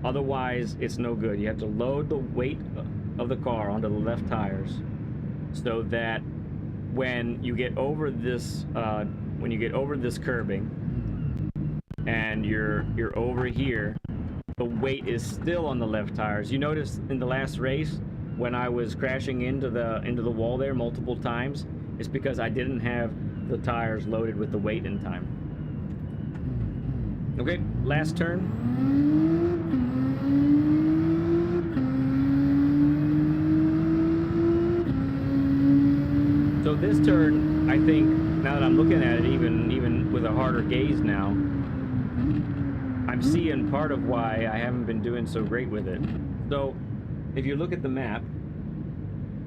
Otherwise, it's no good. You have to load the weight of the car onto the left tires so that when you get over this curbing, and you're over here, the weight is still on the left tires. You notice in the last race when I was crashing into the wall there multiple times, it's because I didn't have the tires loaded with the weight in time. Okay, last turn. So this turn, I think, now that I'm looking at it, even with a harder gaze now, I'm seeing part of why I haven't been doing so great with it. So, if you look at the map,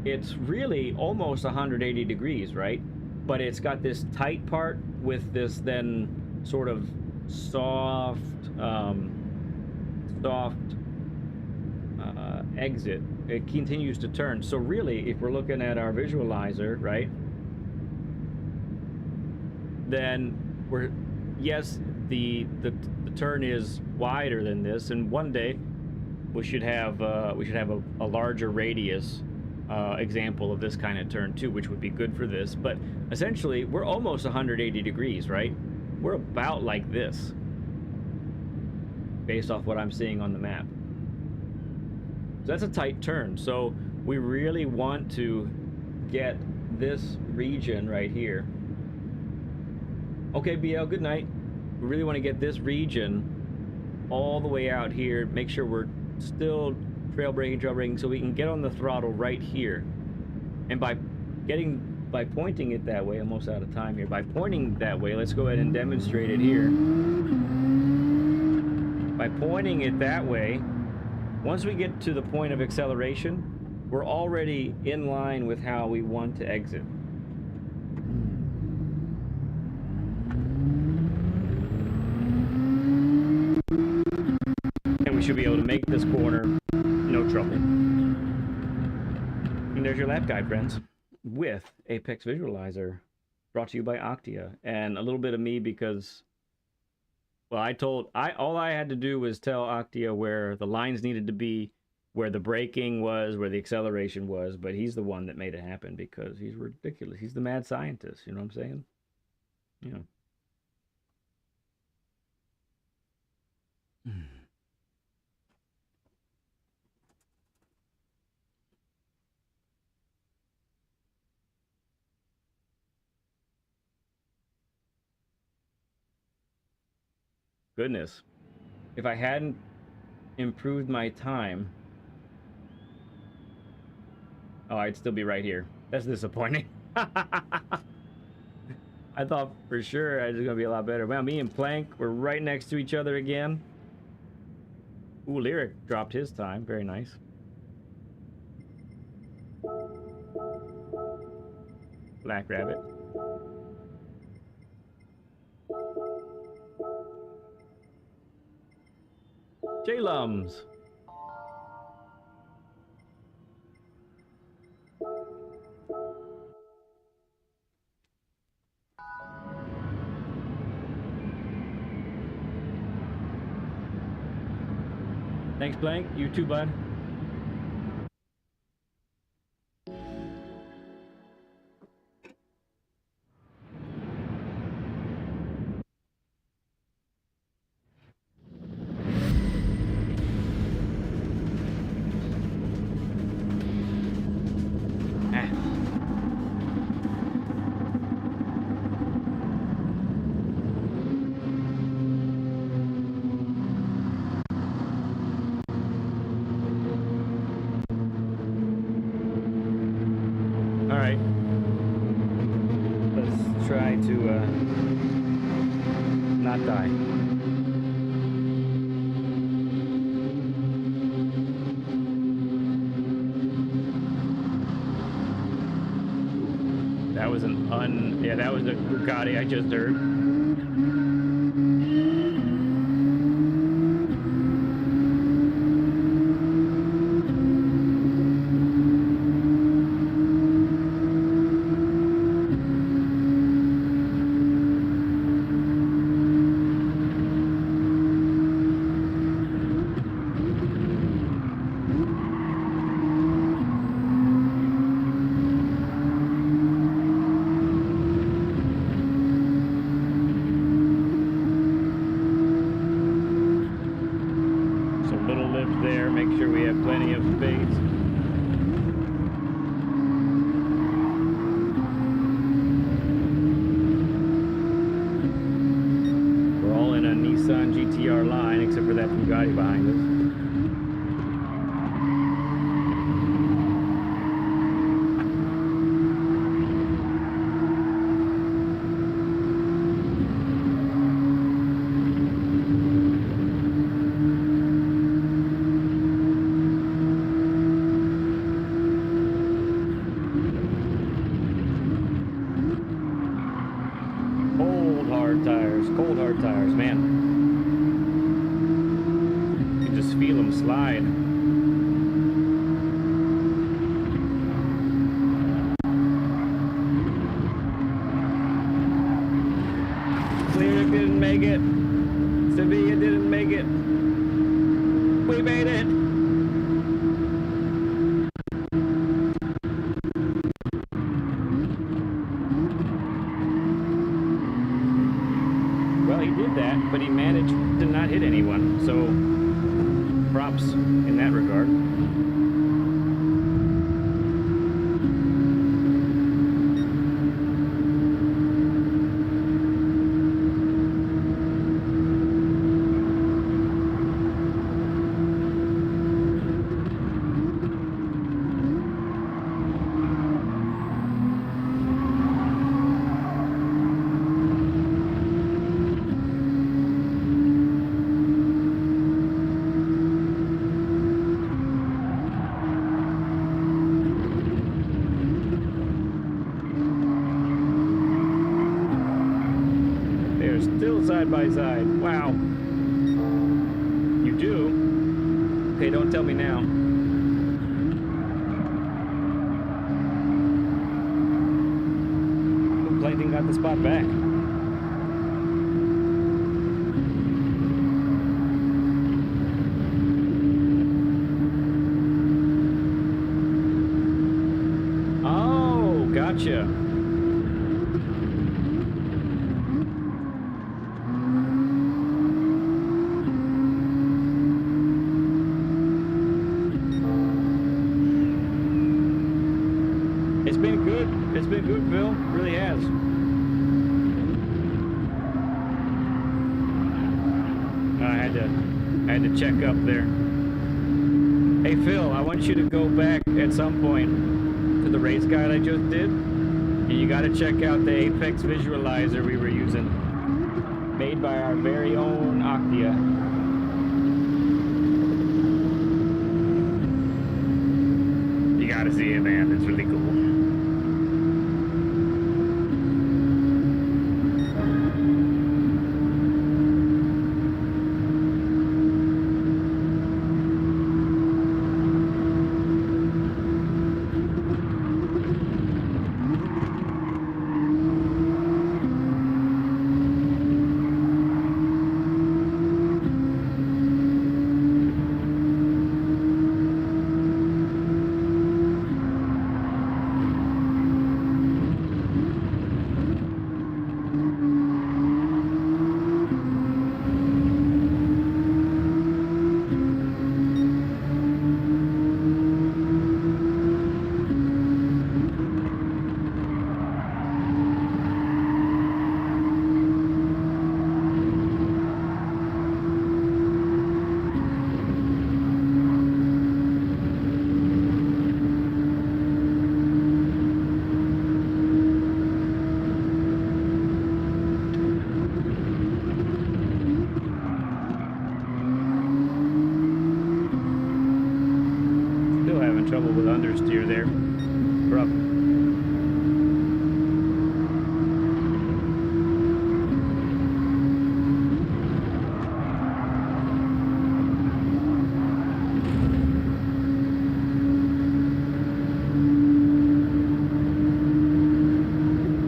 it's really almost 180 degrees, right? But it's got this tight part with this then sort of soft exit. It continues to turn. So really, if we're looking at our visualizer, right, then we're, yes, the turn is wider than this, and one day we should have a larger radius example of this kind of turn too, which would be good for this. But essentially, we're almost 180 degrees, right? We're about like this, based off what I'm seeing on the map. So that's a tight turn. So we really want to get this region right here. Okay, BL, good night. We really want to get this region all the way out here. Make sure we're still trail braking, so we can get on the throttle right here. And by pointing it that way, almost out of time here. By pointing that way, let's go ahead and demonstrate it here. By pointing it that way, once we get to the point of acceleration, we're already in line with how we want to exit. And we should be able to make this corner no trouble. And there's your lap guide, friends, with Apex Visualizer, brought to you by Octia. And a little bit of me because, well, all I had to do was tell Octia where the lines needed to be, where the braking was, where the acceleration was, but he's the one that made it happen because he's ridiculous. He's the mad scientist, you know what I'm saying? Yeah. Goodness. If I hadn't improved my time, oh, I'd still be right here. That's disappointing. I thought for sure I was gonna be a lot better. Well, me and Plank were right next to each other again. Ooh, Lyric dropped his time. Very nice. Black Rabbit. J-Lums. Thanks, Blank. You too, bud. Not die. That was yeah, that was a Bugatti I just heard. plenty of space. We're all in a Nissan GTR line, except for that Bugatti behind us. Cold hard tires, man. You can just feel them slide. Clear didn't make it. Sevilla didn't make it. We made it. He did that, but he managed to not hit anyone, so props in that regard. Still side by side. Wow. You do? Okay, don't tell me now. Plankton got the spot back. Oh, gotcha. It's been good, Phil. It really has. I had to check up there. Hey, Phil, I want you to go back at some point to the race guide I just did, and you got to check out the Apex visualizer we were using, made by our very own Octia. You got to see it, man. It's really cool. Trouble with understeer there. Rough.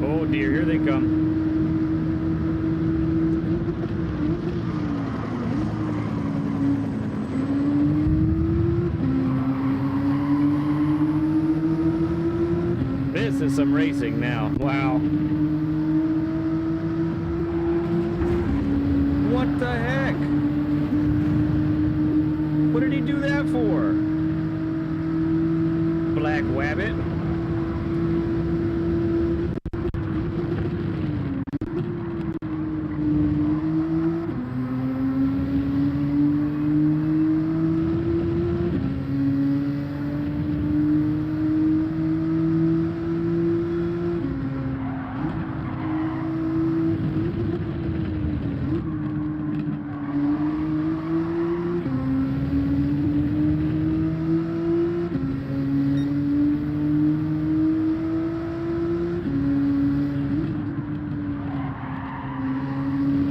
Oh dear, here they come. This is some racing now. Wow. What the heck? What did he do that for? Black Wabbit.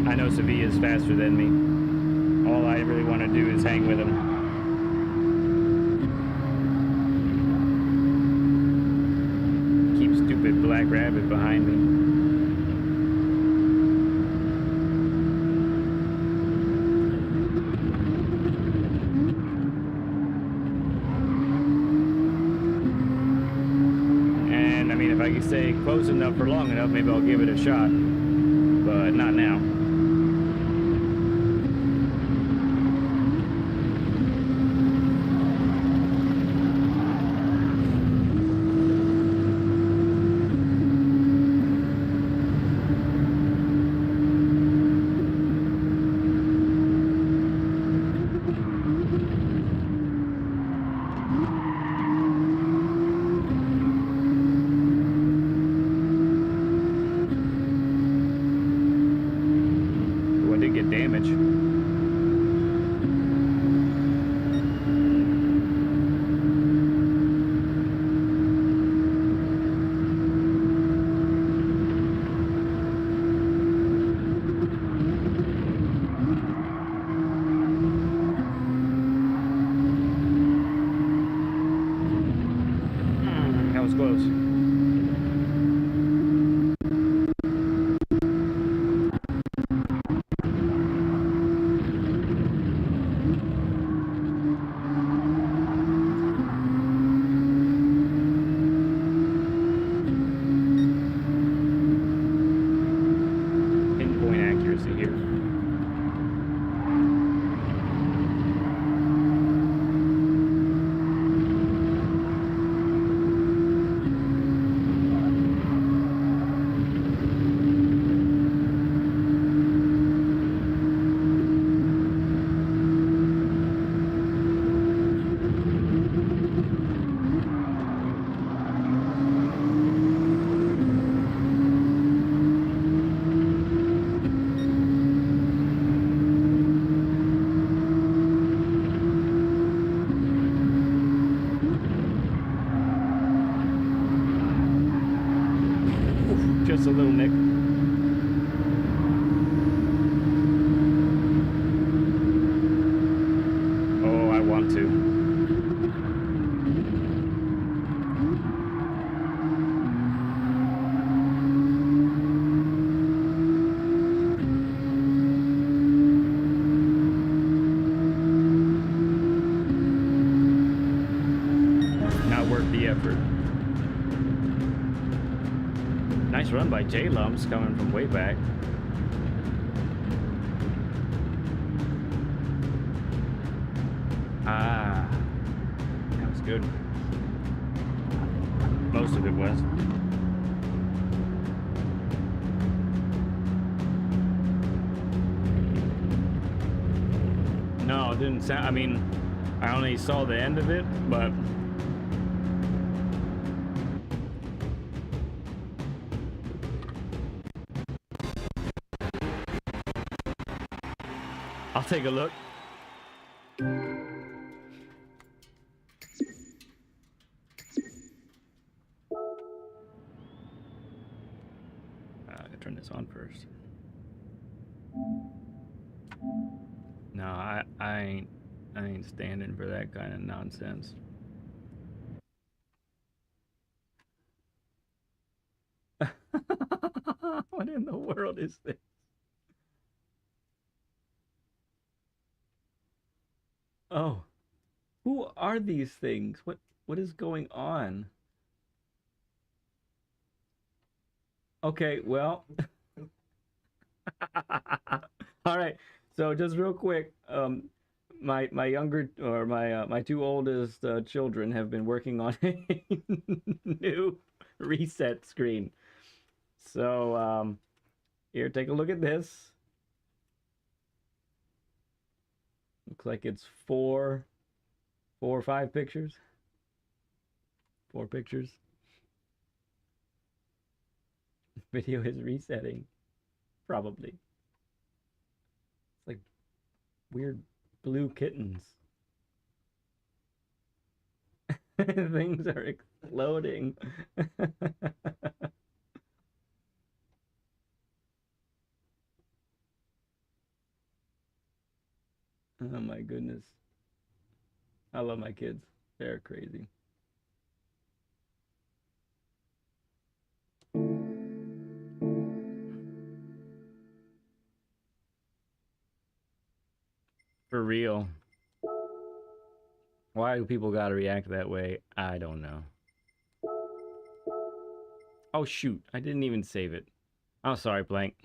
I know Sevilla's faster than me. All I really want to do is hang with him. Keep stupid Black Rabbit behind me. And I mean, if I can stay close enough for long enough, maybe I'll give it a shot. But not now. Damage. That was close. Just a little nick. Oh, I want to. Not worth the effort. Nice run by J-Lumps coming from way back. Ah, that was good. Most of it was. No, it didn't sound, I mean, I only saw the end of it, but I'll take a look. I gotta turn this on first. No, I ain't standing for that kind of nonsense. What in the world is this? Oh, who are these things? What is going on? Okay, well, all right. So just real quick, my younger or my two oldest children have been working on a new reset screen. So here, take a look at this. Looks like it's four or five pictures. 4 pictures. Video is resetting. Probably. It's like weird blue kittens. Things are exploding. Oh my goodness. I love my kids. They're crazy. For real. Why do people gotta react that way? I don't know. Oh shoot, I didn't even save it. I'm sorry, Blank.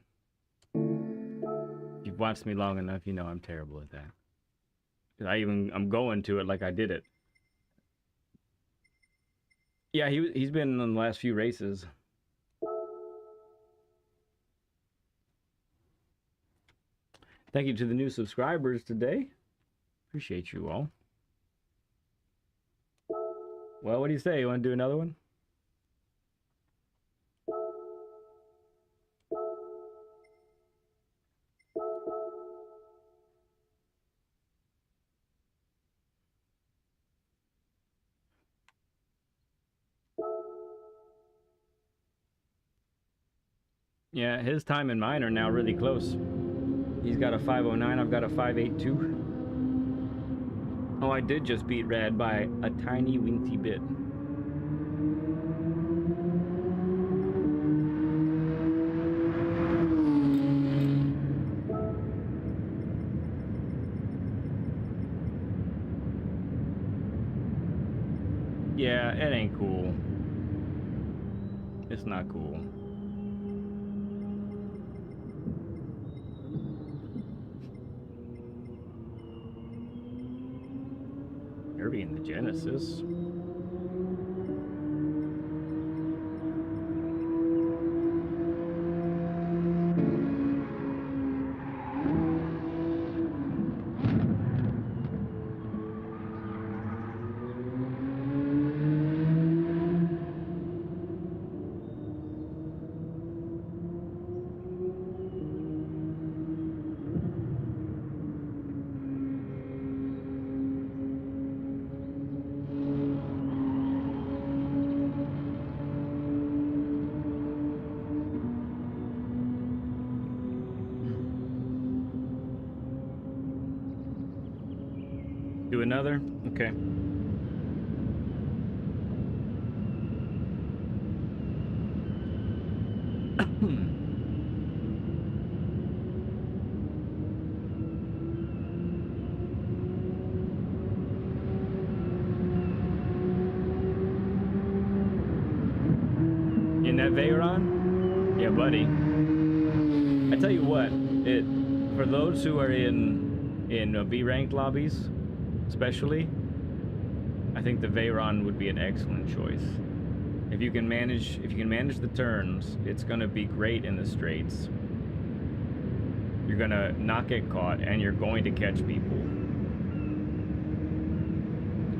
If you've watched me long enough, you know I'm terrible at that. I'm going to it like I did it. Yeah, he's been in the last few races. Thank you to the new subscribers today. Appreciate you all. Well, what do you say? You want to do another one? Yeah, his time and mine are now really close. He's got a 509, I've got a 582. Oh, I did just beat Rad by a tiny weensy bit. Yeah, it ain't cool. It's not cool. Kirby in the Genesis. Do another? Okay. In that Veyron? Yeah, buddy. I tell you what, for those who are in B ranked lobbies, especially, I think the Veyron would be an excellent choice. If you can manage the turns, it's gonna be great in the straights. You're gonna not get caught, and you're going to catch people.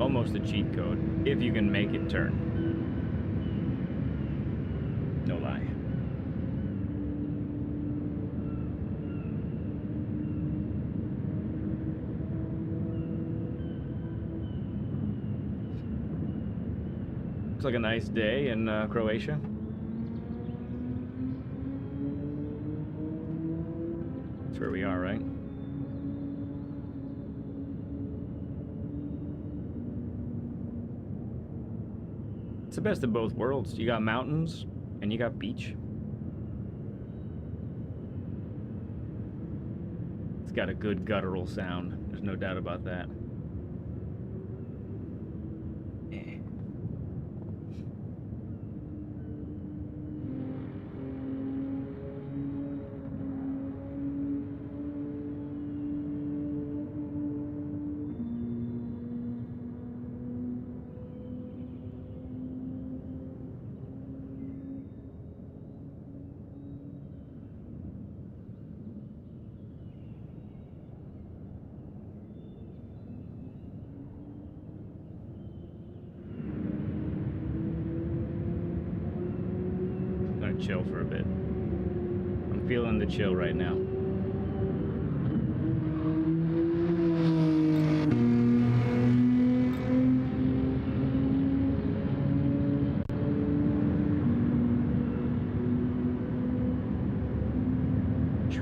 Almost a cheat code if you can make it turn. No lie. Looks like a nice day in Croatia. That's where we are, right? It's the best of both worlds. You got mountains and you got beach. It's got a good guttural sound. There's no doubt about that. chill for a bit. I'm feeling the chill right now.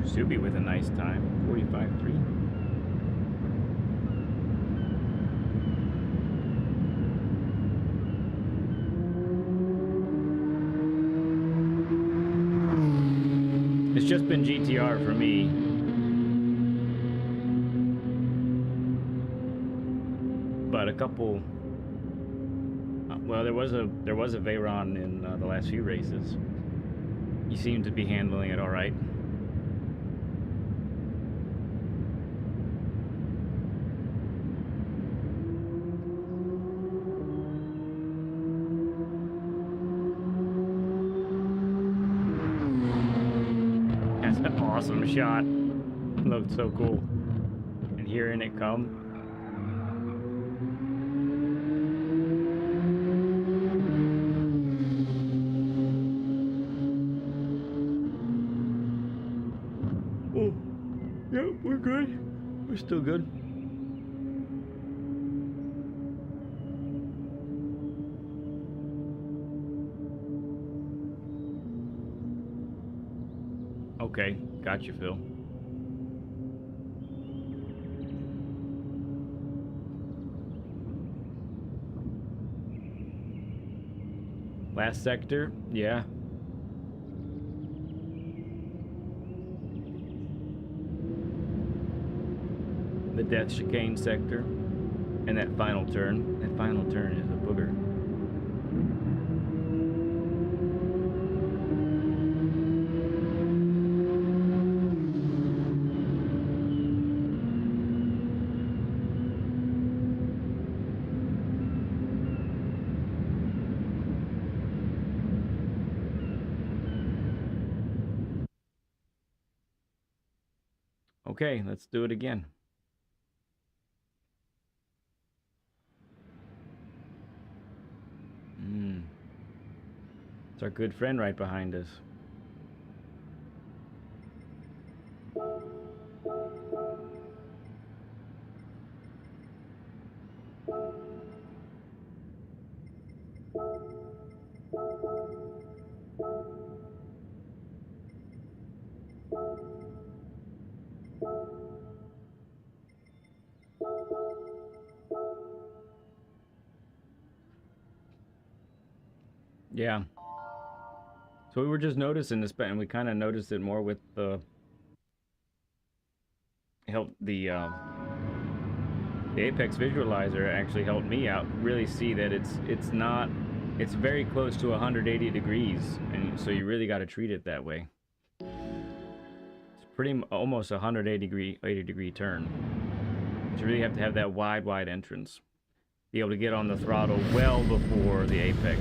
Subi with a nice time, 45.3. It's just been GTR for me. But a couple, well, there was a Veyron in the last few races. You seem to be handling it all right. That's an awesome shot. Looked so cool. And hearing it come. Oh, yep, we're good. We're still good. Okay, gotcha, Phil. Last sector, yeah. The death chicane sector, and that final turn. That final turn is a booger. Okay, let's do it again. It's our good friend right behind us. Yeah. So we were just noticing this, and we kind of noticed it more with the Apex visualizer actually helped me out really see that it's very close to 180 degrees, and so you really got to treat it that way. It's pretty almost 180 degree turn. So you really have to have that wide entrance, be able to get on the throttle well before the apex.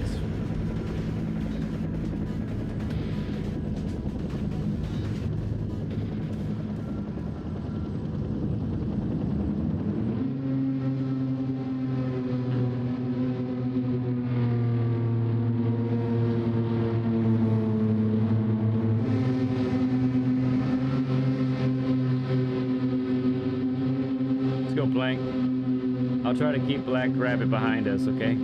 I'll try to keep Black Rabbit behind us, okay?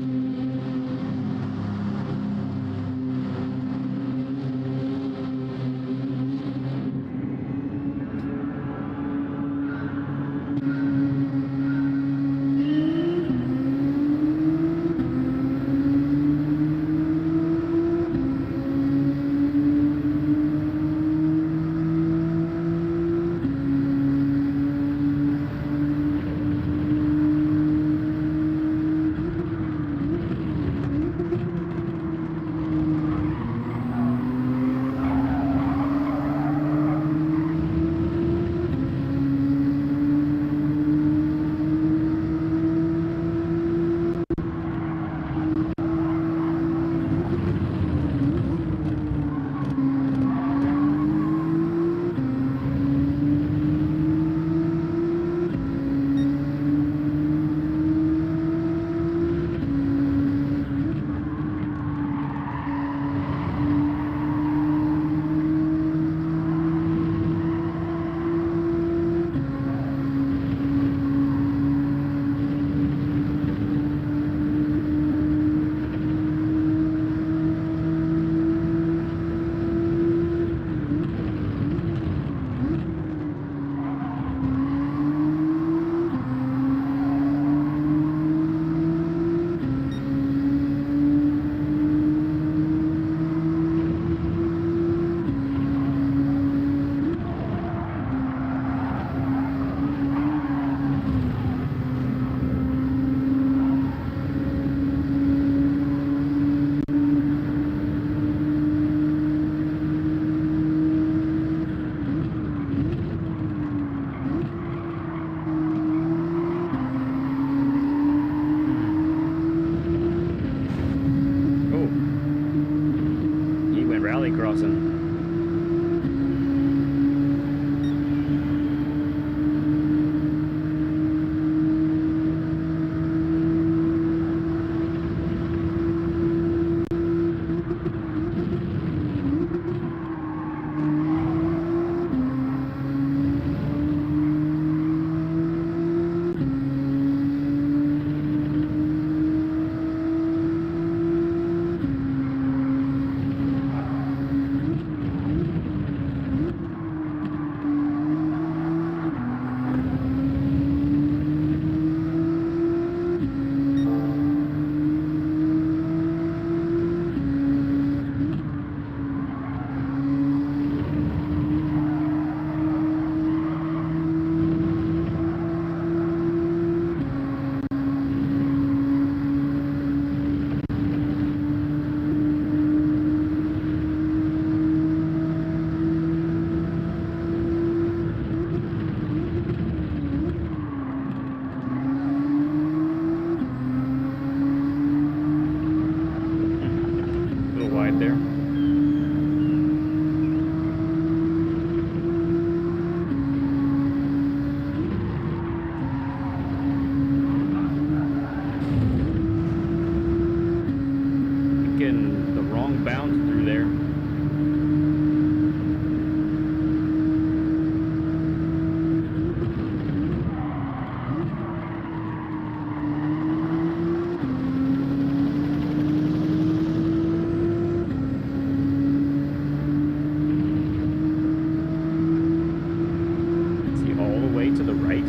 to the right.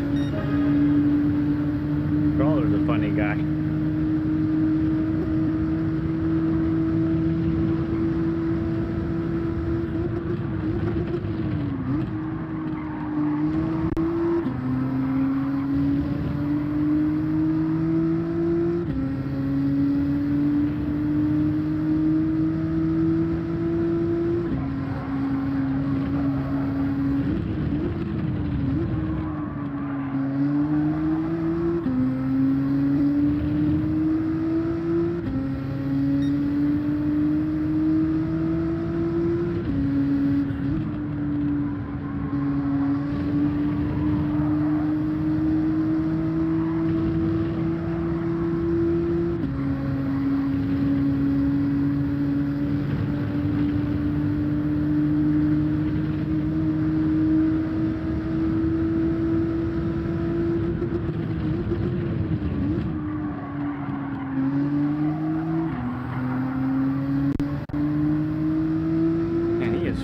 Crawler's a funny guy.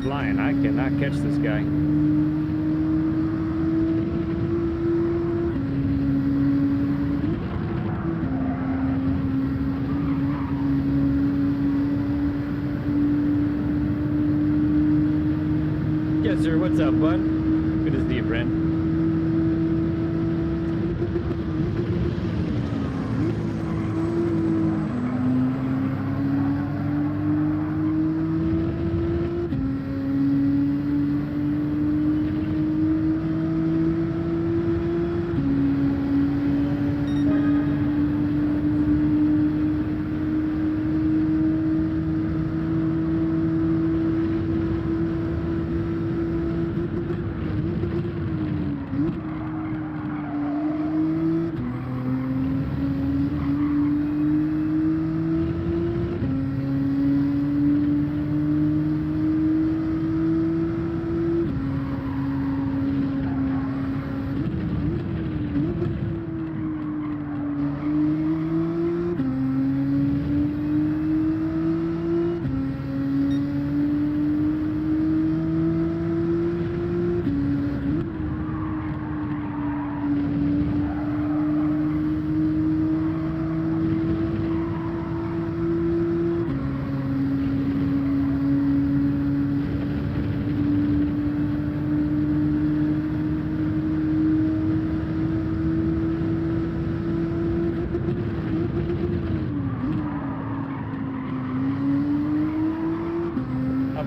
Flying. I cannot catch this guy. Yes, sir. What's up, bud? Good to see you, friend.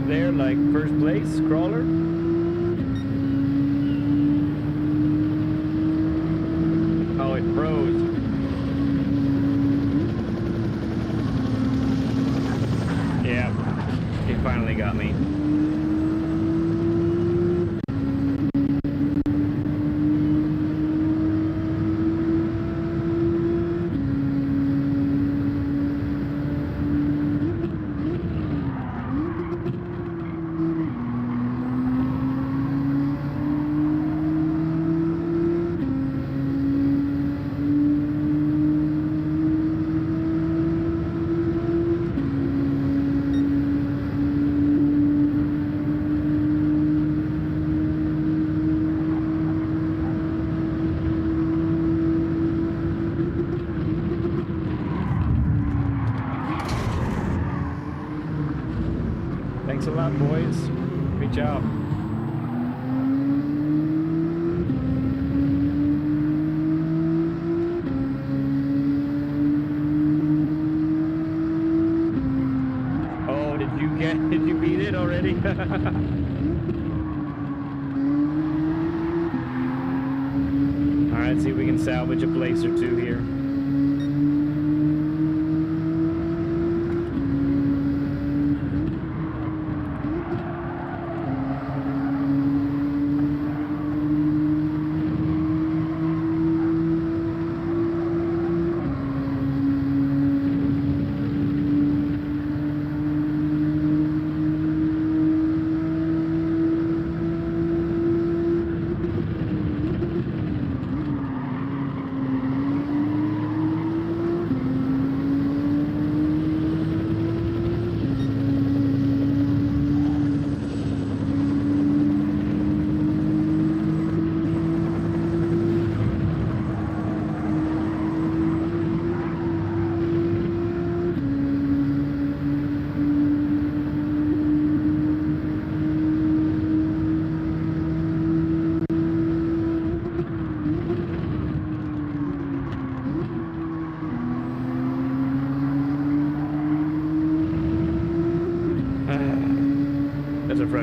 There, like first place, crawler. Oh, it froze. Yeah, it finally got me. Thanks a lot, boys. Great job. Oh, did you beat it already? All right, see if we can salvage a place or two here.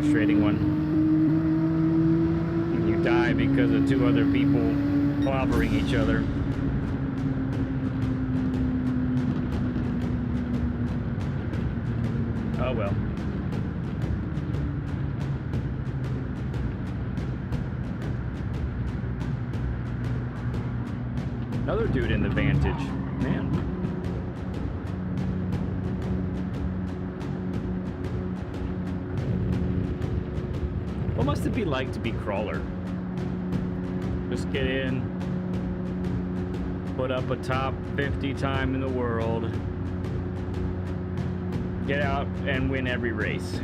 frustrating one. When you die because of two other people clobbering each other. Oh well. Another dude in the Vantage. Man. What must it be like to be crawler? Just get in, put up a top 50 time in the world, get out and win every race.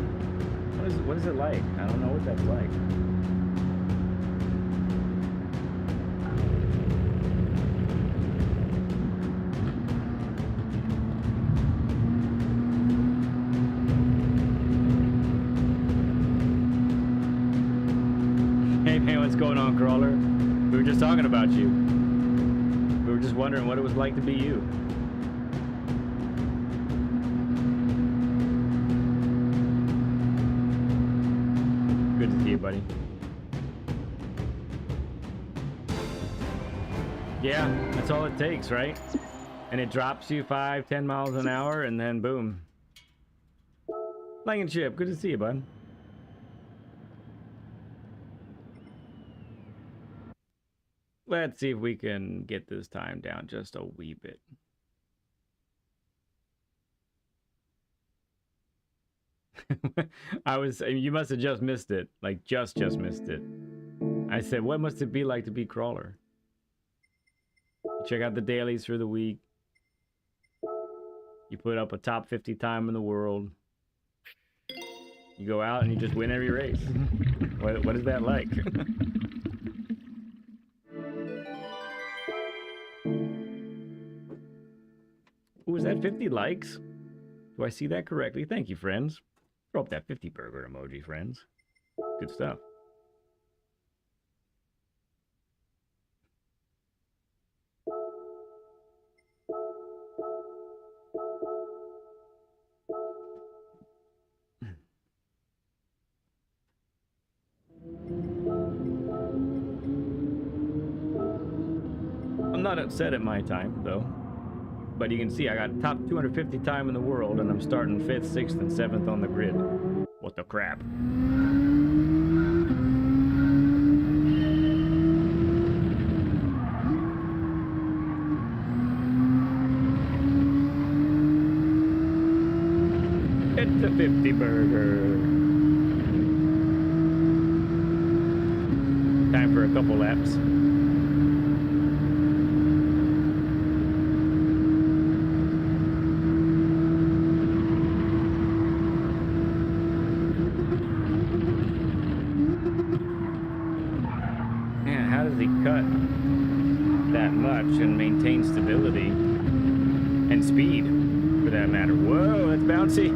What is it like? I don't know what that's like. Hey, what's going on, crawler? We were just talking about you. We were just wondering what it was like to be you. Good to see you, buddy. Yeah, that's all it takes, right? And it drops you 5-10 miles an hour, and then boom. Langenship, good to see you, bud. Let's see if we can get this time down just a wee bit. You must have just missed it. Like, just missed it. I said, what must it be like to be crawler? Check out the dailies for the week. You put up a top 50 time in the world. You go out and you just win every race. What is that like? Ooh, is that 50 likes? Do I see that correctly? Thank you, friends. Throw up that 50 burger emoji, friends. Good stuff. I'm not upset at my time, though. But you can see I got top 250 time in the world, and I'm starting 5th, 6th, and 7th on the grid. What the crap? It's a 50 burger. Time for a couple laps. And maintain stability and speed for that matter. Whoa, that's bouncy.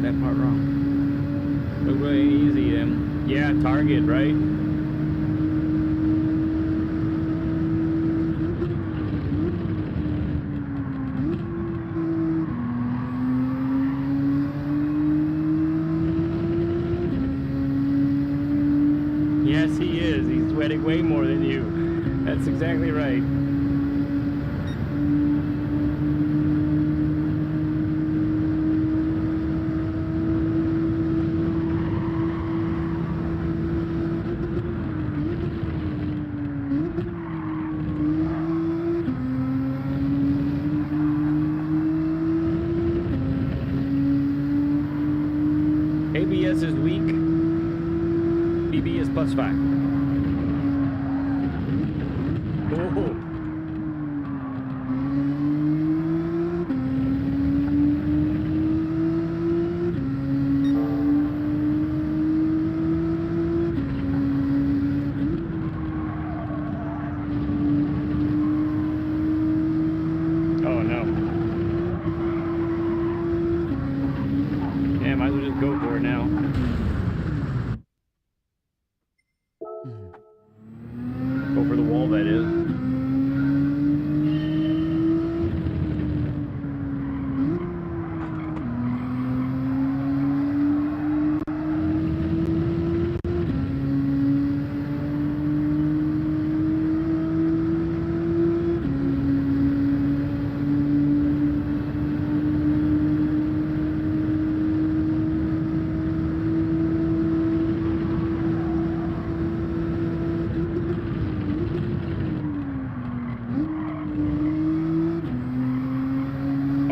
That part wrong. Look really easy, yeah, target, right? Yes, he is. He's sweating way more than you. That's exactly right.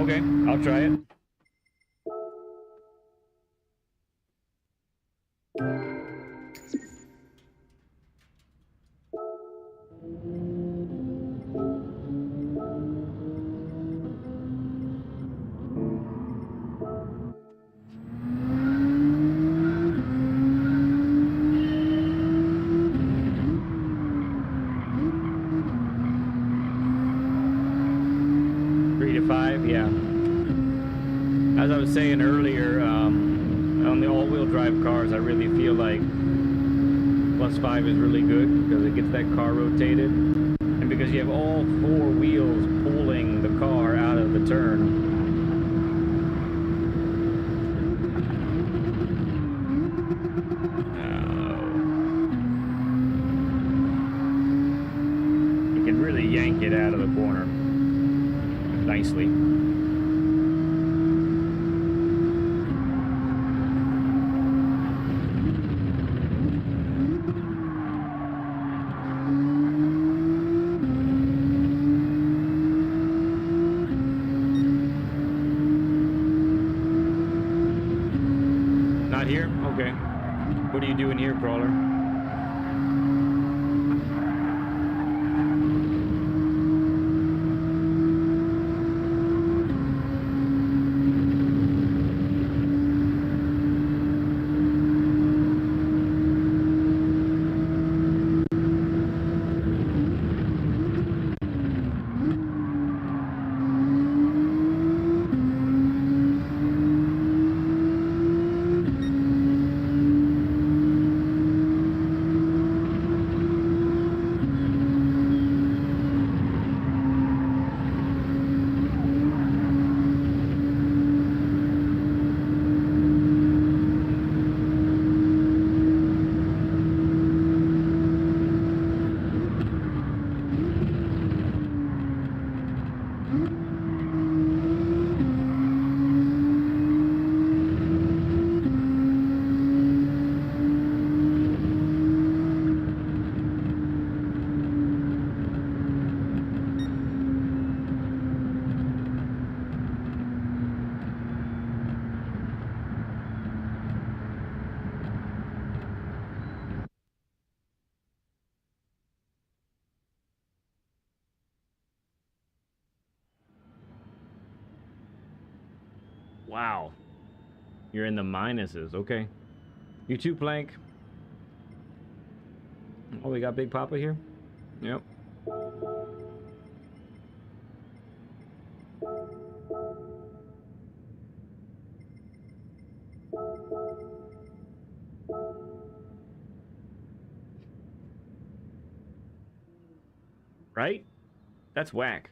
Okay, I'll try it. Yeah. As I was saying earlier, on the all-wheel drive cars, I really feel like +5 is really good because it gets that car rotated, and because you have all 4 wheels pulling the car out of the turn. You can really yank it out of the corner nicely. Not here? Okay. What are you doing here, Crawler? Wow. You're in the minuses. Okay. You too, Plank. Oh, we got Big Papa here? Yep. Right? That's whack.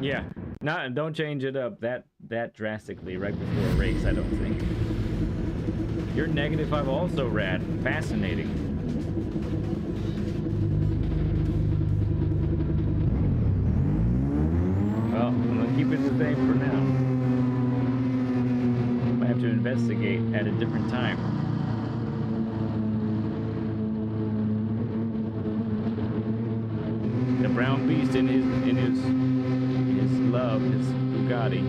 Yeah. Don't change it up that drastically right before a race, I don't think. You're -5 also, Rad. Fascinating. Well, I'm gonna keep it the same for now. Might have to investigate at a different time. The brown beast in his love, his Bugatti.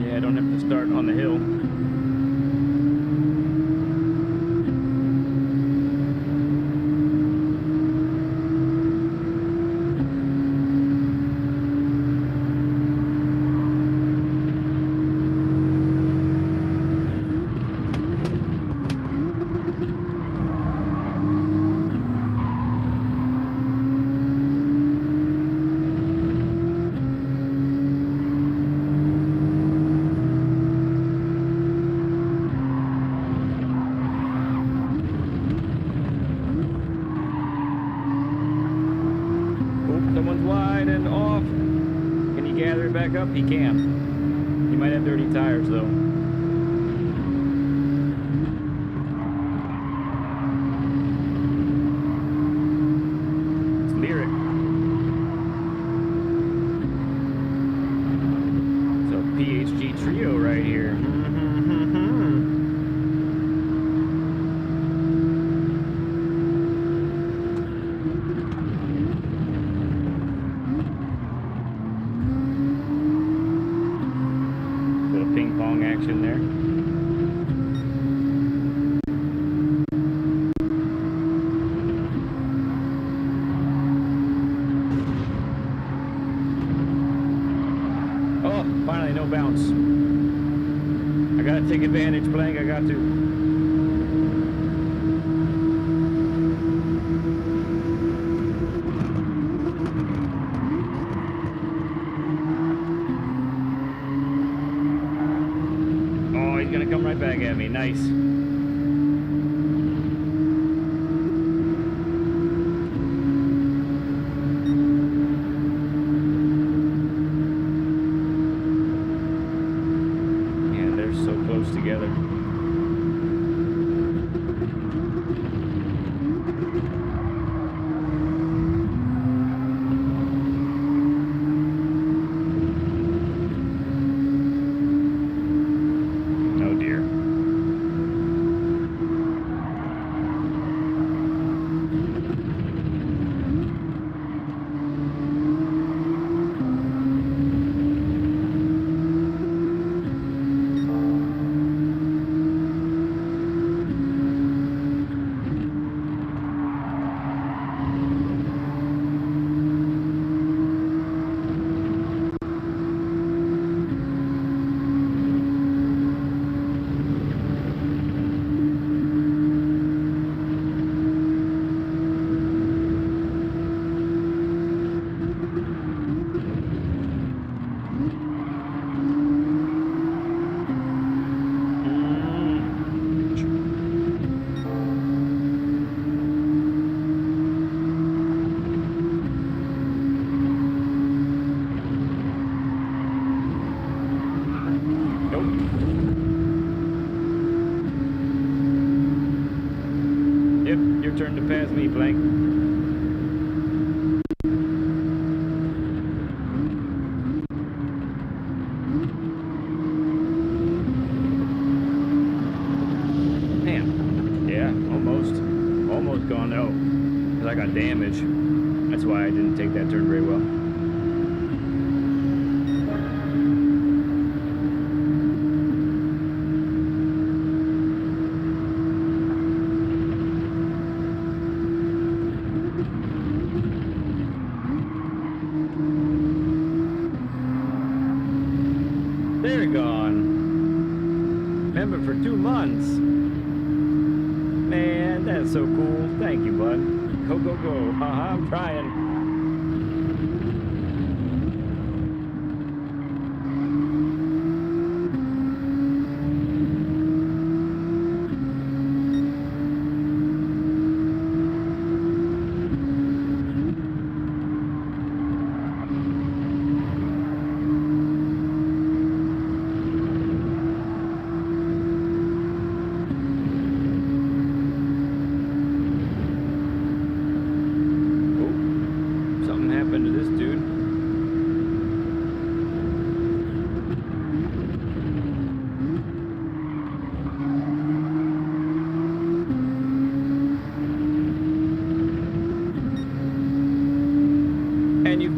Yeah, I don't have to start on the hill. gather it back up? He can. He might have dirty tires though. It's lyric. It's a PHG trio right here. Action there. Oh, finally no bounce. I gotta take advantage, Blank. I got to. Gonna come right back at me. Nice. Yeah, they're so close together. Your turn to pass me, Blank. Damn. Yeah, almost gone. Oh, because I got damage. That's why I didn't take that turn very well. They're gone. Member for 2 months. Man, that's so cool. Thank you, bud. Go, go, go. Haha, I'm trying.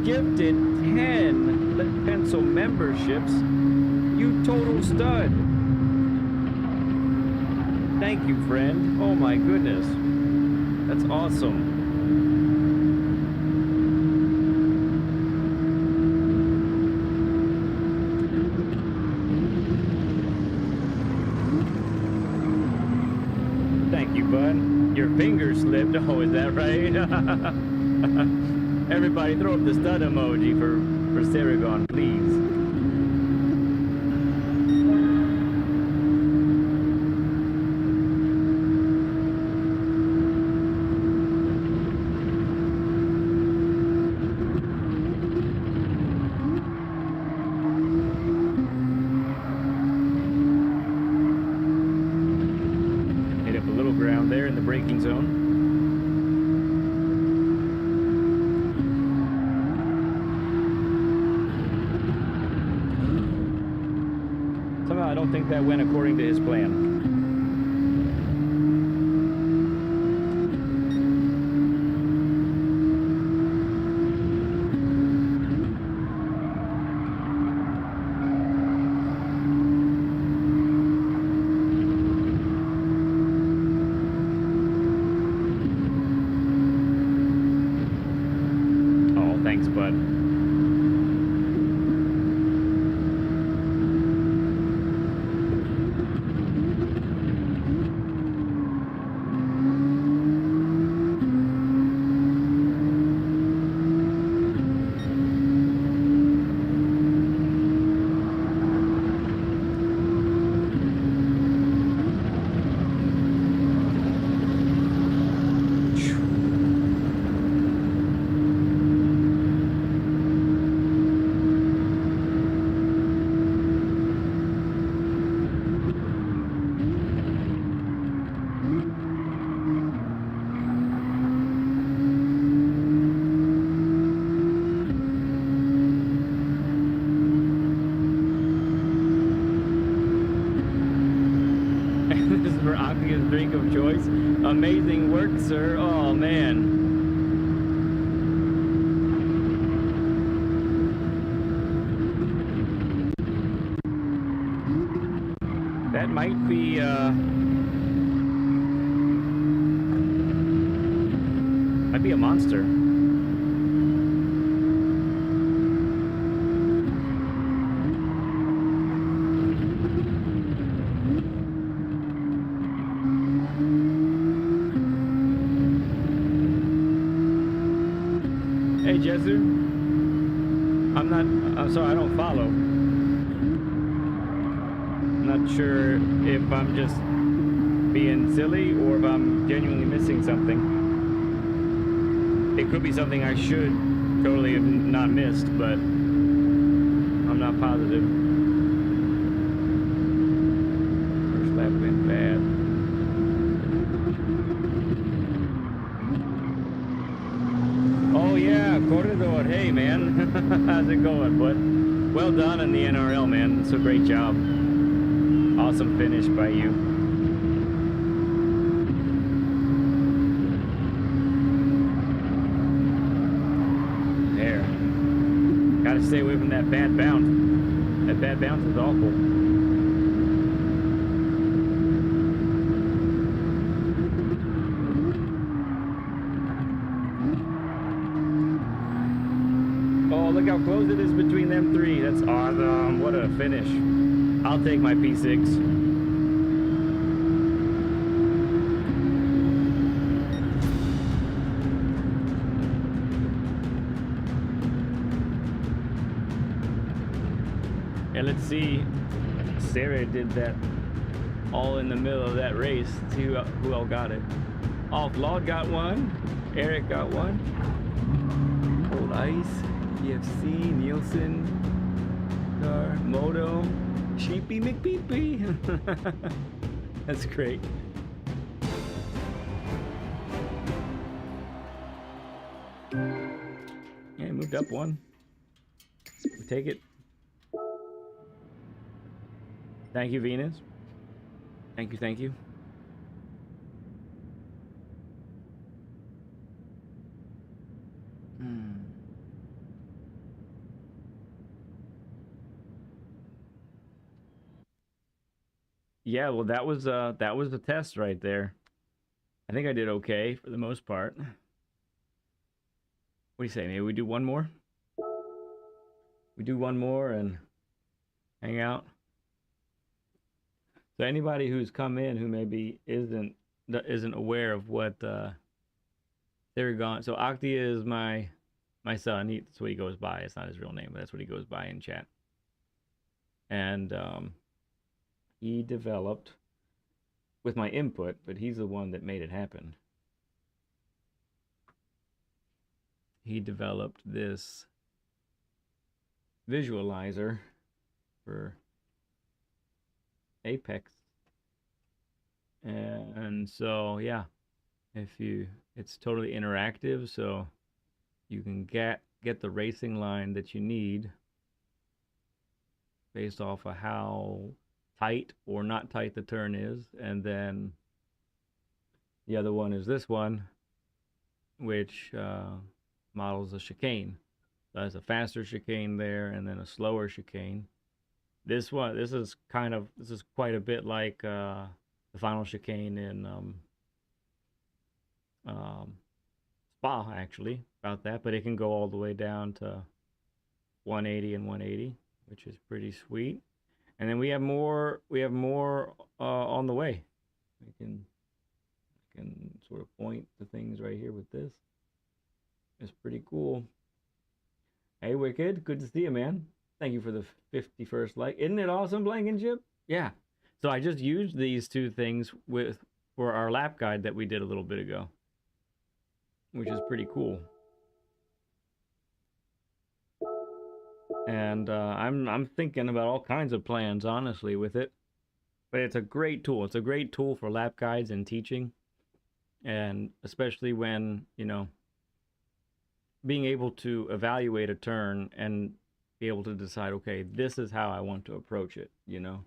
Gifted 10 Lit Pencil memberships. You total stud. Thank you, friend. Oh my goodness. That's awesome. Thank you, bud. Your finger slipped. Oh, is that right? Everybody throw up the stud emoji for Saragon, please. don't think that went according to his plan. Oh, thanks, bud. This is for Octagon's drink of choice. Amazing work, sir. Oh, man. That might be, might be a monster. Hey, Jesu. I'm sorry, I don't follow. I'm not sure if I'm just being silly or if I'm genuinely missing something. It could be something I should totally have not missed, but I'm not positive. First lap went bad. Oh yeah, Corredor. Hey man, how's it going, bud? Well done in the NRL, man. It's a great job. Awesome finish by you. There. Gotta stay away from that bad bounce. That bad bounce is awful. Oh, look how close it is between them three. That's awesome. What a finish. I'll take my P6. And let's see. Sarah did that all in the middle of that race. Let's see who else got it. Offload got one. Eric got one. Old Ice. PFC. Nielsen. Car. Moto. Sheepy McPeepee. That's great. Yeah, moved up one. We take it. Thank you, Venus. Thank you, thank you. Yeah, well, that was the test right there. I think I did okay for the most part. What do you say? Maybe we do one more? We do one more and hang out. So anybody who's come in who maybe isn't aware of what they're gone. So Octia is my son. That's what he goes by. It's not his real name, but that's what he goes by in chat. And he developed with my input, but he's the one that made it happen. He developed this visualizer for Apex. And so, yeah, it's totally interactive, so you can get the racing line that you need based off of how tight or not tight the turn is, and then the other one is this one, which models a chicane. So there's a faster chicane there, and then a slower chicane. This one, this is quite a bit like the final chicane in um, Spa, actually, about that, but it can go all the way down to 180 and 180, which is pretty sweet. And then we have more on the way. I can sort of point to things right here with this. It's pretty cool. Hey, Wicked, good to see you, man. Thank you for the 51st like. Isn't it awesome, Blankenship? Yeah. So I just used these two things for our lap guide that we did a little bit ago, which is pretty cool. And I'm thinking about all kinds of plans, honestly, with it. But it's a great tool. It's a great tool for lap guides and teaching, and especially when, you know, being able to evaluate a turn and be able to decide, okay, this is how I want to approach it, you know.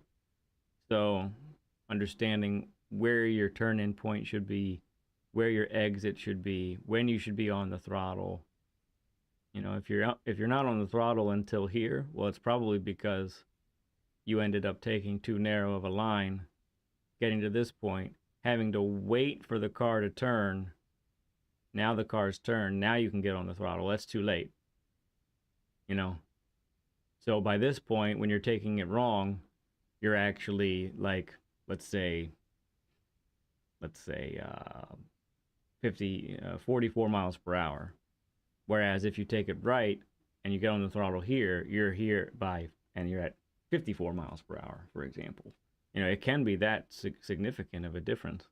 So understanding where your turn in point should be, where your exit should be, when you should be on the throttle. You know, if you're not on the throttle until here, well, it's probably because you ended up taking too narrow of a line, getting to this point, having to wait for the car to turn. Now the car's turned, now you can get on the throttle. That's too late. You know? So by this point, when you're taking it wrong, you're actually like, let's say 44 miles per hour. Whereas if you take it right and you get on the throttle here, you're here and you're at 54 miles per hour, for example. You know, it can be that significant of a difference.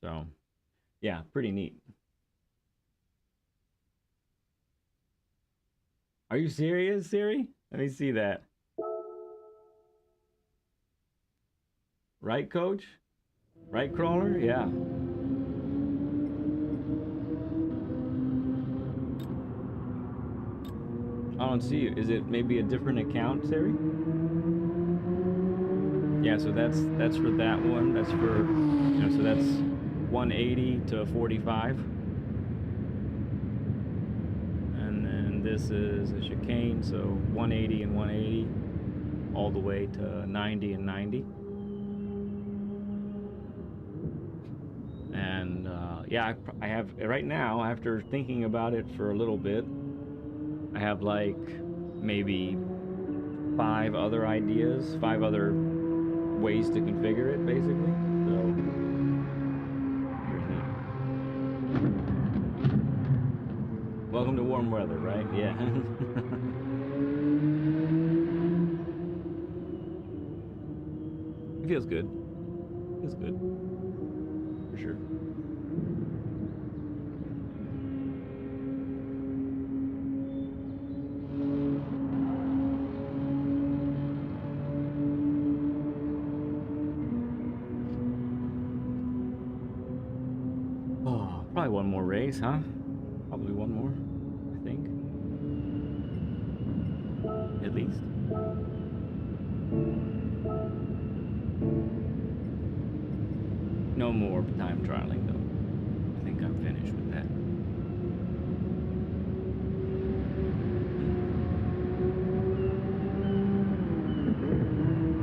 So, yeah, pretty neat. Are you serious, Siri? Let me see that. Right, coach? Right, crawler? Yeah. I don't see you. Is it maybe a different account, Siri? Yeah, so that's for that one. That's for, you know, so that's 180 to 45. And then this is a chicane, so 180 and 180 all the way to 90 and 90. And yeah, I have right now, after thinking about it for a little bit, I have like maybe 5 other ideas, 5 other ways to configure it, basically. So, pretty neat. Welcome to warm weather, right? Yeah. It feels good. Feels good. For sure. Oh, probably one more race, huh? Probably one more, I think. At least. No more time trialing, though. I think I'm finished with that.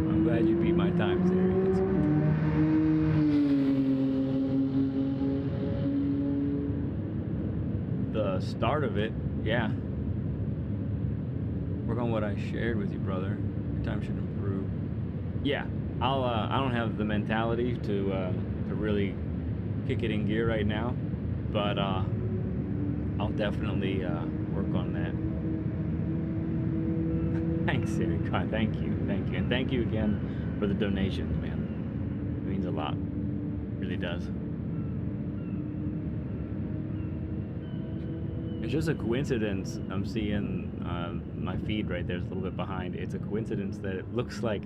I'm glad you beat my time, Siri. The start of it, yeah. Work on what I shared with you, brother. Your time should improve. Yeah, I don't have the mentality to really kick it in gear right now, but I'll definitely work on that. Thanks, Siri. God, thank you, and thank you again for the donations, man. It means a lot. It really does. It's just a coincidence. I'm seeing my feed right there is a little bit behind. It's a coincidence that it looks like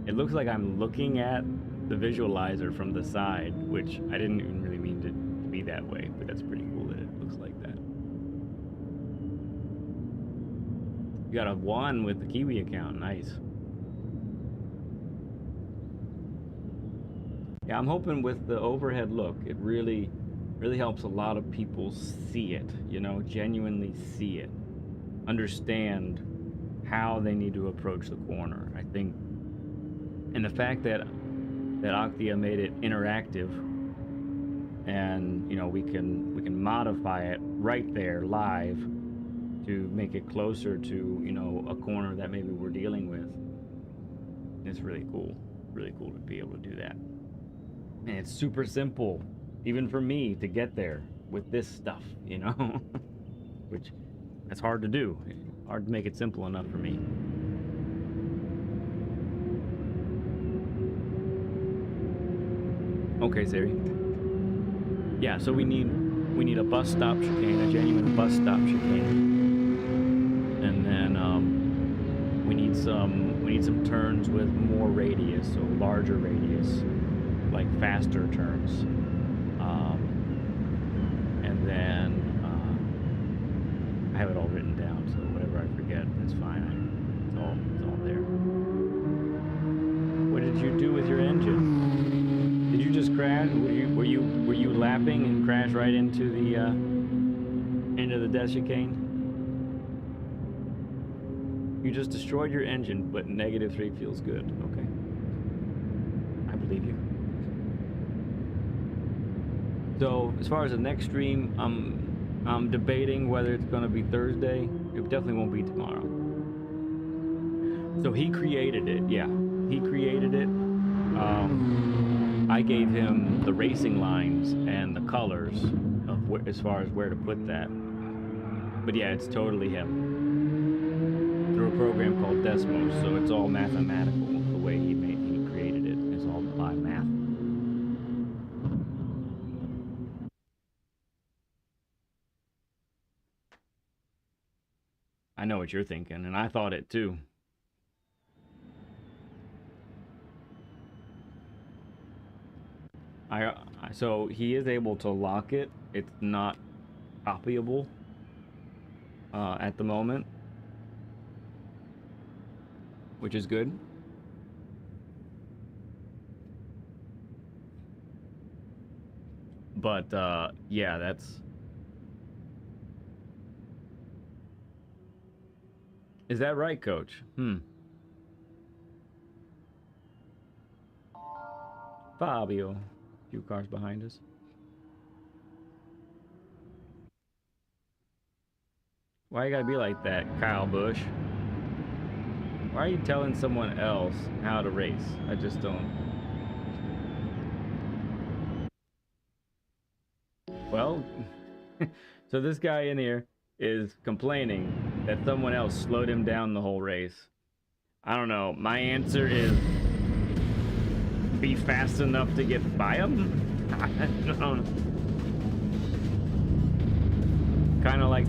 I'm looking at the visualizer from the side, which I didn't even really mean to be that way, but that's pretty cool that it looks like that. You got a 1 with the Kiwi account. Nice. Yeah, I'm hoping with the overhead look, it really helps a lot of people see it, you know, genuinely see it, understand how they need to approach the corner. I think, and the fact that Octia made it interactive, and you know, we can modify it right there live to make it closer to, you know, a corner that maybe we're dealing with. It's really cool to be able to do that. And it's super simple, even for me, to get there with this stuff, you know? Which, that's hard to do. Hard to make it simple enough for me. Okay, Siri. Yeah, so we need a bus stop chicane, a genuine bus stop chicane. And then we need some turns with more radius, so larger radius, like faster turns. And then I have it all written down, so whatever I forget, it's fine. It's all there. What did you do with your engine? Did you just crash? Were you lapping and crash right into the death chicane? You just destroyed your engine, but -3 feels good. Okay, I believe you. So as far as the next stream, I'm debating whether it's going to be Thursday. It definitely won't be tomorrow. So he created it. Yeah, he created it. I gave him the racing lines and the colors of as far as where to put that. But yeah, it's totally him through a program called Desmos. So it's all mathematical. The way he created it is all by math. I know what you're thinking, and I thought it too. So he is able to lock it. It's not copyable at the moment, which is good. But yeah, that's... Is that right, Coach? Fabio. A few cars behind us. Why you gotta be like that, Kyle Busch? Why are you telling someone else how to race? I just don't... Well, so this guy in here is complaining that someone else slowed him down the whole race. I don't know. My answer is be fast enough to get by him? I don't know. Kind of like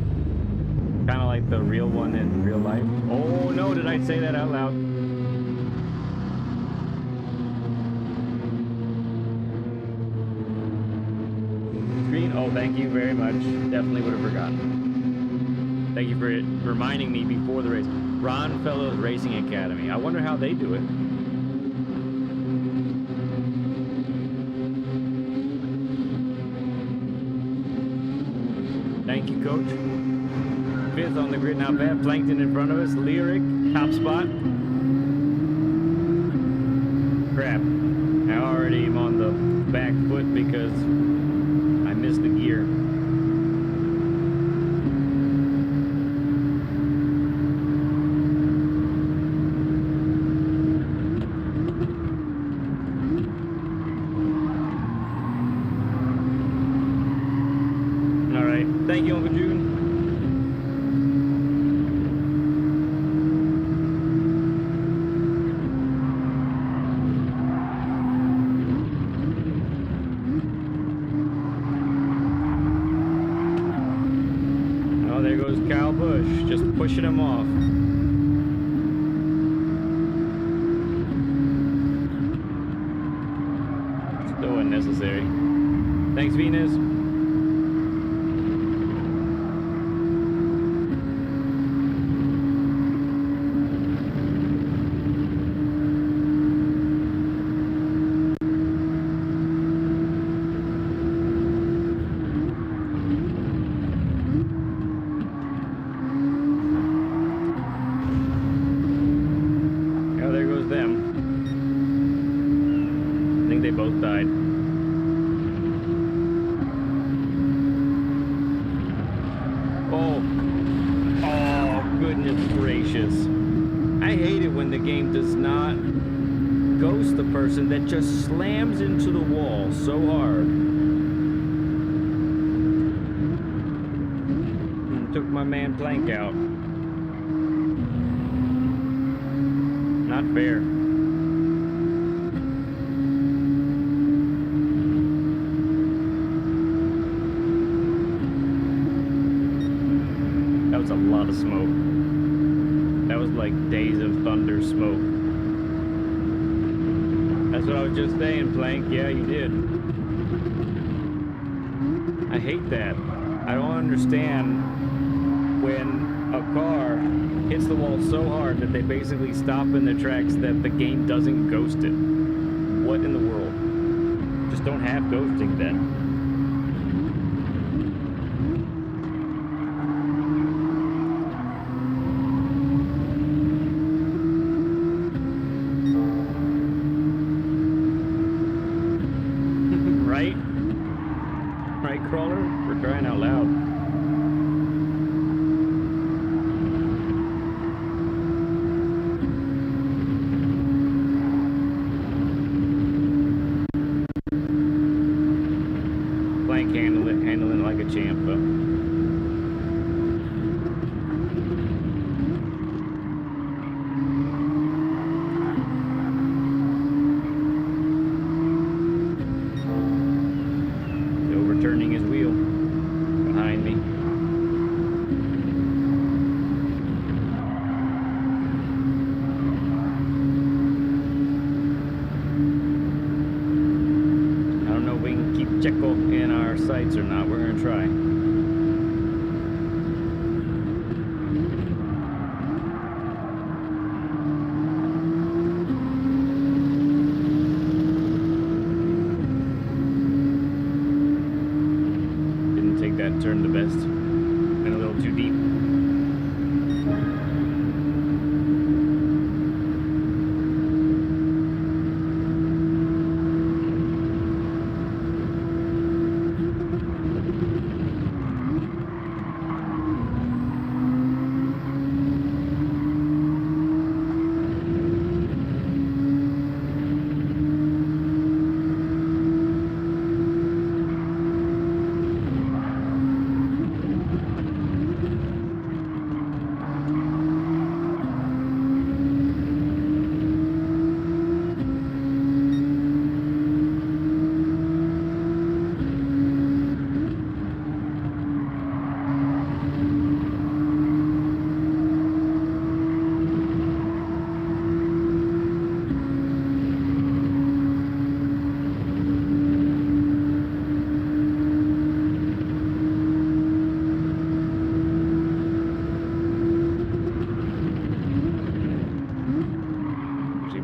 the real one in real life. Oh no, did I say that out loud? Green, oh, thank you very much. Definitely would have forgotten. Thank you for reminding me before the race. Ron Fellows Racing Academy. I wonder how they do it. Thank you, Coach. Fifth on the grid, not bad. Plankton in front of us. Lyric, top spot. Crap. I already am on the back foot because I missed the gear. All right. Thank you, Uncle June. Just pushing him off. So unnecessary. Thanks, Venus. they both died. Oh. Oh, goodness gracious. I hate it when the game does not ghost the person that just slams into the wall so hard. And took my man Plank out. Not fair. That was a lot of smoke. That was like days of thunder smoke. That's what I was just saying, Plank. Yeah, you did. I hate that. I don't understand when a car hits the wall so hard that they basically stop in their tracks that the game doesn't ghost it. What in the world? Just don't have ghosting then. Right, Crawler? We're crying out loud. Plank handling it like a champ, though. Turning his wheel behind me. I don't know if we can keep Checo in our sights or not. We're gonna try. That turned the best and a little too deep.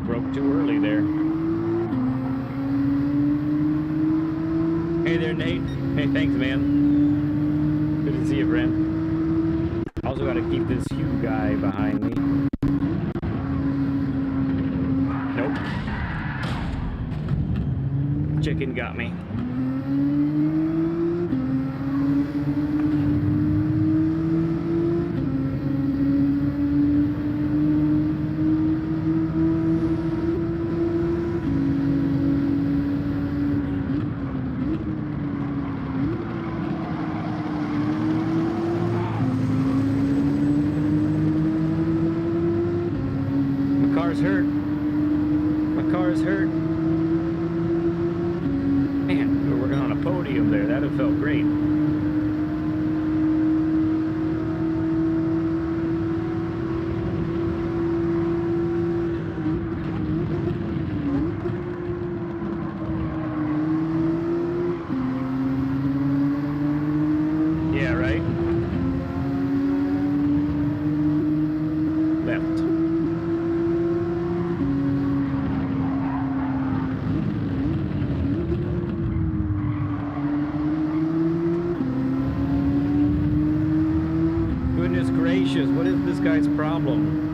Broke too early there. Hey there, Nate. Hey, thanks, man. Good to see you, friend. Also got to keep this Hugh guy behind me. Nope. Chicken got me. Hurt. My car's hurt. Man, we were working on a podium there. That would have felt great. Yeah, right? Left. Goodness gracious, what is this guy's problem?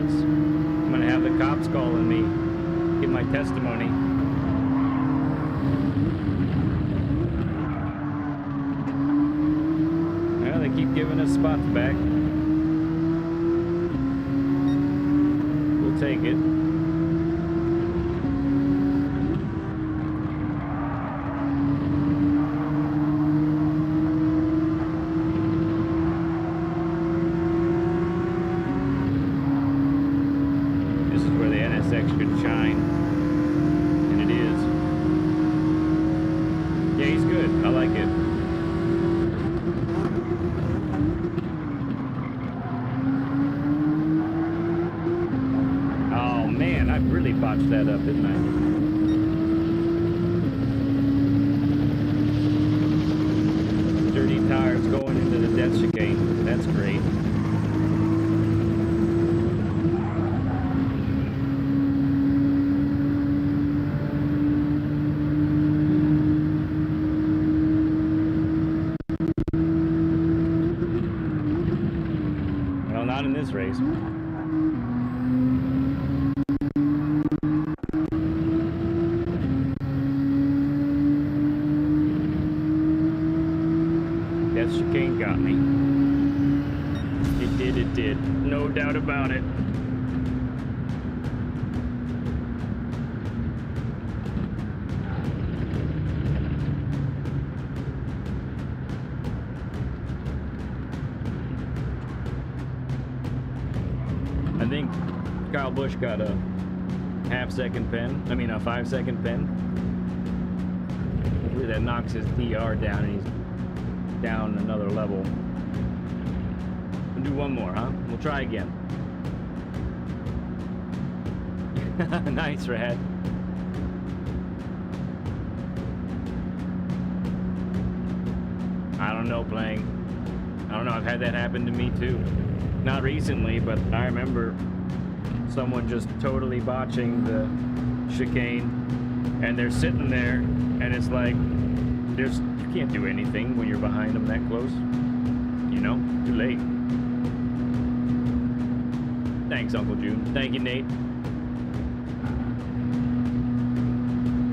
was. I'm gonna have the cops calling me, give my testimony. Well, they keep giving us spots back. We'll take it. That up, didn't I? Dirty tires going into the death chicane. That's great. Well, not in this race. Chicane got me. It did. No doubt about it. I think Kyle Busch got a half-second pen. I mean, a 5-second pen. Hopefully that knocks his DR down and he's down another level. We'll do one more, huh? We'll try again. Nice, Rad. I don't know, playing. I don't know, I've had that happen to me too. Not recently, but I remember someone just totally botching the chicane, and they're sitting there, and it's like, you can't do anything when you're behind them that close. You know, too late. Thanks, Uncle June. Thank you, Nate.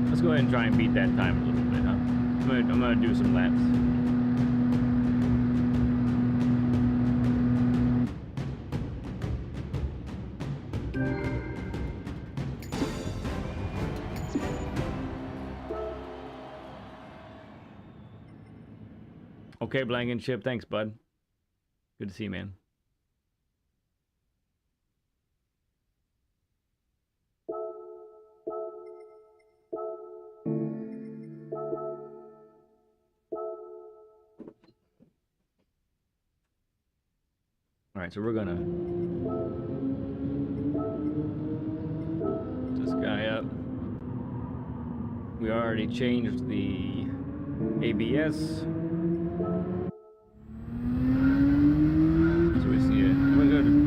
Let's go ahead and try and beat that time a little bit, huh? I'm gonna do some laps. Okay, Blanket Chip. Thanks, bud. Good to see you, man. All right, so we're gonna put this guy up. We already changed the ABS.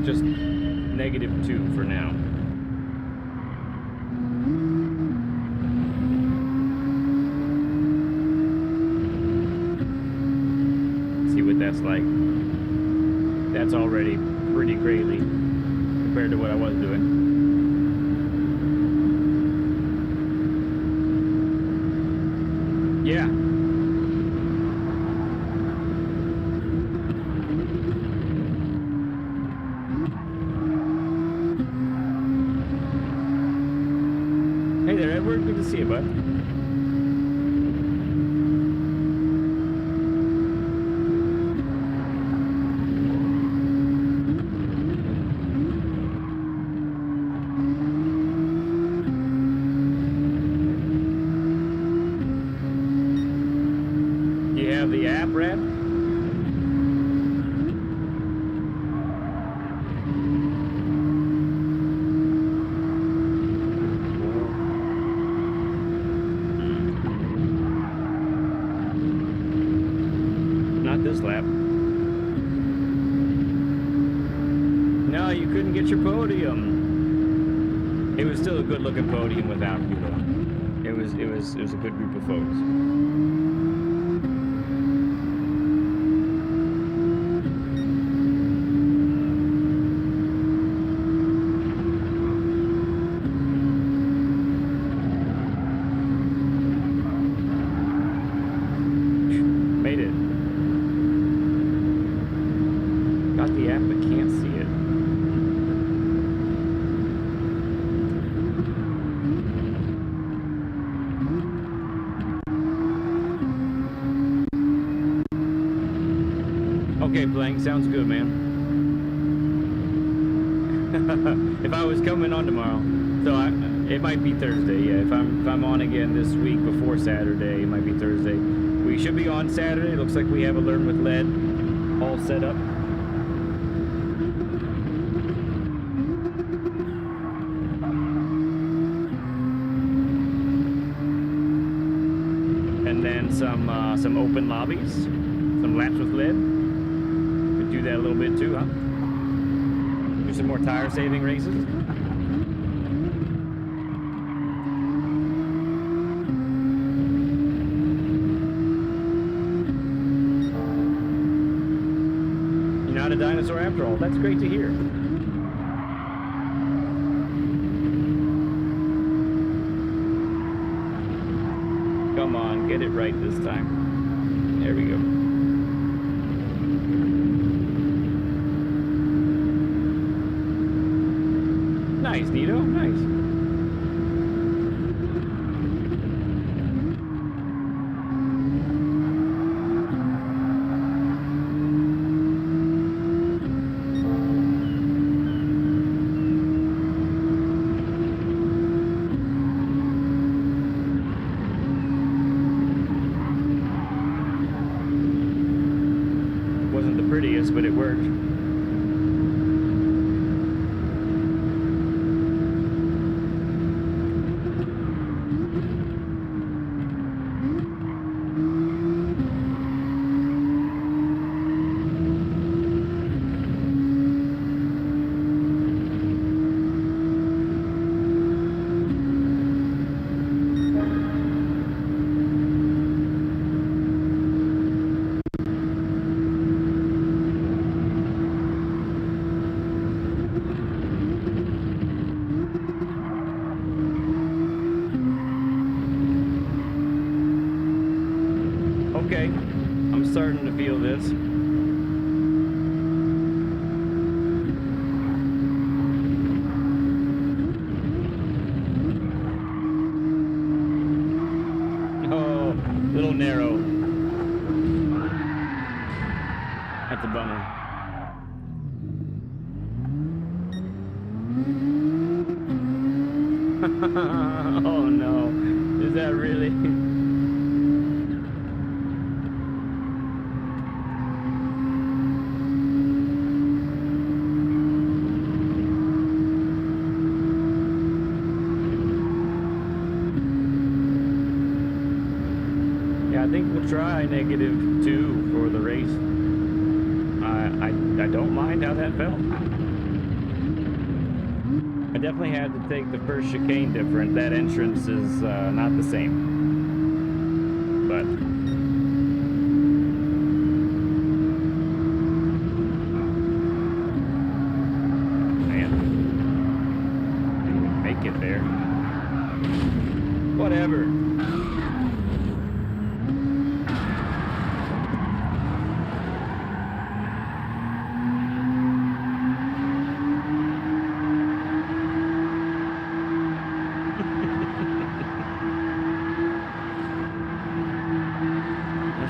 Just -2 for now. See what that's like. That's already pretty crazy compared to what I was doing. Yeah. Good to see you, bud. Do you have the app, Red? Lap. No, you couldn't get your podium. It was still a good looking podium without you though. It was a good group of folks. Got the app but can't see it. Okay, Blank, sounds good, man. If I was coming on tomorrow, so it might be Thursday. Yeah, if I'm on again this week before Saturday, it might be Thursday. We should be on Saturday. Looks like we have a Learn with Lead all set up. And then some open lobbies, some laps with lead. Could do that a little bit too, huh? Do some more tire saving races. You're not a dinosaur after all. That's great to hear. Come on, get it right this time. There we go. Nice, Nito. Nice. Wasn't the prettiest, but it worked. Okay, I'm starting to feel this. Oh, little narrow. That's a bummer. Oh no, is that really? I think we'll try -2 for the race. I don't mind how that felt. I definitely had to take the first chicane different. That entrance is not the same. But man, didn't make it there. Whatever.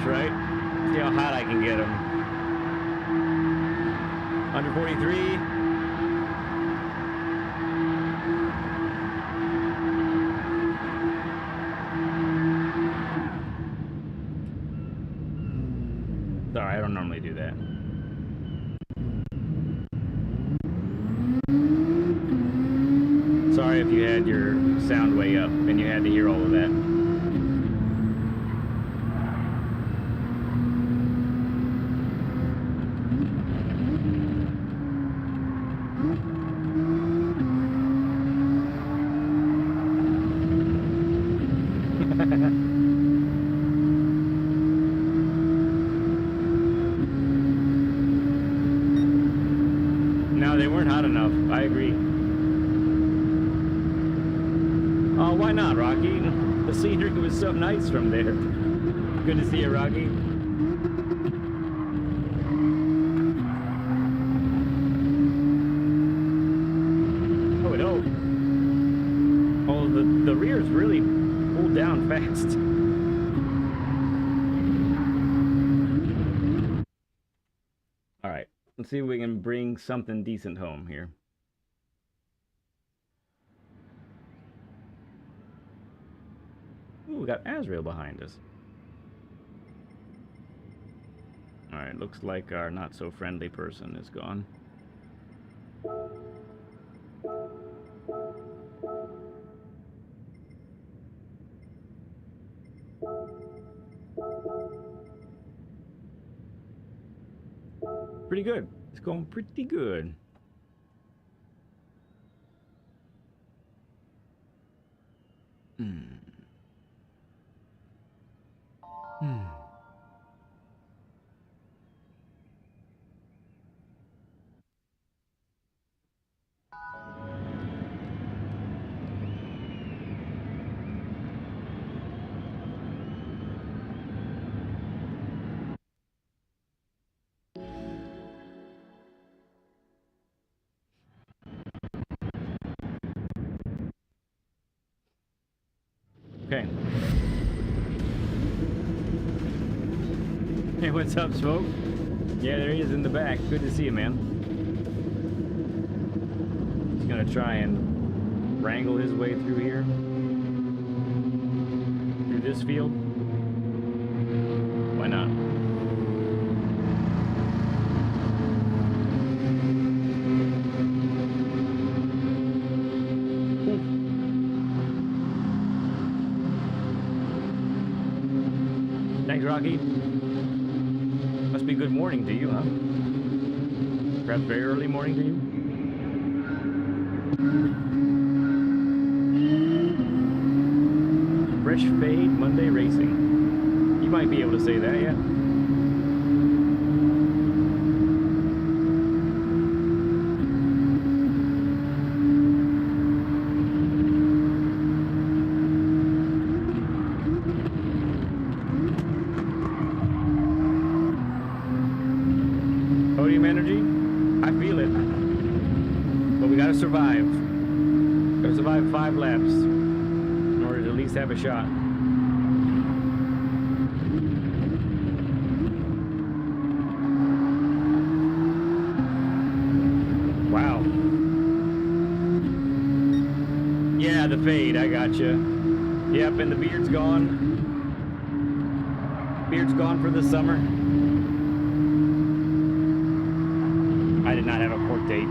Right? See how hot I can get them. Under 43. Sorry, I don't normally do that. Sorry if you had your sound way up and you had to hear all of that. No, they weren't hot enough. I agree. Oh, why not, Rocky? The scenery was so nice from there. Good to see you, Rocky. slowed down fast. All right, let's see if we can bring something decent home here. Ooh, we got Azrael behind us. All right, looks like our not so friendly person is gone. Pretty good. It's going pretty good. Okay. Hey, what's up, Smoke? Yeah, there he is in the back. Good to see you, man. He's gonna try and wrangle his way through here. Through this field. Why not? Thanks, Rocky. Must be good morning to you, huh? Perhaps very early morning to you? Fresh Fade Monday Racing. You might be able to say that, yeah. Podium energy? I feel it. But we gotta survive. Gotta survive 5 laps in order to at least have a shot. Wow. Yeah, the fade, I gotcha. Yep, and the beard's gone. Beard's gone for the summer. I did not have a court date.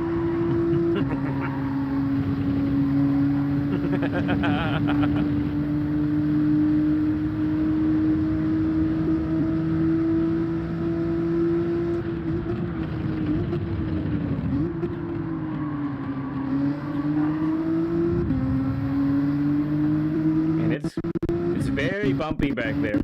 And it's very bumpy back there.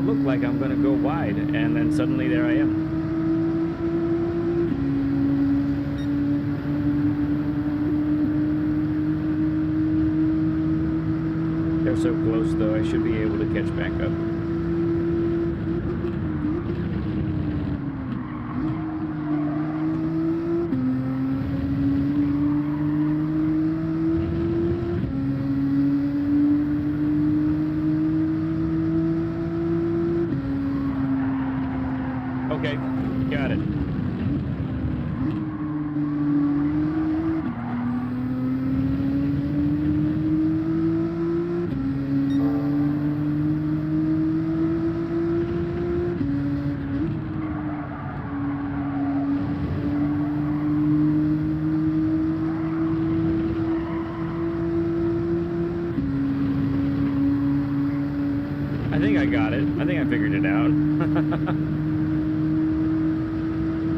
Look like I'm gonna go wide, and then suddenly there I am. They're so close though, I should be able to catch back up. Okay, got it. I think I got it. I think I figured it out.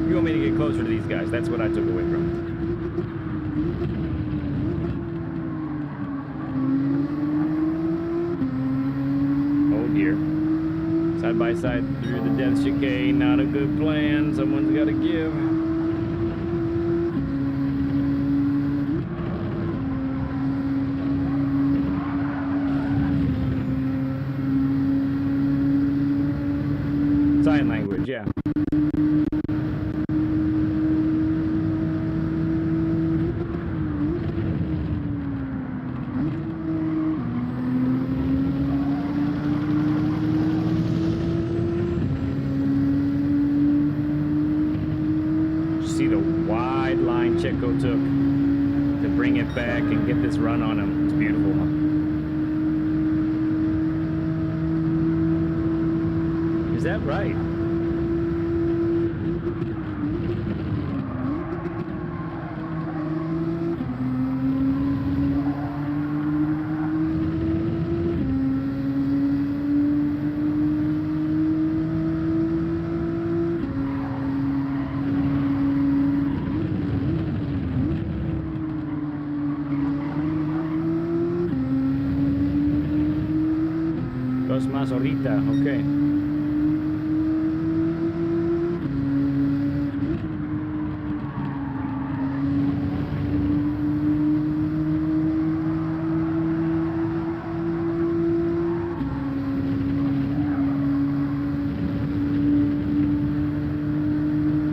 You want me to get closer to these guys? That's what I took away from it. side by side through the death chicane. Not a good plan. Someone's got to give. Sign language, yeah. See the wide line Checo took to bring it back and get this run on him. It's beautiful. Is that right? Dos más ahorita, okay.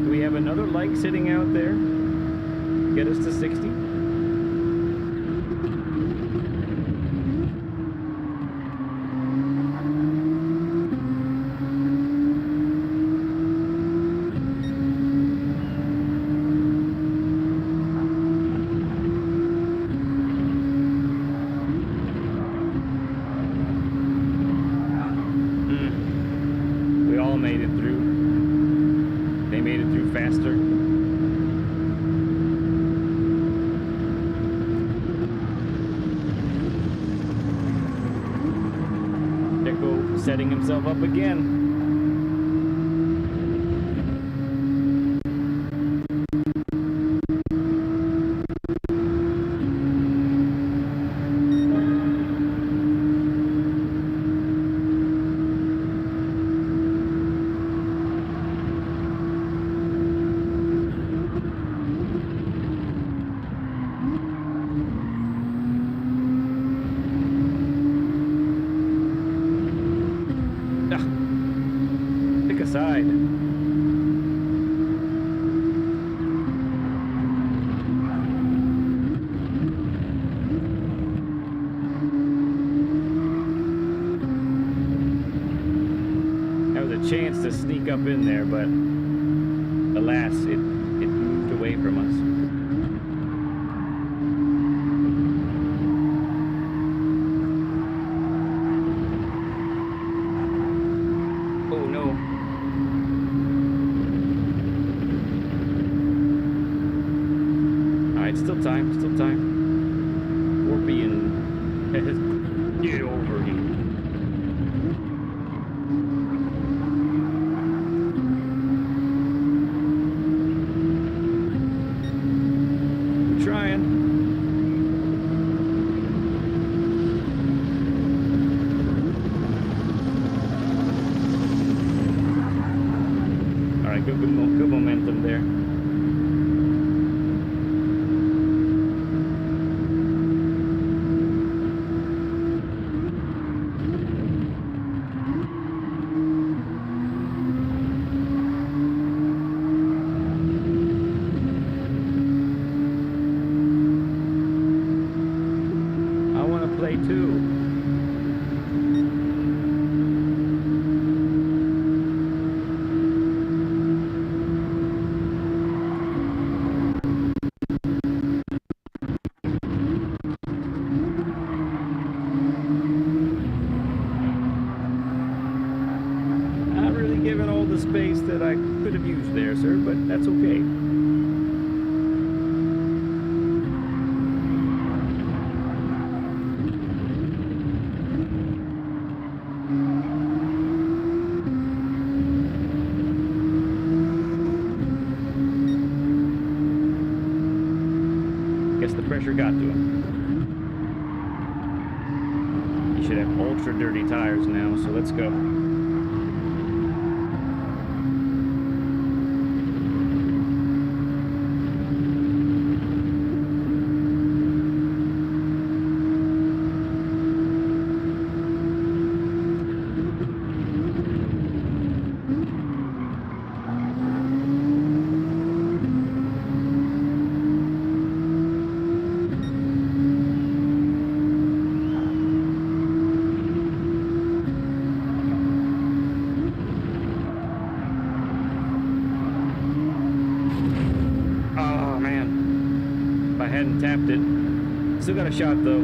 Do we have another like sitting out there? Get us to 60? Made it through. They made it through faster. Checo setting himself up again. Side. That was a chance to sneak up in there, but alas, it moved away from us. Still time, still time. Scorpion. Get over here. I'm trying. Alright, good momentum there. Too. Not really given all the space that I could have used there, sir, but that's okay. Pressure got to him. He should have ultra dirty tires now, so let's go. hadn't tapped it. Still got a shot though.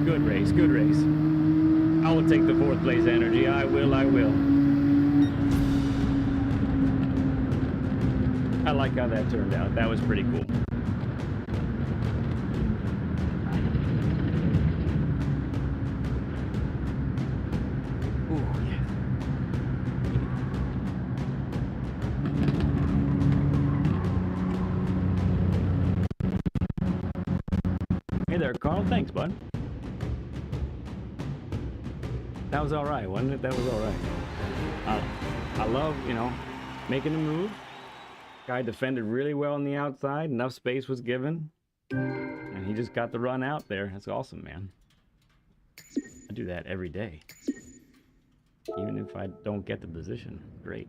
Good race, good race. I will take the 4th place energy. I will. I like how that turned out. That was pretty cool. Ooh, yeah. Hey there, Carl. Thanks, bud. That was all right, wasn't it? That was all right. I love, you know, making a move. Guy defended really well on the outside. Enough space was given. And he just got the run out there. That's awesome, man. I do that every day. Even if I don't get the position. Great.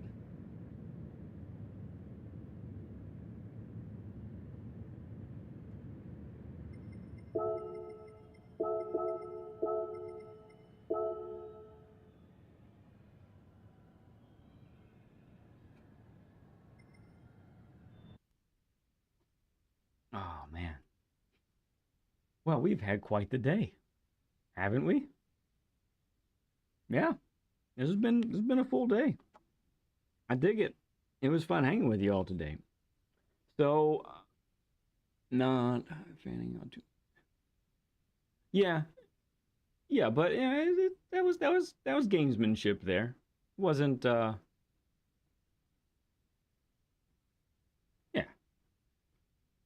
Oh, man. Well, we've had quite the day, haven't we? Yeah. This has been a full day. I dig it. It was fun hanging with you all today. So, not fanning out too. Yeah, yeah, but yeah, that was gamesmanship there. Wasn't yeah.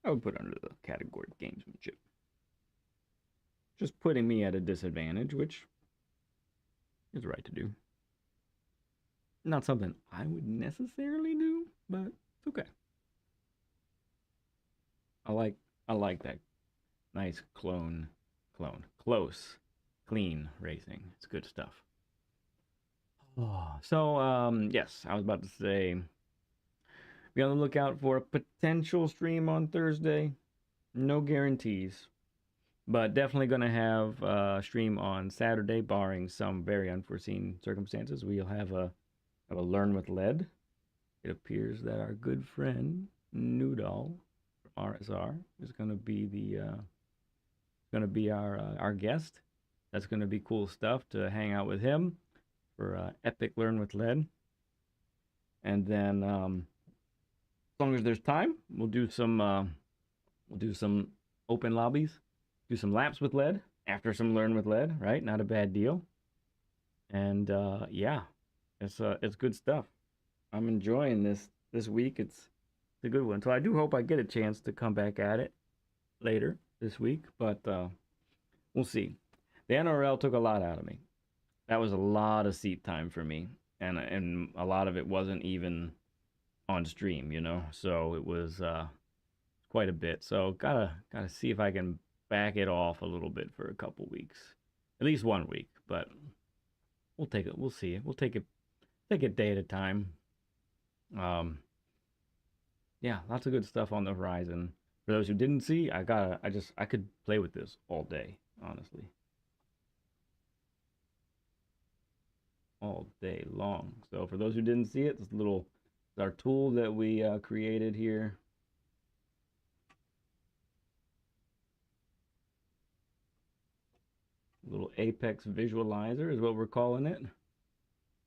I would put under the category of gamesmanship. Just putting me at a disadvantage, which is right to do. Not something I would necessarily do, but it's okay. I like that nice close, clean racing. It's good stuff. Oh, so yes, I was about to say, be on the lookout for a potential stream on Thursday. No guarantees, but definitely going to have a stream on Saturday, barring some very unforeseen circumstances. We'll have a learn with lead. It appears that our good friend Noodle from RSR is going to be our guest. That's going to be cool stuff to hang out with him for epic learn with lead. And then as long as there's time, we'll do some open lobbies, do some laps with lead after some learn with lead, right? Not a bad deal. And yeah, it's good stuff. I'm enjoying this week. It's a good one. So I do hope I get a chance to come back at it later this week, but we'll see. The NRL took a lot out of me. That was a lot of seat time for me, and a lot of it wasn't even on stream, you know. So it was quite a bit. So gotta see if I can back it off a little bit for a couple weeks, at least 1 week. But we'll take it. We'll see. We'll take it day at a time. Yeah, lots of good stuff on the horizon. For those who didn't see, I could play with this all day, honestly. All day long. So for those who didn't see it, this is our tool that we created here. Little Apex visualizer is what we're calling it.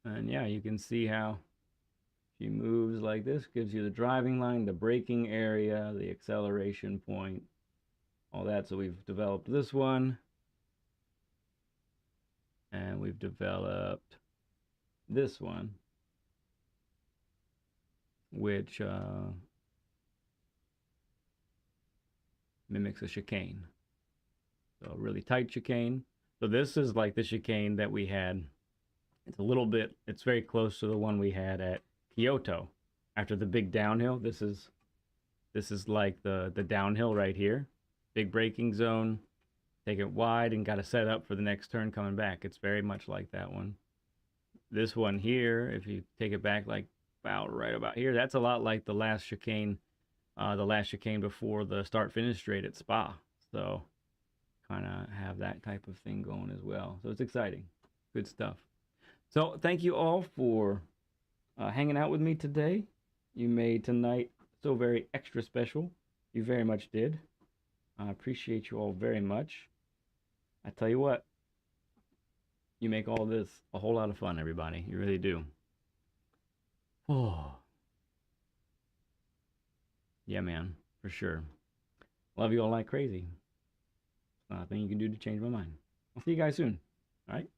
And yeah, you can see how she moves like this, gives you the driving line, the braking area, the acceleration point, all that. So we've developed this one. And we've developed this one, which mimics a chicane. So a really tight chicane. So this is like the chicane that we had. It's very close to the one we had at Kyoto after the big downhill. This is like the downhill right here. Big braking zone. Take it wide and got to set up for the next turn coming back. It's very much like that one. This one here, if you take it back like right about here, that's a lot like the last chicane the last chicane before the start finish straight at Spa. So kind of have that type of thing going as well. So it's exciting. Good stuff. So thank you all for hanging out with me today. You made tonight so very extra special. You very much did. I appreciate you all very much. I tell you what, you make all this a whole lot of fun, everybody. You really do. Oh, yeah, man, for sure. Love you all like crazy. Nothing you can do to change my mind. I'll see you guys soon. All right.